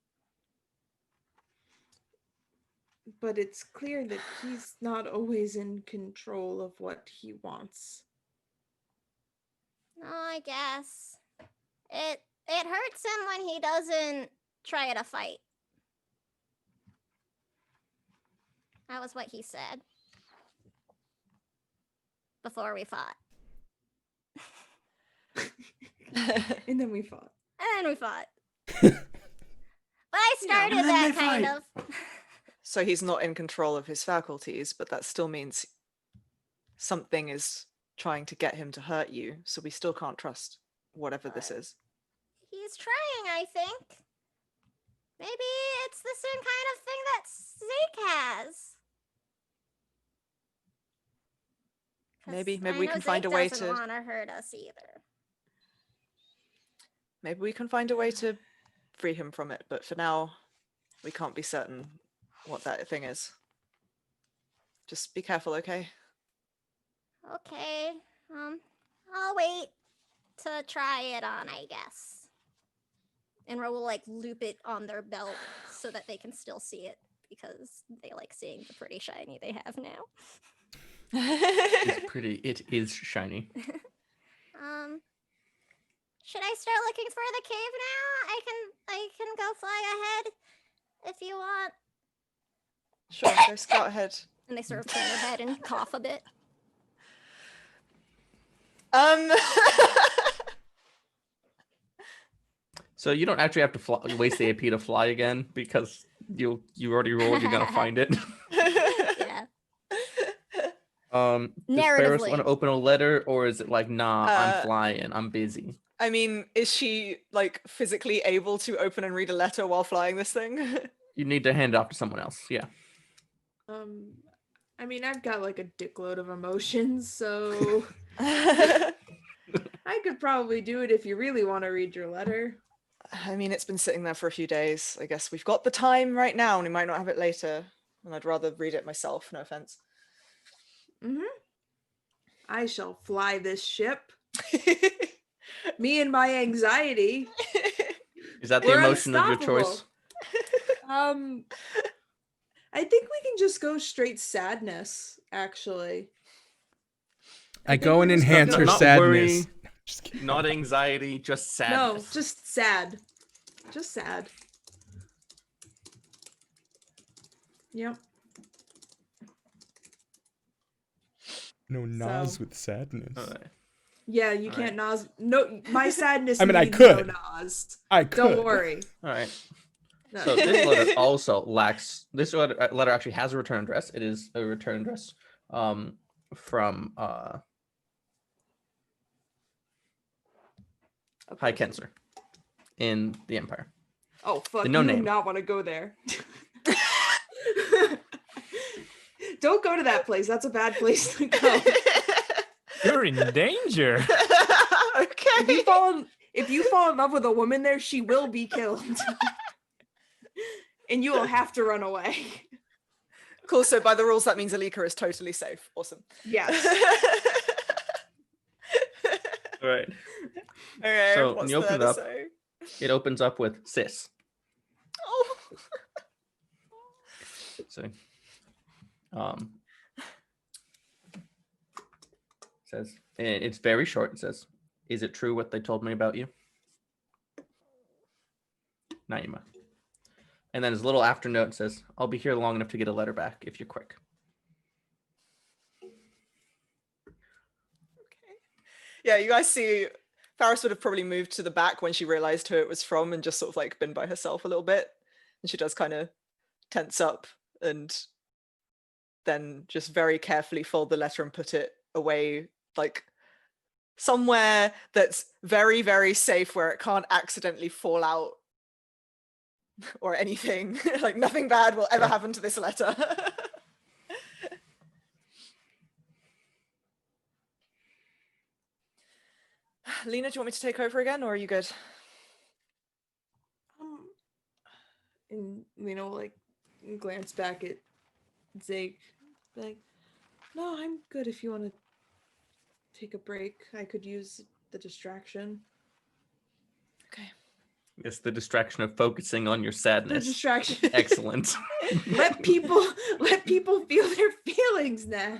But it's clear that he's not always in control of what he wants. Oh, I guess. It hurts him when he doesn't try to fight. That was what he said. Before we fought. And then we fought. But I started that kind of. So he's not in control of his faculties, but that still means something is trying to get him to hurt you, so we still can't trust whatever this is. He's trying, I think. Maybe it's the same kind of thing that Zayke has. Maybe we can find a way to. Doesn't want to hurt us either. Maybe we can find a way to free him from it, but for now, we can't be certain what that thing is. Just be careful, okay? Okay. I'll wait to try it on, I guess. And Ro will loop it on their belt so that they can still see it because they like seeing the pretty shiny they have now. It's pretty. It is shiny. Should I start looking for the cave now? I can go fly ahead if you want. Sure, go scout ahead. And they sort of turn their head and cough a bit. So you don't actually have to waste the AP to fly again because you already rolled. You're gonna find it. Yeah. Does Ferris want to open a letter, or is it nah, I'm flying, I'm busy? I mean, is she physically able to open and read a letter while flying this thing? You need to hand it off to someone else. Yeah. I mean, I've got a dickload of emotions, so I could probably do it if you really want to read your letter. I mean, it's been sitting there for a few days. I guess we've got the time right now, and we might not have it later. And I'd rather read it myself, no offense. I shall fly this ship. Me and my anxiety. Is that the emotion of your choice? I think we can just go straight sadness, actually. I go and enhance her sadness. Worry, not anxiety, just sadness. No, just sad. Just sad. Yep. No Nas with sadness. All right. Yeah, you All can't Nas. No, my sadness I mean, I needs could. no Nas. I could. Don't worry. All right. No. So this letter also lacks. This letter actually has a return address. It is a return address from High Kensler in the Empire. Oh fuck! The no you do name. not want to go there. Don't go to that place. That's a bad place to go. You're in danger. Okay. If you fall in love with a woman there, she will be killed. And you will have to run away. Cool. So by the rules, that means Alika is totally safe. Awesome. Yes. All right. Okay. So when what's you open it there to up, say? it opens up with sis. Oh. So, says, and it's very short. It says, "Is it true what they told me about you?" Naima. And then his little after note says, "I'll be here long enough to get a letter back if you're quick." Okay. Yeah, you guys see Faris would have probably moved to the back when she realized who it was from and just sort of like been by herself a little bit. And she does kind of tense up and then just very carefully fold the letter and put it away, like somewhere that's very, very safe where it can't accidentally fall out or anything. Like nothing bad will ever happen to this letter. Lena, do you want me to take over again or are you good? And Lena will like glance back at Zayke, like, no, I'm good if you want to take a break. I could use the distraction. Okay. Yes, the distraction of focusing on your The sadness. distraction. Excellent. let people feel their feelings now.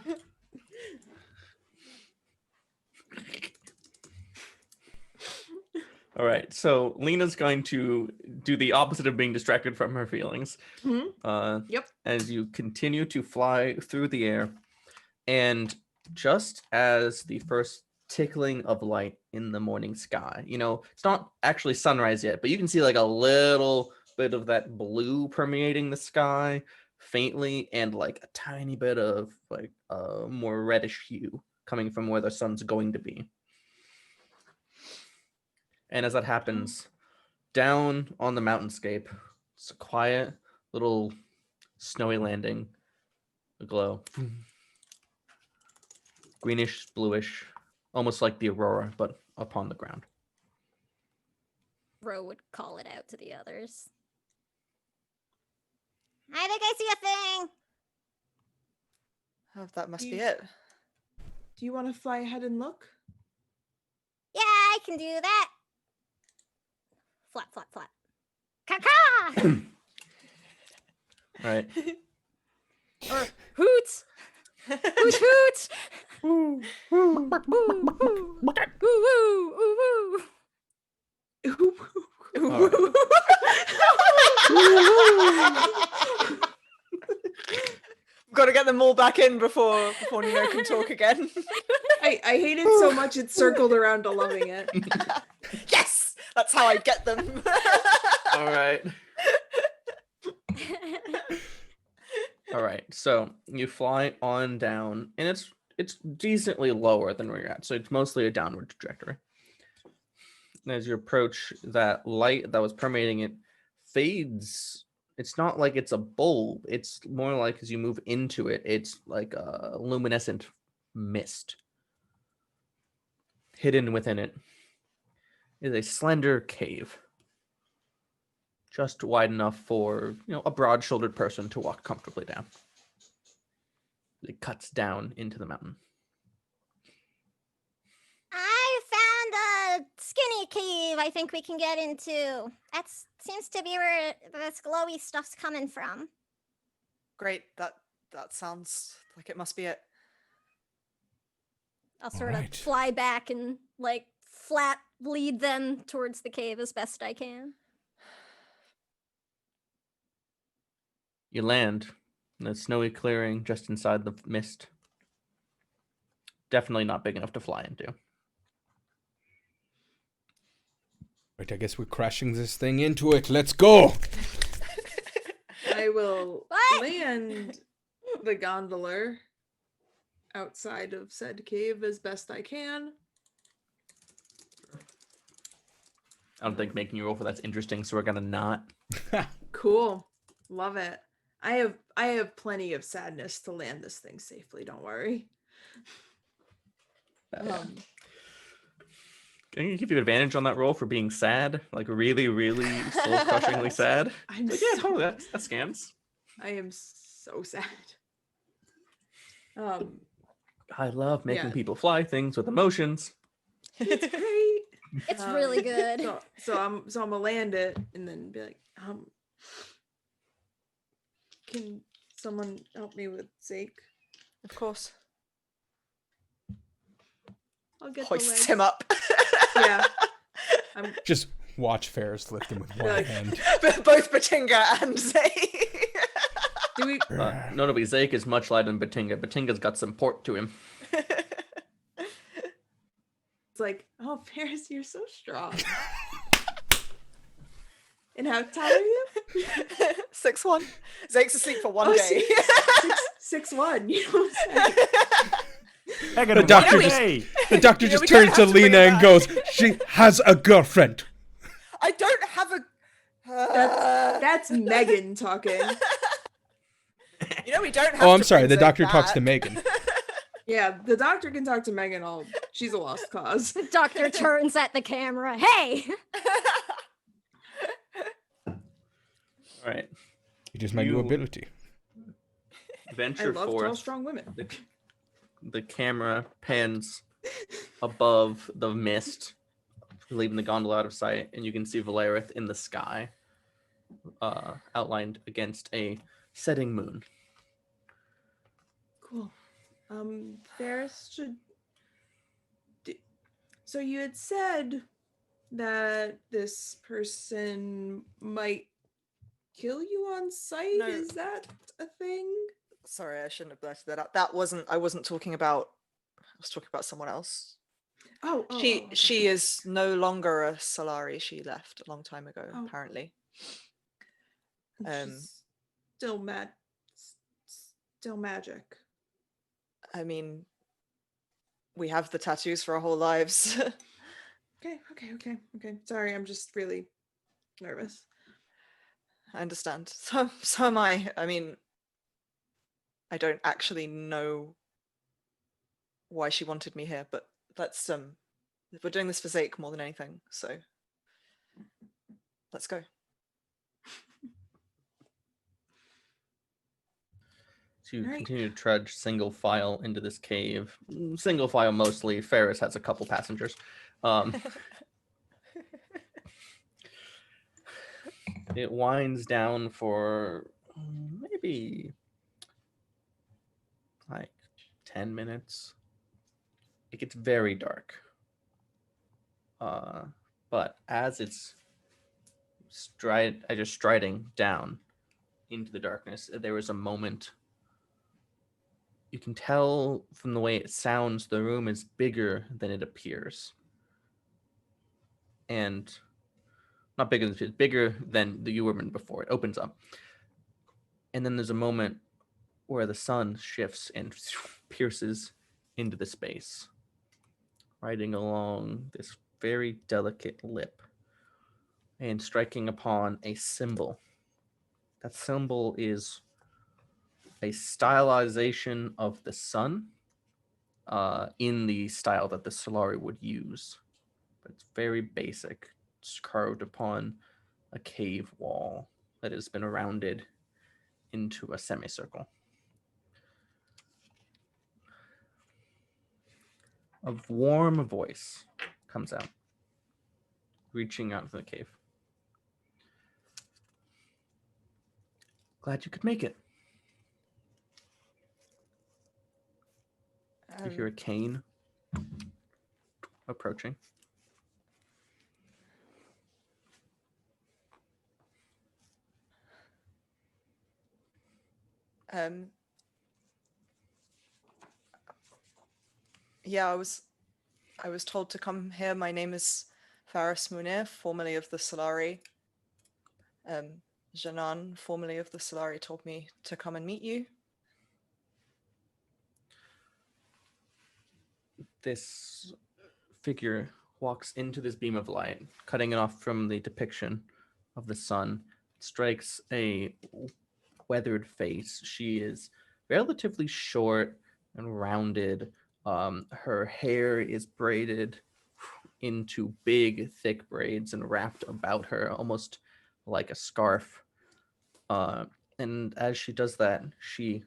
All right, so Lena's going to do the opposite of being distracted from her feelings. Yep. As you continue to fly through the air, and just as the first tickling of light in the morning sky, it's not actually sunrise yet, but you can see like a little bit of that blue permeating the sky faintly, and like a tiny bit of like a more reddish hue coming from where the sun's going to be. And as that happens, down on the mountainscape, it's a quiet little snowy landing, a glow. Greenish, bluish, almost like the aurora, but upon the ground. Ro would call it out to the others. I think I see a thing. Oh, that must Do be you- it. Do you want to fly ahead and look? Yeah, I can do that. Flap, flap, flap. Caca! All right. Or hoots! Hoot hoot! Ooh, ooh, ooh, ooh, ooh, ooh. Got to get them all back in before Nino can talk again. I hate it so much it's circled around to loving it. Yes, that's how I get them. All right. All right. So you fly on down, and it's decently lower than where you're at. So it's mostly a downward trajectory. And as you approach, that light that was permeating it fades. It's not like it's a bulb. It's more like as you move into it, it's like a luminescent mist. Hidden within it is a slender cave, just wide enough for a broad-shouldered person to walk comfortably down. It cuts down into the mountain. I found a skinny cave I think we can get into. That seems to be where this glowy stuff's coming from. Great, that sounds like it must be it. I'll sort Alright. of fly back and like flat lead them towards the cave as best I can. You land in a snowy clearing just inside the mist. Definitely not big enough to fly into. Right, I guess we're crashing this thing into it. Let's go! I will What? land the gondoler outside of said cave as best I can. I don't think making you roll for that's interesting, so we're gonna not. Cool. Love it. I have plenty of sadness to land this thing safely, don't worry. Can I give you advantage on that roll for being sad? Like really, really soul crushingly sad? I'm Like, yeah, so- totally, that scans. I am so sad. I love making Yeah. people fly things with emotions. It's great. It's really good. So I'm gonna land it and then be like, can someone help me with Zayke? Of course. I'll get the Hoists legs. him up. Yeah. I'm Just watch Ferris lift him with one Like- hand. Both Batinga and Zay. do we Notably, Zayke is much lighter than Batinga. Batinga's got some port to him. it's like, oh Paris, you're so strong. And how tall are you? 6'1". Zake's asleep for one Oh, day. 6'1", you know what I'm saying? I got The a doctor one just- day. The doctor Yeah, just we don't turns to have to bring Lena it and back. goes, "She has a girlfriend." I don't have a. That's Megan talking. You know we don't have. Oh, I'm to sorry. bring The Zake doctor talks to back. Megan. Yeah, the doctor can talk to Megan all she's a lost cause. The doctor turns at the camera. Hey! All right. It is my new You- ability. I Venture love tall, forth. strong women. The camera pans above the mist, leaving the gondola out of sight, and you can see Valerith in the sky, outlined against a setting moon. Cool. Ferris should. So you had said that this person might kill you on sight. No. Is that a thing? Sorry, I shouldn't have blurted that out. That wasn't. I wasn't talking about. I was talking about someone else. Oh, She is no longer a Solari. She left a long time ago, Oh. apparently. She's still mad. Still magic. I mean, we have the tattoos for our whole lives. Okay. Sorry, I'm just really nervous. I understand. So am I. I mean, I don't actually know why she wanted me here, but let's we're doing this for Zayke more than anything, so let's go. So you All right. continue to trudge single file into this cave. Single file mostly. Ferris has a couple passengers. It winds down for maybe like 10 minutes. It gets very dark. But as it's striding down into the darkness, there was a moment. You can tell from the way it sounds, the room is bigger than it appears. And not bigger than it's bigger than the you were in before. It opens up. And then there's a moment where the sun shifts and pierces into the space, riding along this very delicate lip and striking upon a symbol. That symbol is a stylization of the sun in the style that the Solari would use. But it's very basic. It's carved upon a cave wall that has been rounded into a semicircle. A warm voice comes out, reaching out from the cave. Glad you could make it. You hear a cane approaching. Yeah, I was told to come here. My name is Faris Munir, formerly of the Solari. Janan, formerly of the Solari, told me to come and meet you. This figure walks into this beam of light, cutting it off from the depiction of the sun. Strikes a weathered face. She is relatively short and rounded. Her hair is braided into big, thick braids and wrapped about her, almost like a scarf. And as she does that, she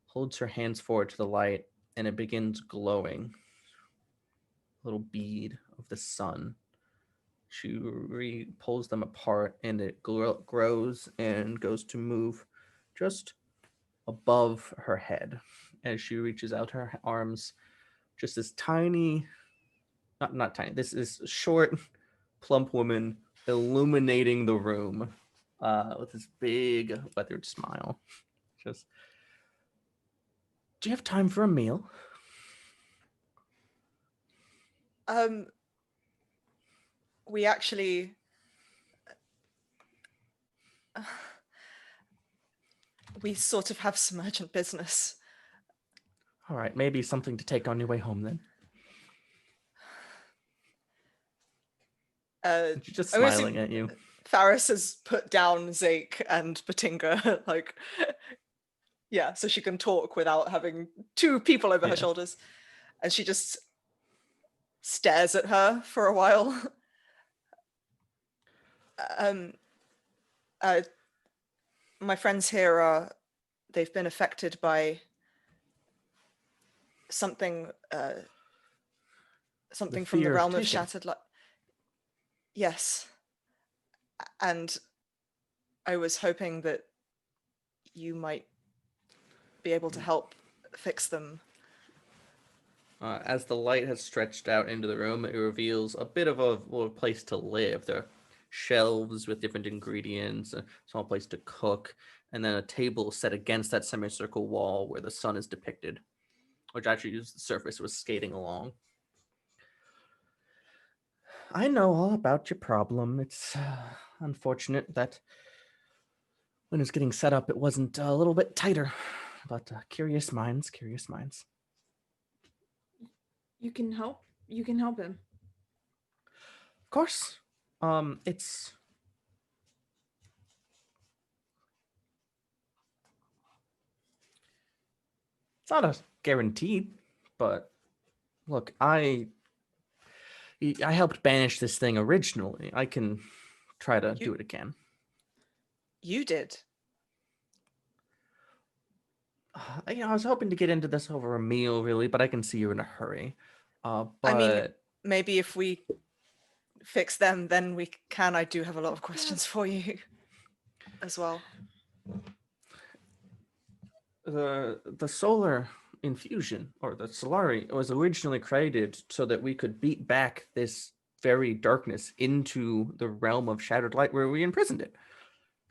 holds her hands forward to the light, and it begins glowing. A little bead of the sun. She pulls them apart, and it grows and goes to move just above her head as she reaches out her arms. Just this tiny, not tiny. This is short, plump woman illuminating the room with this big weathered smile. Just, do you have time for a meal? We actually we sort of have some urgent business. All right, maybe something to take on your way home then. She's just smiling at you. Faris has put down Zayke and Batinga, like, yeah, so she can talk without having two people over her shoulders. And she just stares at her for a while. My friends here they've been affected by something from the realm of shattered light. Yes. And I was hoping that you might be able to help fix them. As the light has stretched out into the room, it reveals a bit of a place to live. There are shelves with different ingredients, a small place to cook, and then a table set against that semicircle wall where the sun is depicted, which actually is the surface was skating along. I know all about your problem. It's unfortunate that when it was getting set up, it wasn't a little bit tighter. But curious minds, curious minds. You can help. You can help him. Of course. It's not a guaranteed, but look, I helped banish this thing originally. I can try to do it again. You did? I was hoping to get into this over a meal, really, but I can see you're in a hurry. But I mean, maybe if we fix them, then we can. I do have a lot of questions for you as well. The solar infusion, or the Solari, was originally created so that we could beat back this very darkness into the realm of shattered light where we imprisoned it.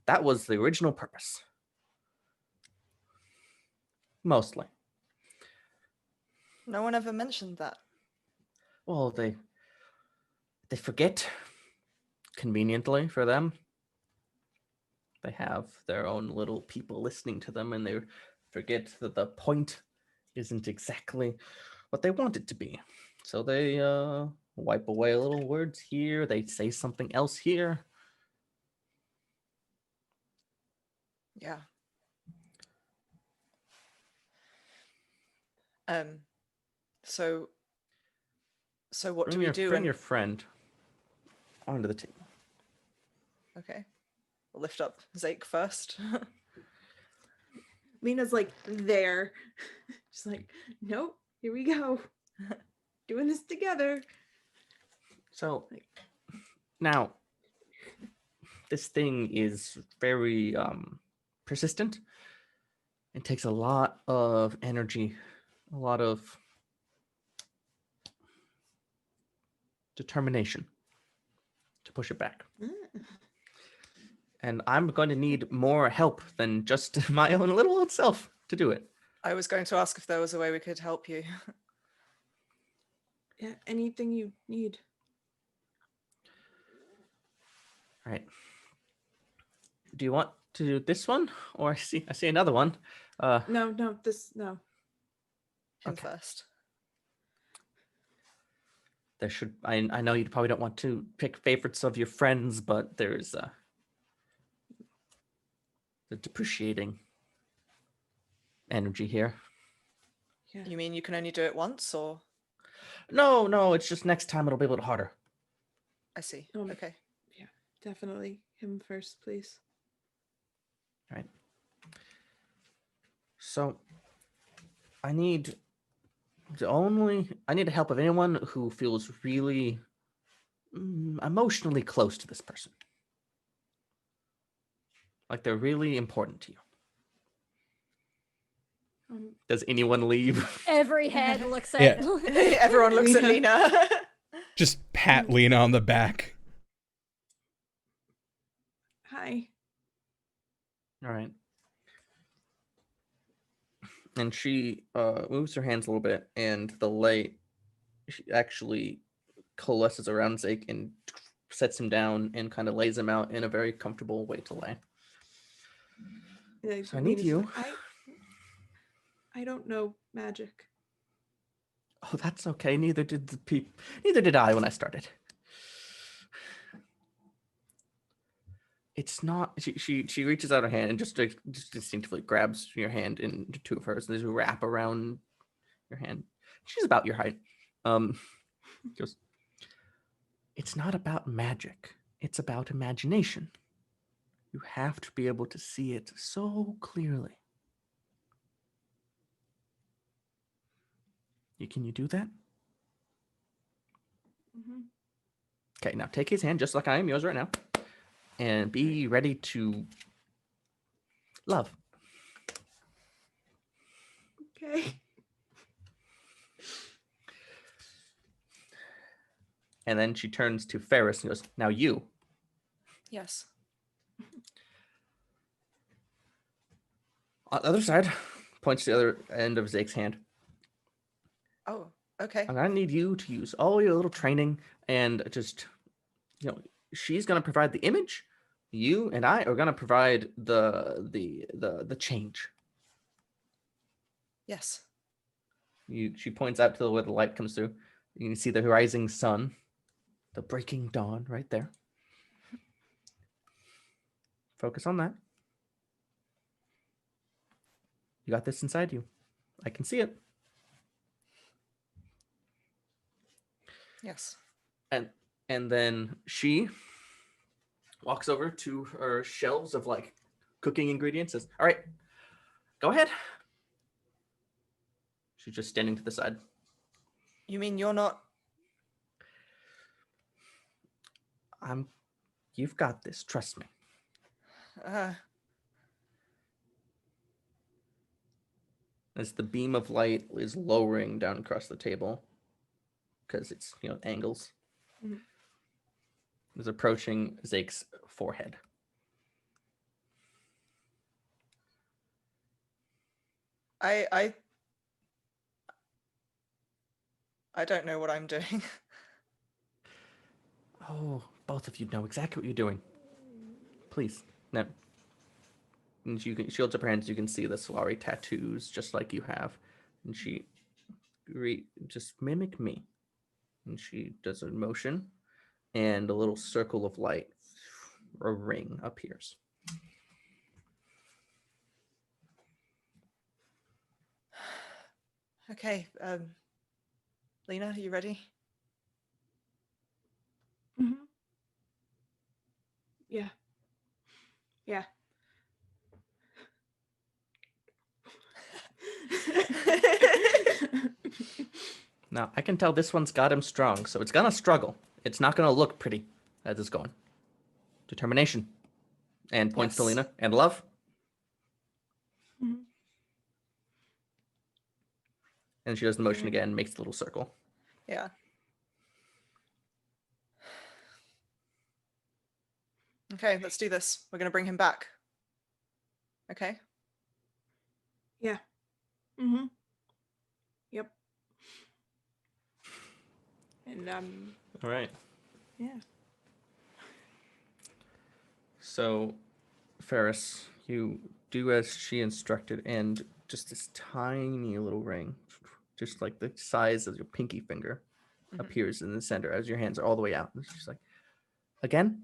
That was the original purpose. Mostly. No one ever mentioned that. Well, they forget, conveniently for them. They have their own little people listening to them, and they forget that the point isn't exactly what they want it to be. So they wipe away a little words here. They say something else here. Yeah. So what do we do? Bring your friend onto the table. Okay. We'll lift up Zayke first. Lena's like there. She's like, nope, here we go. Doing this together. So now this thing is very persistent. It takes a lot of energy, a lot of determination to push it back. And I'm going to need more help than just my own little old self to do it. I was going to ask if there was a way we could help you. Yeah, anything you need. All right. Do you want to do this one, or I see another one? No. Him Okay. first. There should. I know you probably don't want to pick favorites of your friends, but there's the depreciating energy here. Yeah. You mean you can only do it once, or? No, it's just next time it'll be a little harder. I see. Um, Okay. Yeah, definitely him first, please. All right. So I need the help of anyone who feels really emotionally close to this person. Like they're really important to you. Does anyone leave? Every head looks at. Yeah. Everyone looks at Lena. Just pat Lena on the back. Hi. All right. And she moves her hands a little bit, and the light she actually coalesces around Zayke and sets him down and kind of lays him out in a very comfortable way to lay. Yeah, So I need Lena's you. like, I don't know magic. Oh, that's okay. Neither did I when I started. It's not. She reaches out her hand and just instinctively grabs your hand into two of hers. There's a wrap around your hand. She's about your height. Goes. It's not about magic. It's about imagination. You have to be able to see it so clearly. Can you do that? Mm-hmm. Okay, now take his hand just like I am yours right now. And be ready to love. Okay. And then she turns to Ferris and goes, now you. Yes. On the other side, points to the other end of Zayke's hand. Oh, okay. And I need you to use all your little training and just, she's going to provide the image. You and I are going to provide the change. Yes. She points out to where the light comes through. You can see the rising sun, the breaking dawn right there. Focus on that. You got this inside you. I can see it. Yes. And then she walks over to her shelves of like cooking ingredients. Says, "All right, go ahead." She's just standing to the side. You mean you're not? You've got this. Trust me. As the beam of light is lowering down across the table, because it's angles. Mhm. Is approaching Zayke's forehead. I don't know what I'm doing. Oh, both of you know exactly what you're doing. Please, no. And she holds up her hands. You can see the Solari tattoos, just like you have. And she just mimic me. And she does a motion, and a little circle of light, a ring appears. Okay. Lena, are you ready? Mm-hmm. Yeah. Yeah. Now, I can tell this one's got him strong, so it's gonna struggle. It's not gonna look pretty as it's going. Determination. And points to Yes. Lena. And love. Mhm. And she does the motion again, makes the little circle. Yeah. Okay, let's do this. We're going to bring him back. Okay. Yeah. Mm-hmm. Yep. And All right. yeah. So, Ferris, you do as she instructed, and just this tiny little ring, just like the size of your pinky finger, appears in the center as your hands are all the way out. It's just like, again?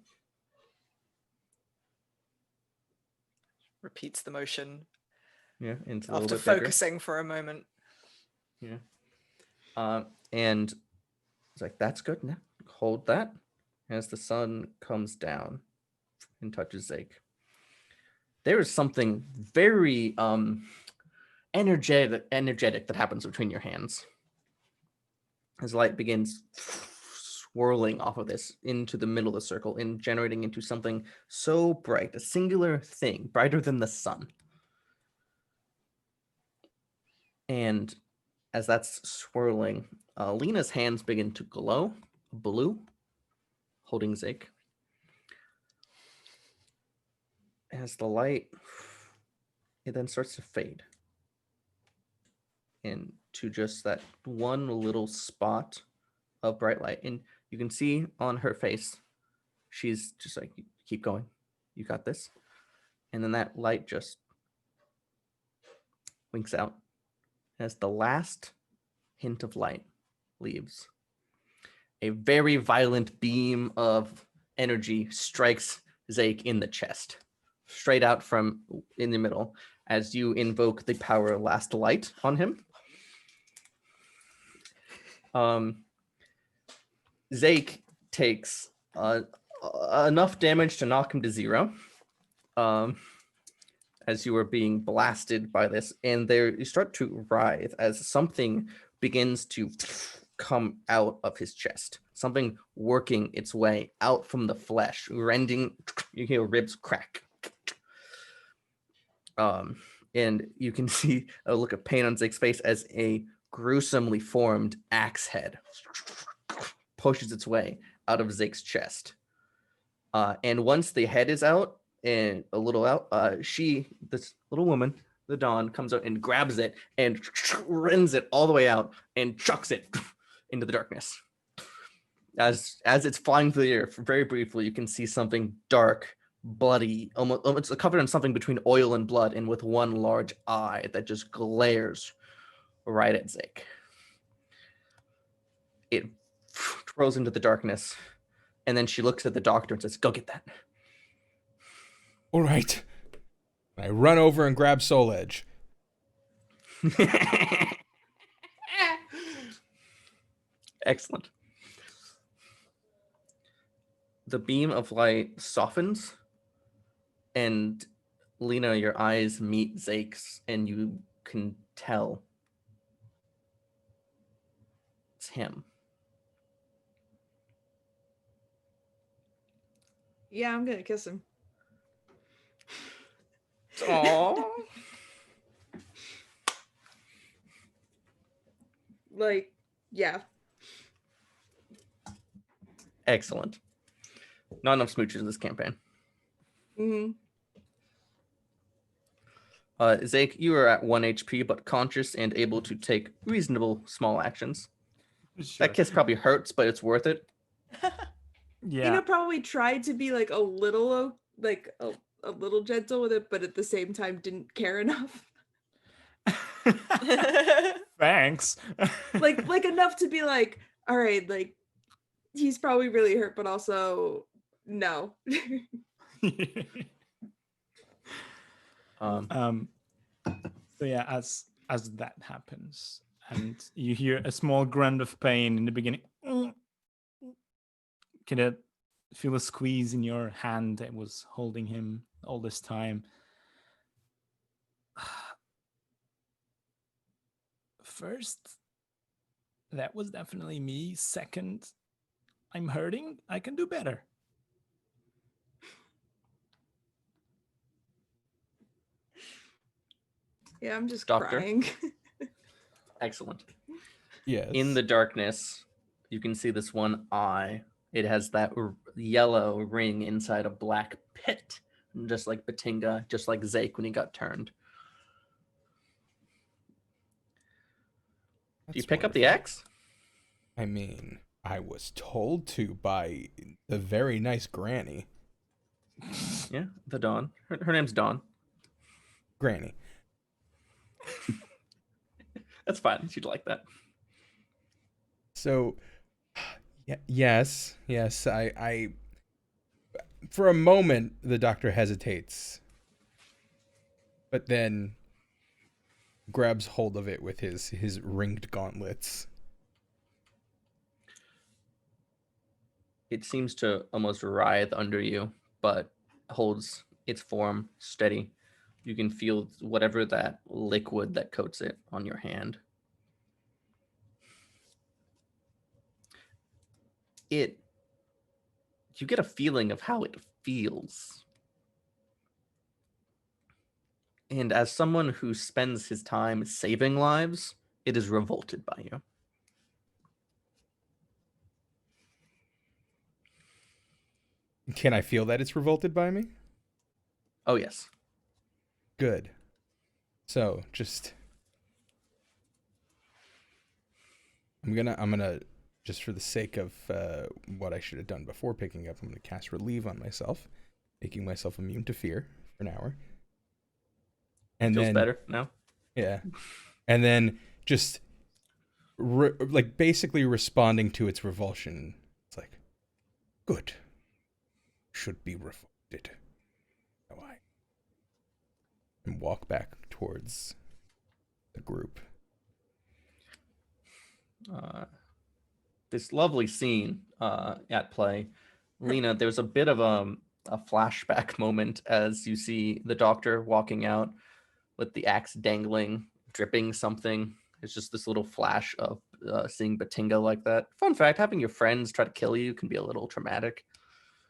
Repeats the motion Yeah, and it's a little after bit bigger. focusing for a moment. Yeah. And it's like, that's good. Now hold that as the sun comes down and touches Zayke. There is something very energetic that happens between your hands as light begins swirling off of this into the middle of the circle and generating into something so bright, a singular thing, brighter than the sun. And as that's swirling, Lena's hands begin to glow blue, holding Zayke. As the light, it then starts to fade into just that one little spot of bright light. And you can see on her face, she's just like, keep going. You got this. And then that light just winks out as the last hint of light leaves. A very violent beam of energy strikes Zayke in the chest, straight out from in the middle, as you invoke the power last light on him. Zayke takes enough damage to knock him to 0, as you are being blasted by this, and there you start to writhe as something begins to come out of his chest, something working its way out from the flesh, rending. You hear ribs crack. And you can see a look of pain on Zayke's face as a gruesomely formed axe head pushes its way out of Zayke's chest. And once the head is out and a little out, this little woman, the Dawn, comes out and grabs it and rends it all the way out and chucks it into the darkness. As it's flying through the air, very briefly, you can see something dark, bloody, almost it's covered in something between oil and blood, and with one large eye that just glares right at Zayke. It throws into the darkness, and then she looks at the doctor and says, "Go get that." All right. I run over and grab Soul Edge. Excellent. The beam of light softens, and Lena, your eyes meet Zayke's, and you can tell it's him. Yeah, I'm gonna kiss him. Aww. Like, yeah. Excellent. Not enough smooches in this campaign. Mm-hmm. Zayke, you are at 1 HP, but conscious and able to take reasonable small actions. Sure. That kiss probably hurts, but it's worth it. Yeah. Tina probably tried to be like a little gentle with it, but at the same time didn't care enough. Thanks. like enough to be like, all right, like he's probably really hurt, but also no. So yeah, as that happens, and you hear a small grunt of pain in the beginning, can you feel a squeeze in your hand that was holding him all this time? First, that was definitely me. Second, I'm hurting. I can do better. Yeah, I'm just Doctor? crying. Excellent. Yes. In the darkness, you can see this one eye It has that yellow ring inside a black pit, just like Batinga, just like Zayke when he got turned. Do you That's pick up the wonderful. axe? I mean, I was told to by the very nice granny. Yeah, the Dawn. Her name's Dawn. Granny. That's fine. She'd like that. So, yes, I. For a moment, the doctor hesitates, but then grabs hold of it with his ringed gauntlets. It seems to almost writhe under you, but holds its form steady. You can feel whatever that liquid that coats it on your hand. You get a feeling of how it feels. And as someone who spends his time saving lives, it is revolted by you. Can I feel that it's revolted by me? Oh, yes. Good. So, just I'm gonna just for the sake of what I should have done before picking up, I'm gonna cast Relieve on myself, making myself immune to fear for an hour. And Feels then better now. Yeah. And then just like basically responding to its revulsion. It's like, good. Should be revolted. Oh, and walk back towards the group. This lovely scene at play. Lena, there's a bit of a flashback moment as you see the doctor walking out with the axe dangling, dripping something. It's just this little flash of seeing Batinga like that. Fun fact, having your friends try to kill you can be a little traumatic.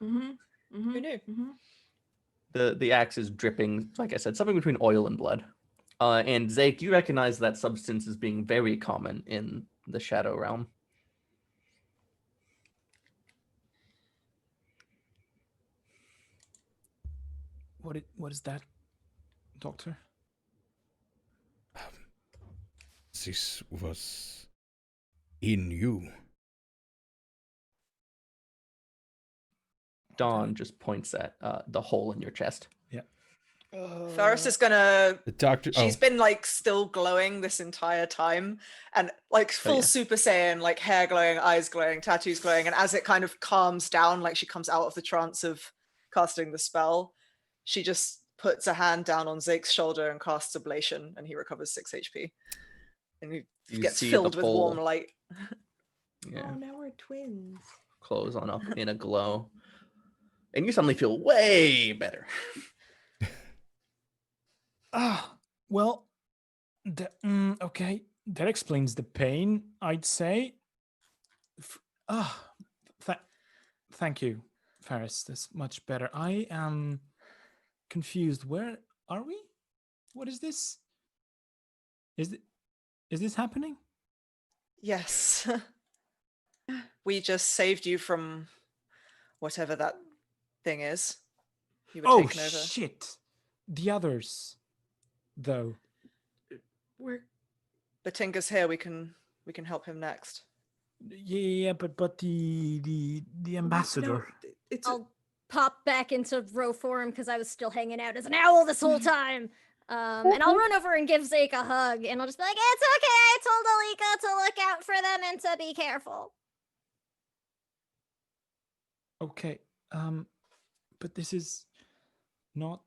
Mm-hmm. Mm-hmm. Who knew? Mm-hmm. The axe is dripping, like I said, something between oil and blood. And Zayke, you recognize that substance as being very common in the Shadow Realm. What is that, Doctor? This was in you. Dawn just points at the hole in your chest. Yeah. Ferris is gonna. The doctor. She's been like still glowing this entire time, and like full yeah. Super Saiyan, like hair glowing, eyes glowing, tattoos glowing. And as it kind of calms down, like she comes out of the trance of casting the spell, she just puts a hand down on Zake's shoulder and casts Ablation, and he recovers 6 HP. And he You gets see filled the with hole. warm light. Yeah. Oh, now we're twins. Close on up in a glow. And you suddenly feel way better. Well, okay, that explains the pain, I'd say. Thank you, Ferris. That's much better. I am confused. Where are we? What is this? Is this happening? Yes. We just saved you from whatever that thing is. You were taken over. Shit! The others, though. We're Batinga's here. We can help him next. Yeah, but the ambassador. No, it's I'll pop back into row form because I was still hanging out as an owl this whole time. And I'll run over and give Zayke a hug, and I'll just be like, "It's okay. I told Alika to look out for them and to be careful." Okay, but this is not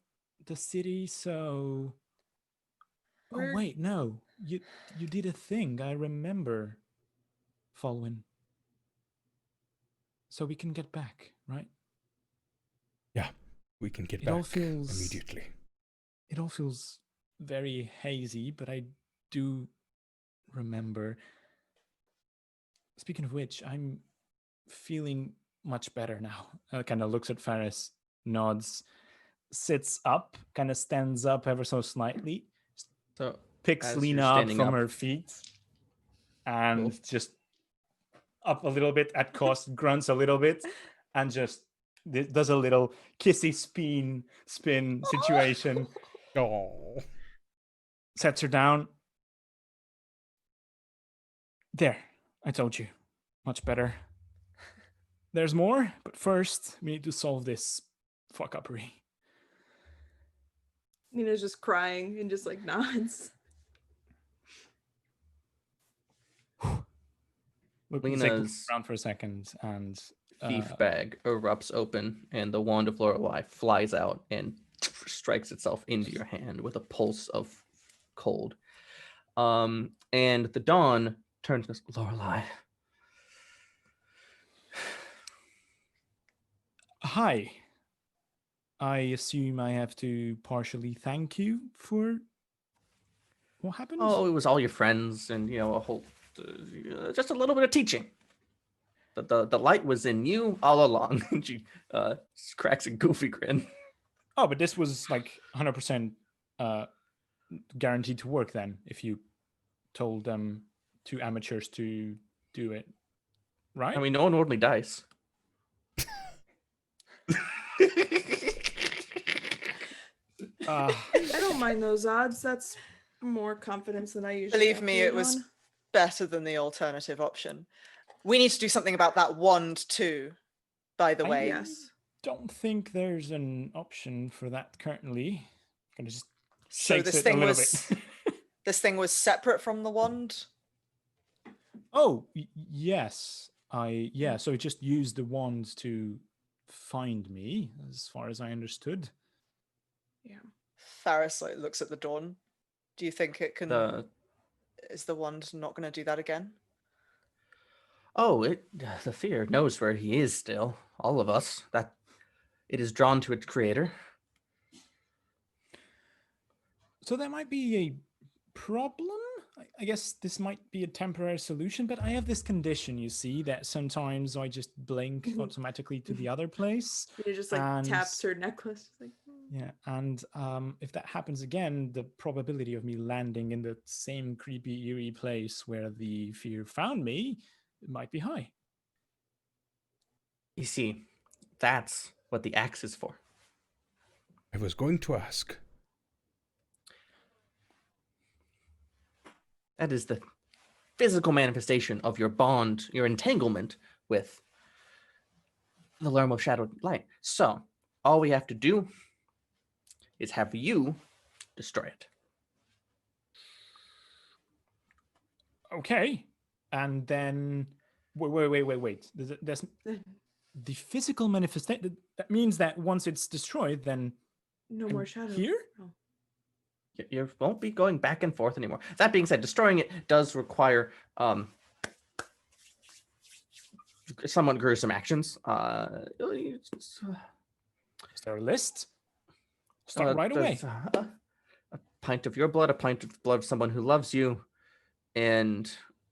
the city, so. Oh wait, no. You did a thing. I remember. Following. So we can get back, right? Yeah, we can get back immediately. It all feels very hazy, but I do remember. Speaking of which, I'm feeling much better now. Kind of looks at Ferris, nods, sits up, kind of stands up ever so slightly, So picks as Lena you're up standing from up- her feet, and Cool. just up a little bit at cost, grunts a little bit, and just does a little kissy spin situation. Oh. Sets her down. There, I told you. Much better. There's more, but first we need to solve this fuck-uppery. Nina's just crying and just like nods. Lena's around for a second, and thief bag erupts open, and the wand of Lorelei flies out and strikes itself into your hand with a pulse of cold. And the dawn turns to Lorelei. Hi. I assume I have to partially thank you for what happened? Oh, it was all your friends, and a whole, just a little bit of teaching. The light was in you all along. And she cracks a goofy grin. Oh, but this was like 100% guaranteed to work then, if you told them two amateurs to do it, right? I mean, no one rolled me dice. I don't mind those odds. That's more confidence than I usually Believe me, it was better than the alternative option. We need to do something about that wand too, by the way. Yes. Don't think there's an option for that currently. Gonna just So shakes this it thing a little was bit. this thing was separate from the wand? Oh, yes. So it just used the wand to find me, as far as I understood. Yeah. Faris looks at the dawn. Do you think it can? Is the wand not going to do that again? Oh, the fear knows where he is still. All of us. That it is drawn to its creator. So there might be a problem. I guess this might be a temporary solution, but I have this condition, you see, that sometimes I just blink automatically to the other place. It just like taps her necklace. Like, yeah, and if that happens again, the probability of me landing in the same creepy, eerie place where the fear found me might be high. You see, that's what the axe is for. I was going to ask. That is the physical manifestation of your bond, your entanglement with the Lerm of Shadowed Light. So, all we have to do is have you destroy it. Okay. And then wait. There's the physical manifestation. That means that once it's destroyed, then no more shadow. Here? Oh. You won't be going back and forth anymore. That being said, destroying it does require somewhat gruesome actions. Is there a list? Start right away. A pint of your blood, a pint of the blood of someone who loves you, and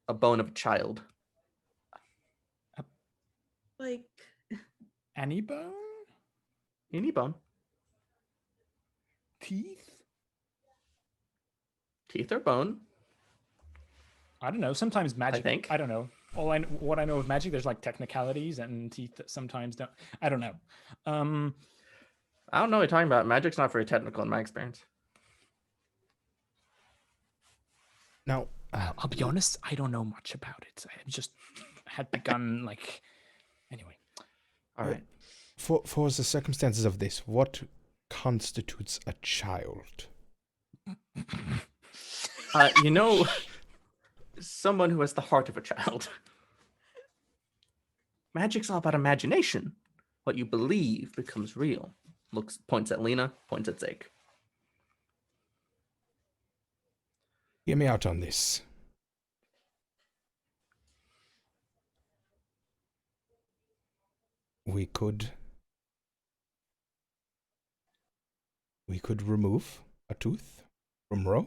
a bone of a child. Like Any bone? Any bone. Teeth? Teeth or bone. I don't know. Sometimes magic. I think. I don't know. What I know of magic, there's like technicalities and teeth that sometimes don't. I don't know. I don't know what you're talking about. Magic's not very technical in my experience. Now, I'll be honest. I don't know much about it. I just had begun anyway. All right. For the circumstances of this, what constitutes a child? Someone who has the heart of a child. Magic's all about imagination. What you believe becomes real. Points at Lena, points at Zayke. Hear me out on this. We could remove a tooth from Ro,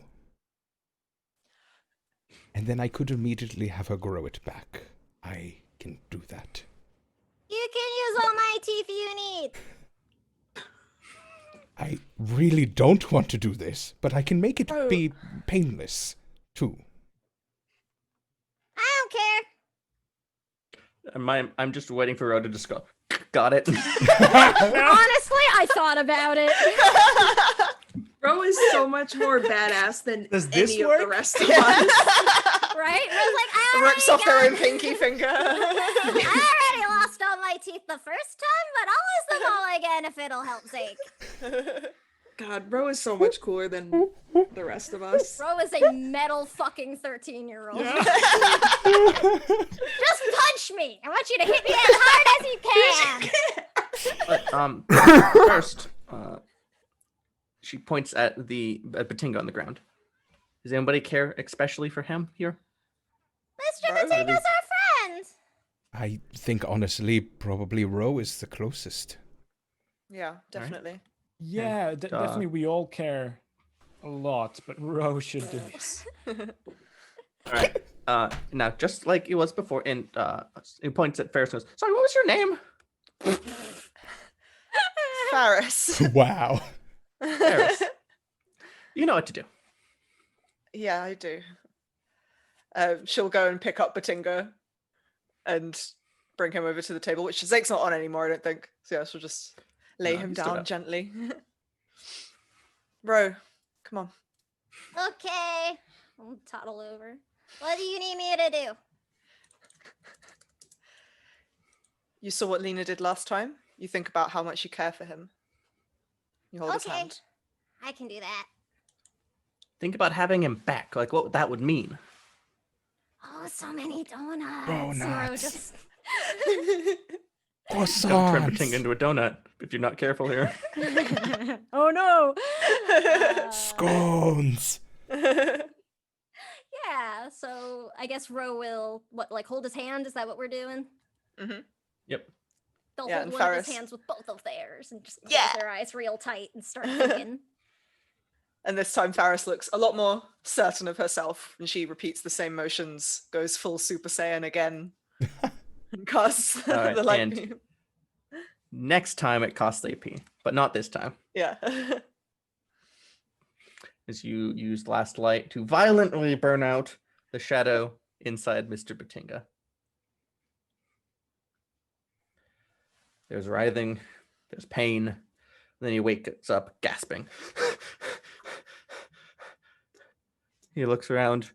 and then I could immediately have her grow it back. I can do that. You can use all my teeth you need. I really don't want to do this, but I can make it be painless, too. I don't care. I'm just waiting for Ro to just go, got it. Honestly, I thought about it. Ro is so much more badass than Does this any of work? the rest of us. Right? Ro's like, I Rips off their already own pinky finger. I already lost all my teeth the first time, but I'll lose them all again if it'll help Zayke. God, Ro is so much cooler than the rest of us. Ro is a metal fucking 13-year-old. Yeah. Just punch me! I want you to hit me as hard as you can! But, first, she points at Batinga on the ground. Does anybody care especially for him here? Mr. Batinga's our friend! I think honestly, probably Ro is the closest. Yeah, definitely. Yeah, definitely we all care a lot, but Ro should do this. All right. Now, just like it was before, and he points at Ferris and goes, sorry, what was your name? Faris. Wow. Ferris. You know what to do. Yeah, I do. She'll go and pick up Batinga and bring him over to the table, which Zake's not on anymore, I don't think. So yeah, she'll just lay No, him he's stood down up. gently. Ro, come on. Okay. I'll toddle over. What do you need me to do? You saw what Lena did last time? You think about how much you care for him. You hold his Okay. hand. I can do that. Think about having him back, like what that would mean. Oh, so many donuts. Donuts. Ro just... Don't turn Croissants. Batinga into a donut if you're not careful here. Oh no! Scones. Yeah, so I guess Ro will, hold his hand? Is that what we're doing? Yep. They'll Yeah, hold and one of Faris. his hands with both of theirs and just close Yeah. their eyes real tight and start thinking. And this time Faris looks a lot more certain of herself, and she repeats the same motions, goes full Super Saiyan again, and casts Alright, the light and- beam. Next time it costs AP, but not this time. Yeah. As you use last light to violently burn out the shadow inside Mr. Batinga. There's writhing, there's pain, and then he wakes up gasping. He looks around,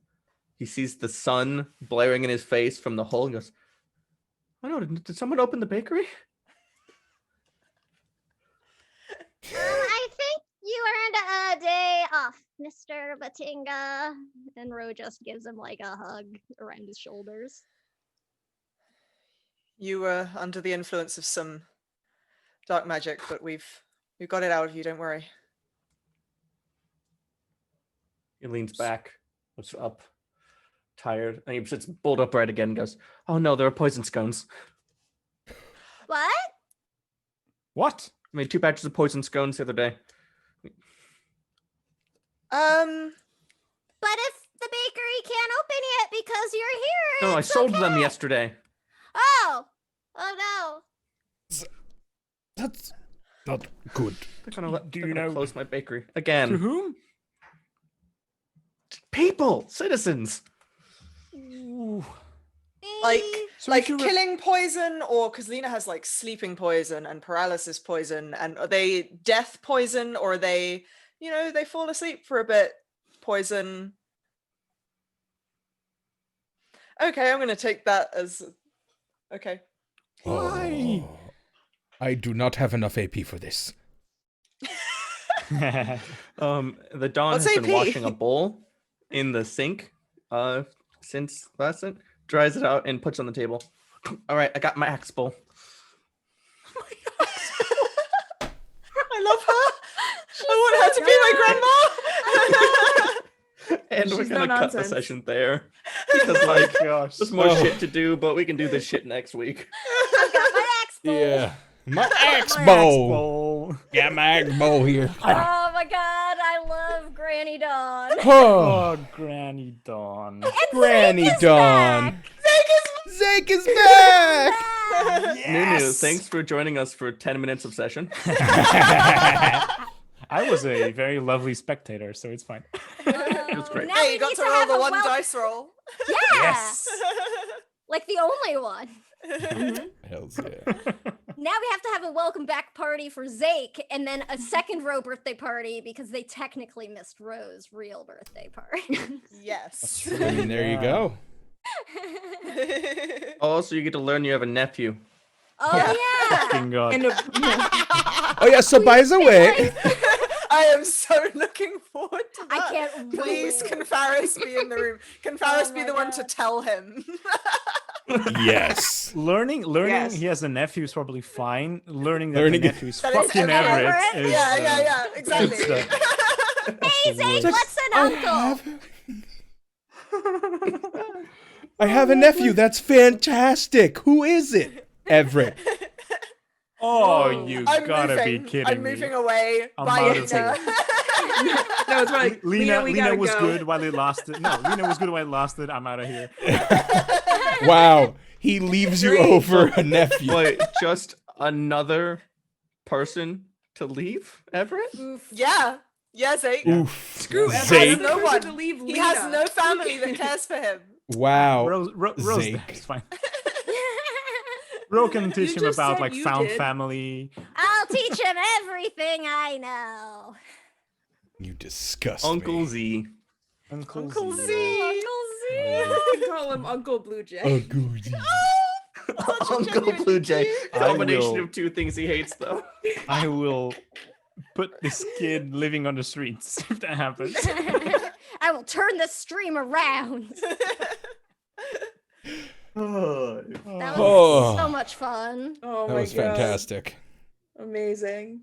he sees the sun blaring in his face from the hole and goes, oh no, did someone open the bakery? I think you earned a day off, Mr. Batinga. And Ro just gives him a hug around his shoulders. You were under the influence of some dark magic, but we've got it out of you, don't worry. He leans back, looks up, tired, and he sits bolt upright again and goes, oh no, there are poison scones. What? What? I made 2 batches of poison scones the other day. But if the bakery can't open yet because you're here, No, I it's sold them okay. yesterday. Oh! Oh no. That's not good. Do you know close my bakery to again? whom? People, citizens. Ooh. Like, So like if you were- killing poison, or because Lena has like sleeping poison and paralysis poison, and are they death poison, or are they, they fall asleep for a bit poison? Okay, I'm gonna take that as okay. Why? Oh, I do not have enough AP for this. The Dawn What's has been AP? washing a bowl in the sink since last night, dries it out and puts it on the table. All right, I got my axe bowl. I love her. I want her to be my grandma. And we're She's gonna no cut the nonsense. session there because like Gosh. there's more Oh. shit to do, but we can do this shit next week. I've got my axe bowl. Yeah. My axe My axe bowl. bowl. Got my axe bowl here. Oh my god, I love Granny Dawn. Oh, Oh, Granny Dawn. Granny Zayke is Dawn. back! Zayke is back. Nunu, thanks for joining us for 10 minutes of session. I was a very lovely spectator, so it's fine. It was great. Now Hey, we you got need to roll have the a one well- dice roll. Yeah, Yes. like the only one. Hells yeah. Now we have to have a welcome back party for Zayke, and then a second Ro birthday party because they technically missed Ro's real birthday party. Yes. I mean, there you Yeah. go. Also, you get to learn you have a nephew. Oh yeah. Fucking God. And Oh yeah. So by the way, I am so looking forward to that. I can't Please, wait. can Faris be in the room? Can Faris be my the one to God. tell him? yes. Learning Yes. he has a nephew is probably fine. Learning that Learning- the nephew is That is fucking Everett. Everett is Yeah, exactly. that's Hey the Zayke, worst. what's an uncle? I have a nephew. That's fantastic. Who is it? Everett. Oh, you I'm gotta moving. be kidding I'm me. moving away. I'm Bye, out of Lena. no, it's like Lena, we Lena gotta was go. good while it lasted. No, Lena was good while it lasted. I'm out of here. Wow. He leaves you Great. over a nephew. Wait, just another person to leave, Everett? Oof. Yeah. Yeah, Zayke. Oof. Screw Yeah. Everett. Zayke. I'm the No person one. to leave He has Lena. no family that cares for him. Wow. Rose Zayke. there, it's fine. Ro can teach him just about said like you found did. family. I'll teach him everything I know. You disgust Uncle me. Z. Uncle Uncle Z. Z. Uncle Z. I call him Uncle Blue Jay. Uncle Z. Uncle genuine Blue Jay. cute. Combination will- of two things he hates, though. I will put this kid living on the streets if that happens. I will turn the stream around. That was Oh. so much fun. Oh That my was god. fantastic. Amazing.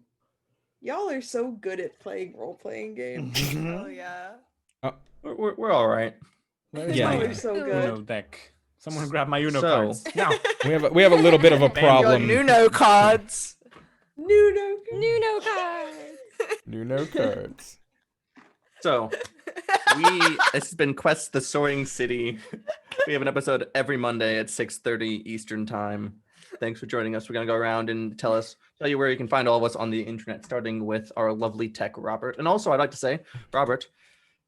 Y'all are so good at playing role-playing games. Oh yeah. We're all right. Where's Yeah. my Y'all are so Uno good. deck? Someone grab my Uno So- cards. Now. We have a little bit of a Your problem. Nuno cards. Nuno. Nuno cards. Nuno cards. So, this has been Quest the Soaring City. We have an episode every Monday at 6:30 Eastern Time. Thanks for joining us. We're going to go around and tell you where you can find all of us on the internet, starting with our lovely tech, Robert. And also, I'd like to say, Robert,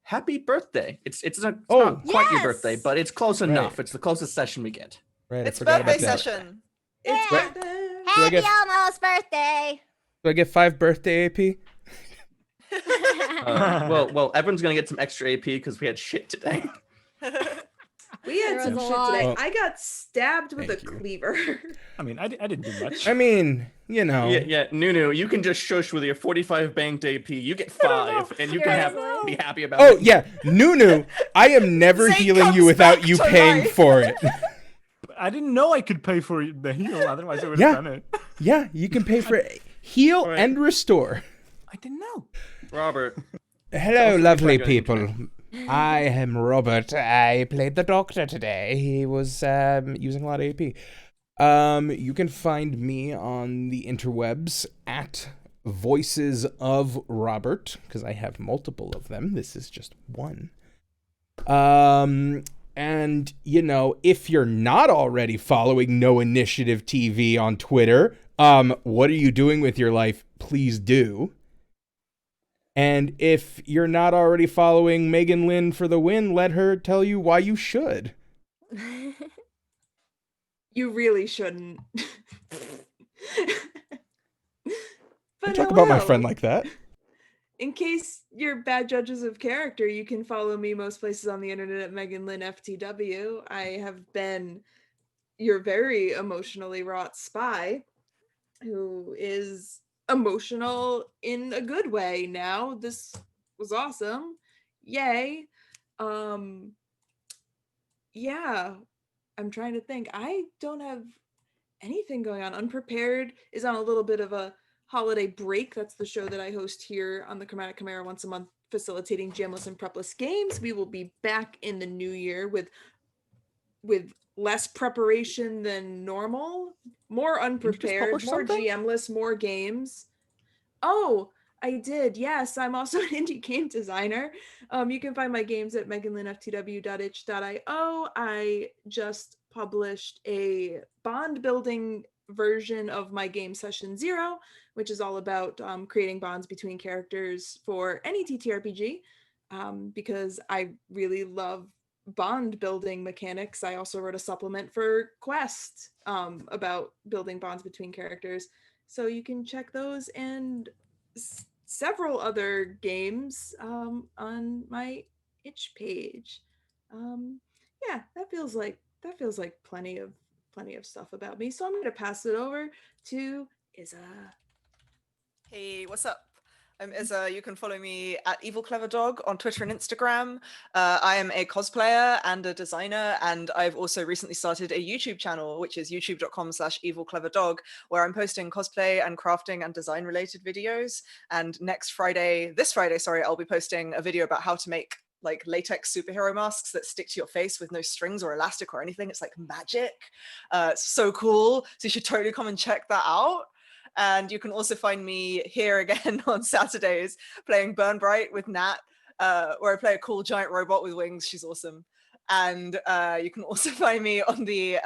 happy birthday. It's not quite your birthday, Yes! but it's close Right. enough. It's the closest session we get. Right, It's I forgot birthday about that. session. It's Yeah. birthday. Do I Happy get- almost birthday. Do I get 5 birthday AP? Well, everyone's going to get some extra AP because we had shit today. We had There some was a shit today. lot. I got stabbed with a Thank you. cleaver. I mean, I didn't do much. I mean, you know. Yeah, Nunu, you can just shush with your 45 banked AP. You get 5, and you can Seriously? be happy about Oh it. yeah, Nunu, I am never Zayke healing you comes without back you to paying life. for it. I didn't know I could pay for the heal, otherwise I would Yeah. have done it. Yeah, you can pay for it. Heal Alright. and restore. I didn't know. Robert, Hello, Also, lovely try going people. I am Robert. I played the doctor today. He was using a lot of AP. You can find me on the interwebs at Voices of Robert, because I have multiple of them. This is just one. And, you know, if you're not already following No Initiative TV on Twitter, what are you doing with your life? Please do. And if you're not already following Megan Lynn for the win, let her tell you why you should. You really shouldn't. Don't But talk about my hello. friend like that. In case you're bad judges of character, you can follow me most places on the internet at Megan Lynn FTW. I have been your very emotionally wrought spy who is emotional in a good way now. This was awesome. Yay. Yeah. I'm trying to think. I don't have anything going on. Unprepared is on a little bit of a holiday break. That's the show that I host here on the Chromatic Chimera once a month, facilitating jamless and prepless games. We will be back in the new year with less preparation than normal, more unprepared, publish more something? GMless, more games. Oh, I did. Yes, I'm also an indie game designer. You can find my games at meganlynnftw.itch.io. I just published a bond building version of my game Session Zero, which is all about creating bonds between characters for any TTRPG, because I really love bond building mechanics. I also wrote a supplement for Quest about building bonds between characters. So you can check those and several other games on my itch page. Yeah, that feels like plenty of stuff about me. So I'm going to pass it over to Isa. Hey, what's up? I'm Izza. You can follow me at Evil Clever Dog on Twitter and Instagram. I am a cosplayer and a designer, and I've also recently started a YouTube channel, which is youtube.com/evilcleverdog, where I'm posting cosplay and crafting and design related videos. And this Friday, I'll be posting a video about how to make like latex superhero masks that stick to your face with no strings or elastic or anything. It's like magic. It's so cool. So you should totally come and check that out. And you can also find me here again on Saturdays playing Burn Bright with Nat, where I play a cool giant robot with wings. She's awesome. And you can also find me on the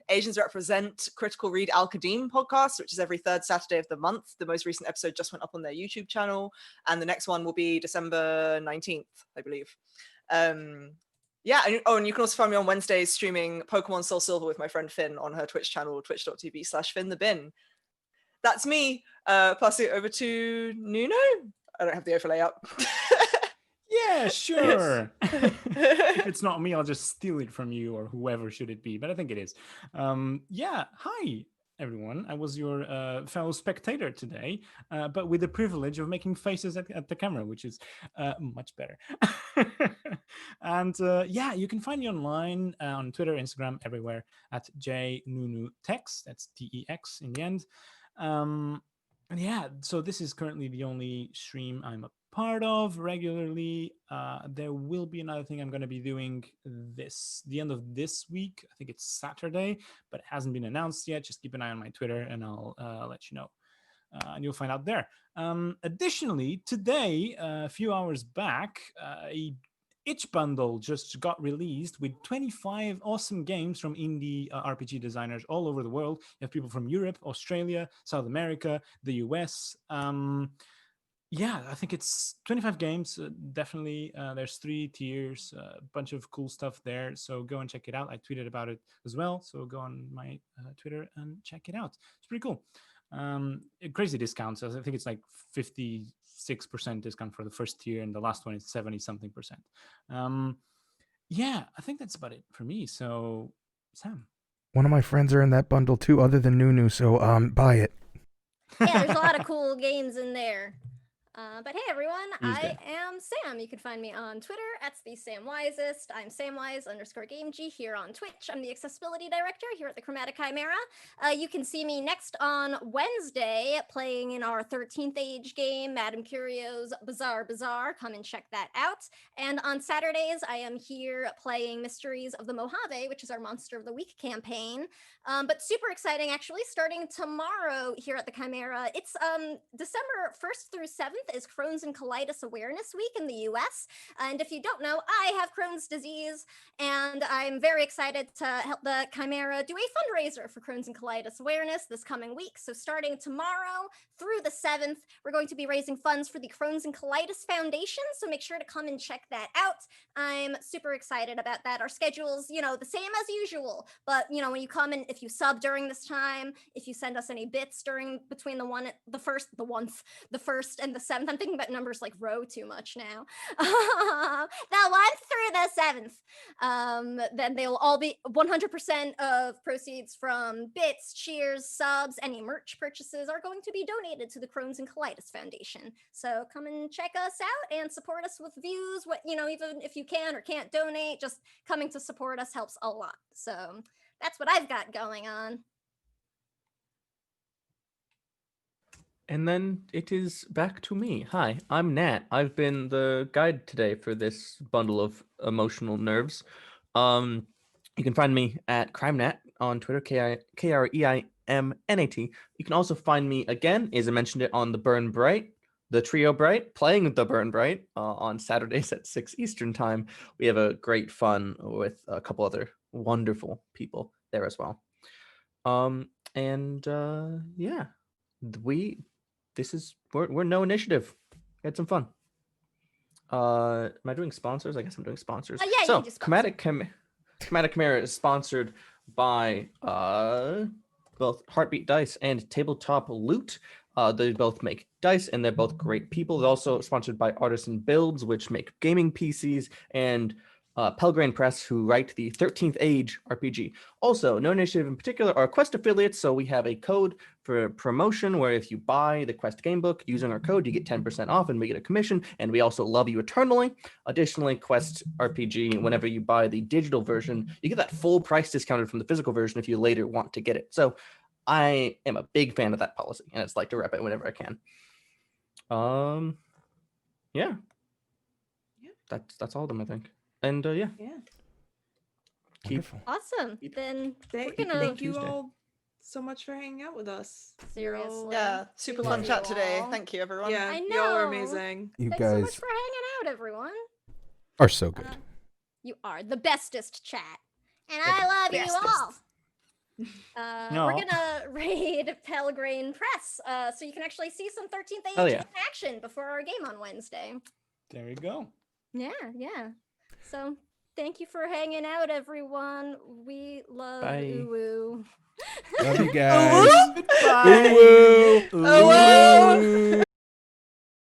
Asians Represent Critical Read Al Qadim podcast, which is every third Saturday of the month. The most recent episode just went up on their YouTube channel. And the next one will be December 19th, I believe. Yeah, and you can also find me on Wednesdays streaming Pokemon Soul Silver with my friend Finn on her Twitch channel, twitch.tv/FinnTheBin. That's me. Pass it over to Nuno. I don't have the overlay up. Yeah, sure. If it's not me, I'll just steal it from you or whoever should it be, but I think it is. Yeah, hi everyone. I was your fellow spectator today, but with the privilege of making faces at the camera, which is much better. And yeah, you can find me online on Twitter, Instagram, everywhere at jnunutex. That's TEX in the end. And yeah, so this is currently the only stream I'm a part of regularly. There will be another thing I'm going to be doing the end of this week. I think it's Saturday, but it hasn't been announced yet. Just keep an eye on my Twitter and I'll let you know. And you'll find out there. Additionally, today, a few hours back, a itch bundle just got released with 25 awesome games from indie RPG designers all over the world. You have people from Europe, Australia, South America, the US. Yeah, I think it's 25 games. Definitely, there's 3 tiers, a bunch of cool stuff there. So go and check it out. I tweeted about it as well. So go on my Twitter and check it out. It's pretty cool. Crazy discounts. I think it's like 56% discount for the first tier, and the last one is 70-something%. Yeah, I think that's about it for me. So, Sam. One of my friends are in that bundle too, other than Nunu. So buy it. Yeah, there's a lot of cool games in there. But hey everyone, Who's I there? am Sam. You can find me on Twitter at @TheSamWisest. I'm Samwise_GameG here on Twitch. I'm the accessibility director here at the Chromatic Chimera. You can see me next on Wednesday playing in our 13th Age game, Madame Curio's Bizarre Bazaar. Come and check that out. And on Saturdays, I am here playing Mysteries of the Mojave, which is our Monster of the Week campaign. But super exciting, actually, starting tomorrow here at the Chimera. It's December 1st through 7th is Crohn's and Colitis Awareness Week in the US. And if you don't know, I have Crohn's disease, and I'm very excited to help the Chimera do a fundraiser for Crohn's and Colitis Awareness this coming week. So starting tomorrow through the 7th, we're going to be raising funds for the Crohn's and Colitis Foundation. So make sure to come and check that out. I'm super excited about that. Our schedule's, the same as usual, but when you come and if you sub during this time, if you send us any bits between the first and the 7th, I'm thinking about numbers like row too much now. The 1st through the 7th, then they'll all be 100% of proceeds from bits, cheers, subs, any merch purchases are going to be donated to the Crohn's and Colitis Foundation. So come and check us out and support us with views. Even if you can or can't donate, just coming to support us helps a lot. So that's what I've got going on. And then it is back to me. Hi, I'm Nat. I've been the guide today for this bundle of emotional nerves. You can find me at CrimeNat on Twitter, KREIMNAT. You can also find me again, as I mentioned it, on the Burn Bright, the Trio Bright, playing the Burn Bright on Saturdays at 6 Eastern Time. We have a great fun with a couple other wonderful people there as well. Yeah, we're No Initiative. We had some fun. Am I doing sponsors? I guess I'm doing sponsors. Yeah, you so can do sponsors. Chromatic Chimera is sponsored by both Heartbeat Dice and Tabletop Loot. They both make dice, and they're both great people. They're also sponsored by Artisan Builds, which make gaming PCs, and Pelgrane Press, who write the 13th Age RPG. Also, No Initiative in particular are Quest affiliates, so we have a code for promotion where if you buy the Quest gamebook using our code, you get 10% off and we get a commission, and we also love you eternally. Additionally, Quest RPG, whenever you buy the digital version, you get that full price discounted from the physical version if you later want to get it. So I am a big fan of that policy, and it's like to rep it whenever I can. Yeah. That's all of them, I think. And yeah. Wonderful. Awesome. Then Thank we're gonna you Tuesday. all so much for hanging out with us. seriously. Yeah, super We fun love chat you today. all. Thank you, everyone. Yeah, I y'all are know. amazing. You Thanks so much guys for hanging out, everyone. are so good. You are the bestest chat, and I love you all. We're Aw. gonna raid Pelgrane Press, so you can actually see some 13th Age Oh, yeah. in action before our game on Wednesday. There you go. Yeah. So thank you for hanging out, everyone. We love Bye. Uwu. Love you guys. Goodbye. Ooh.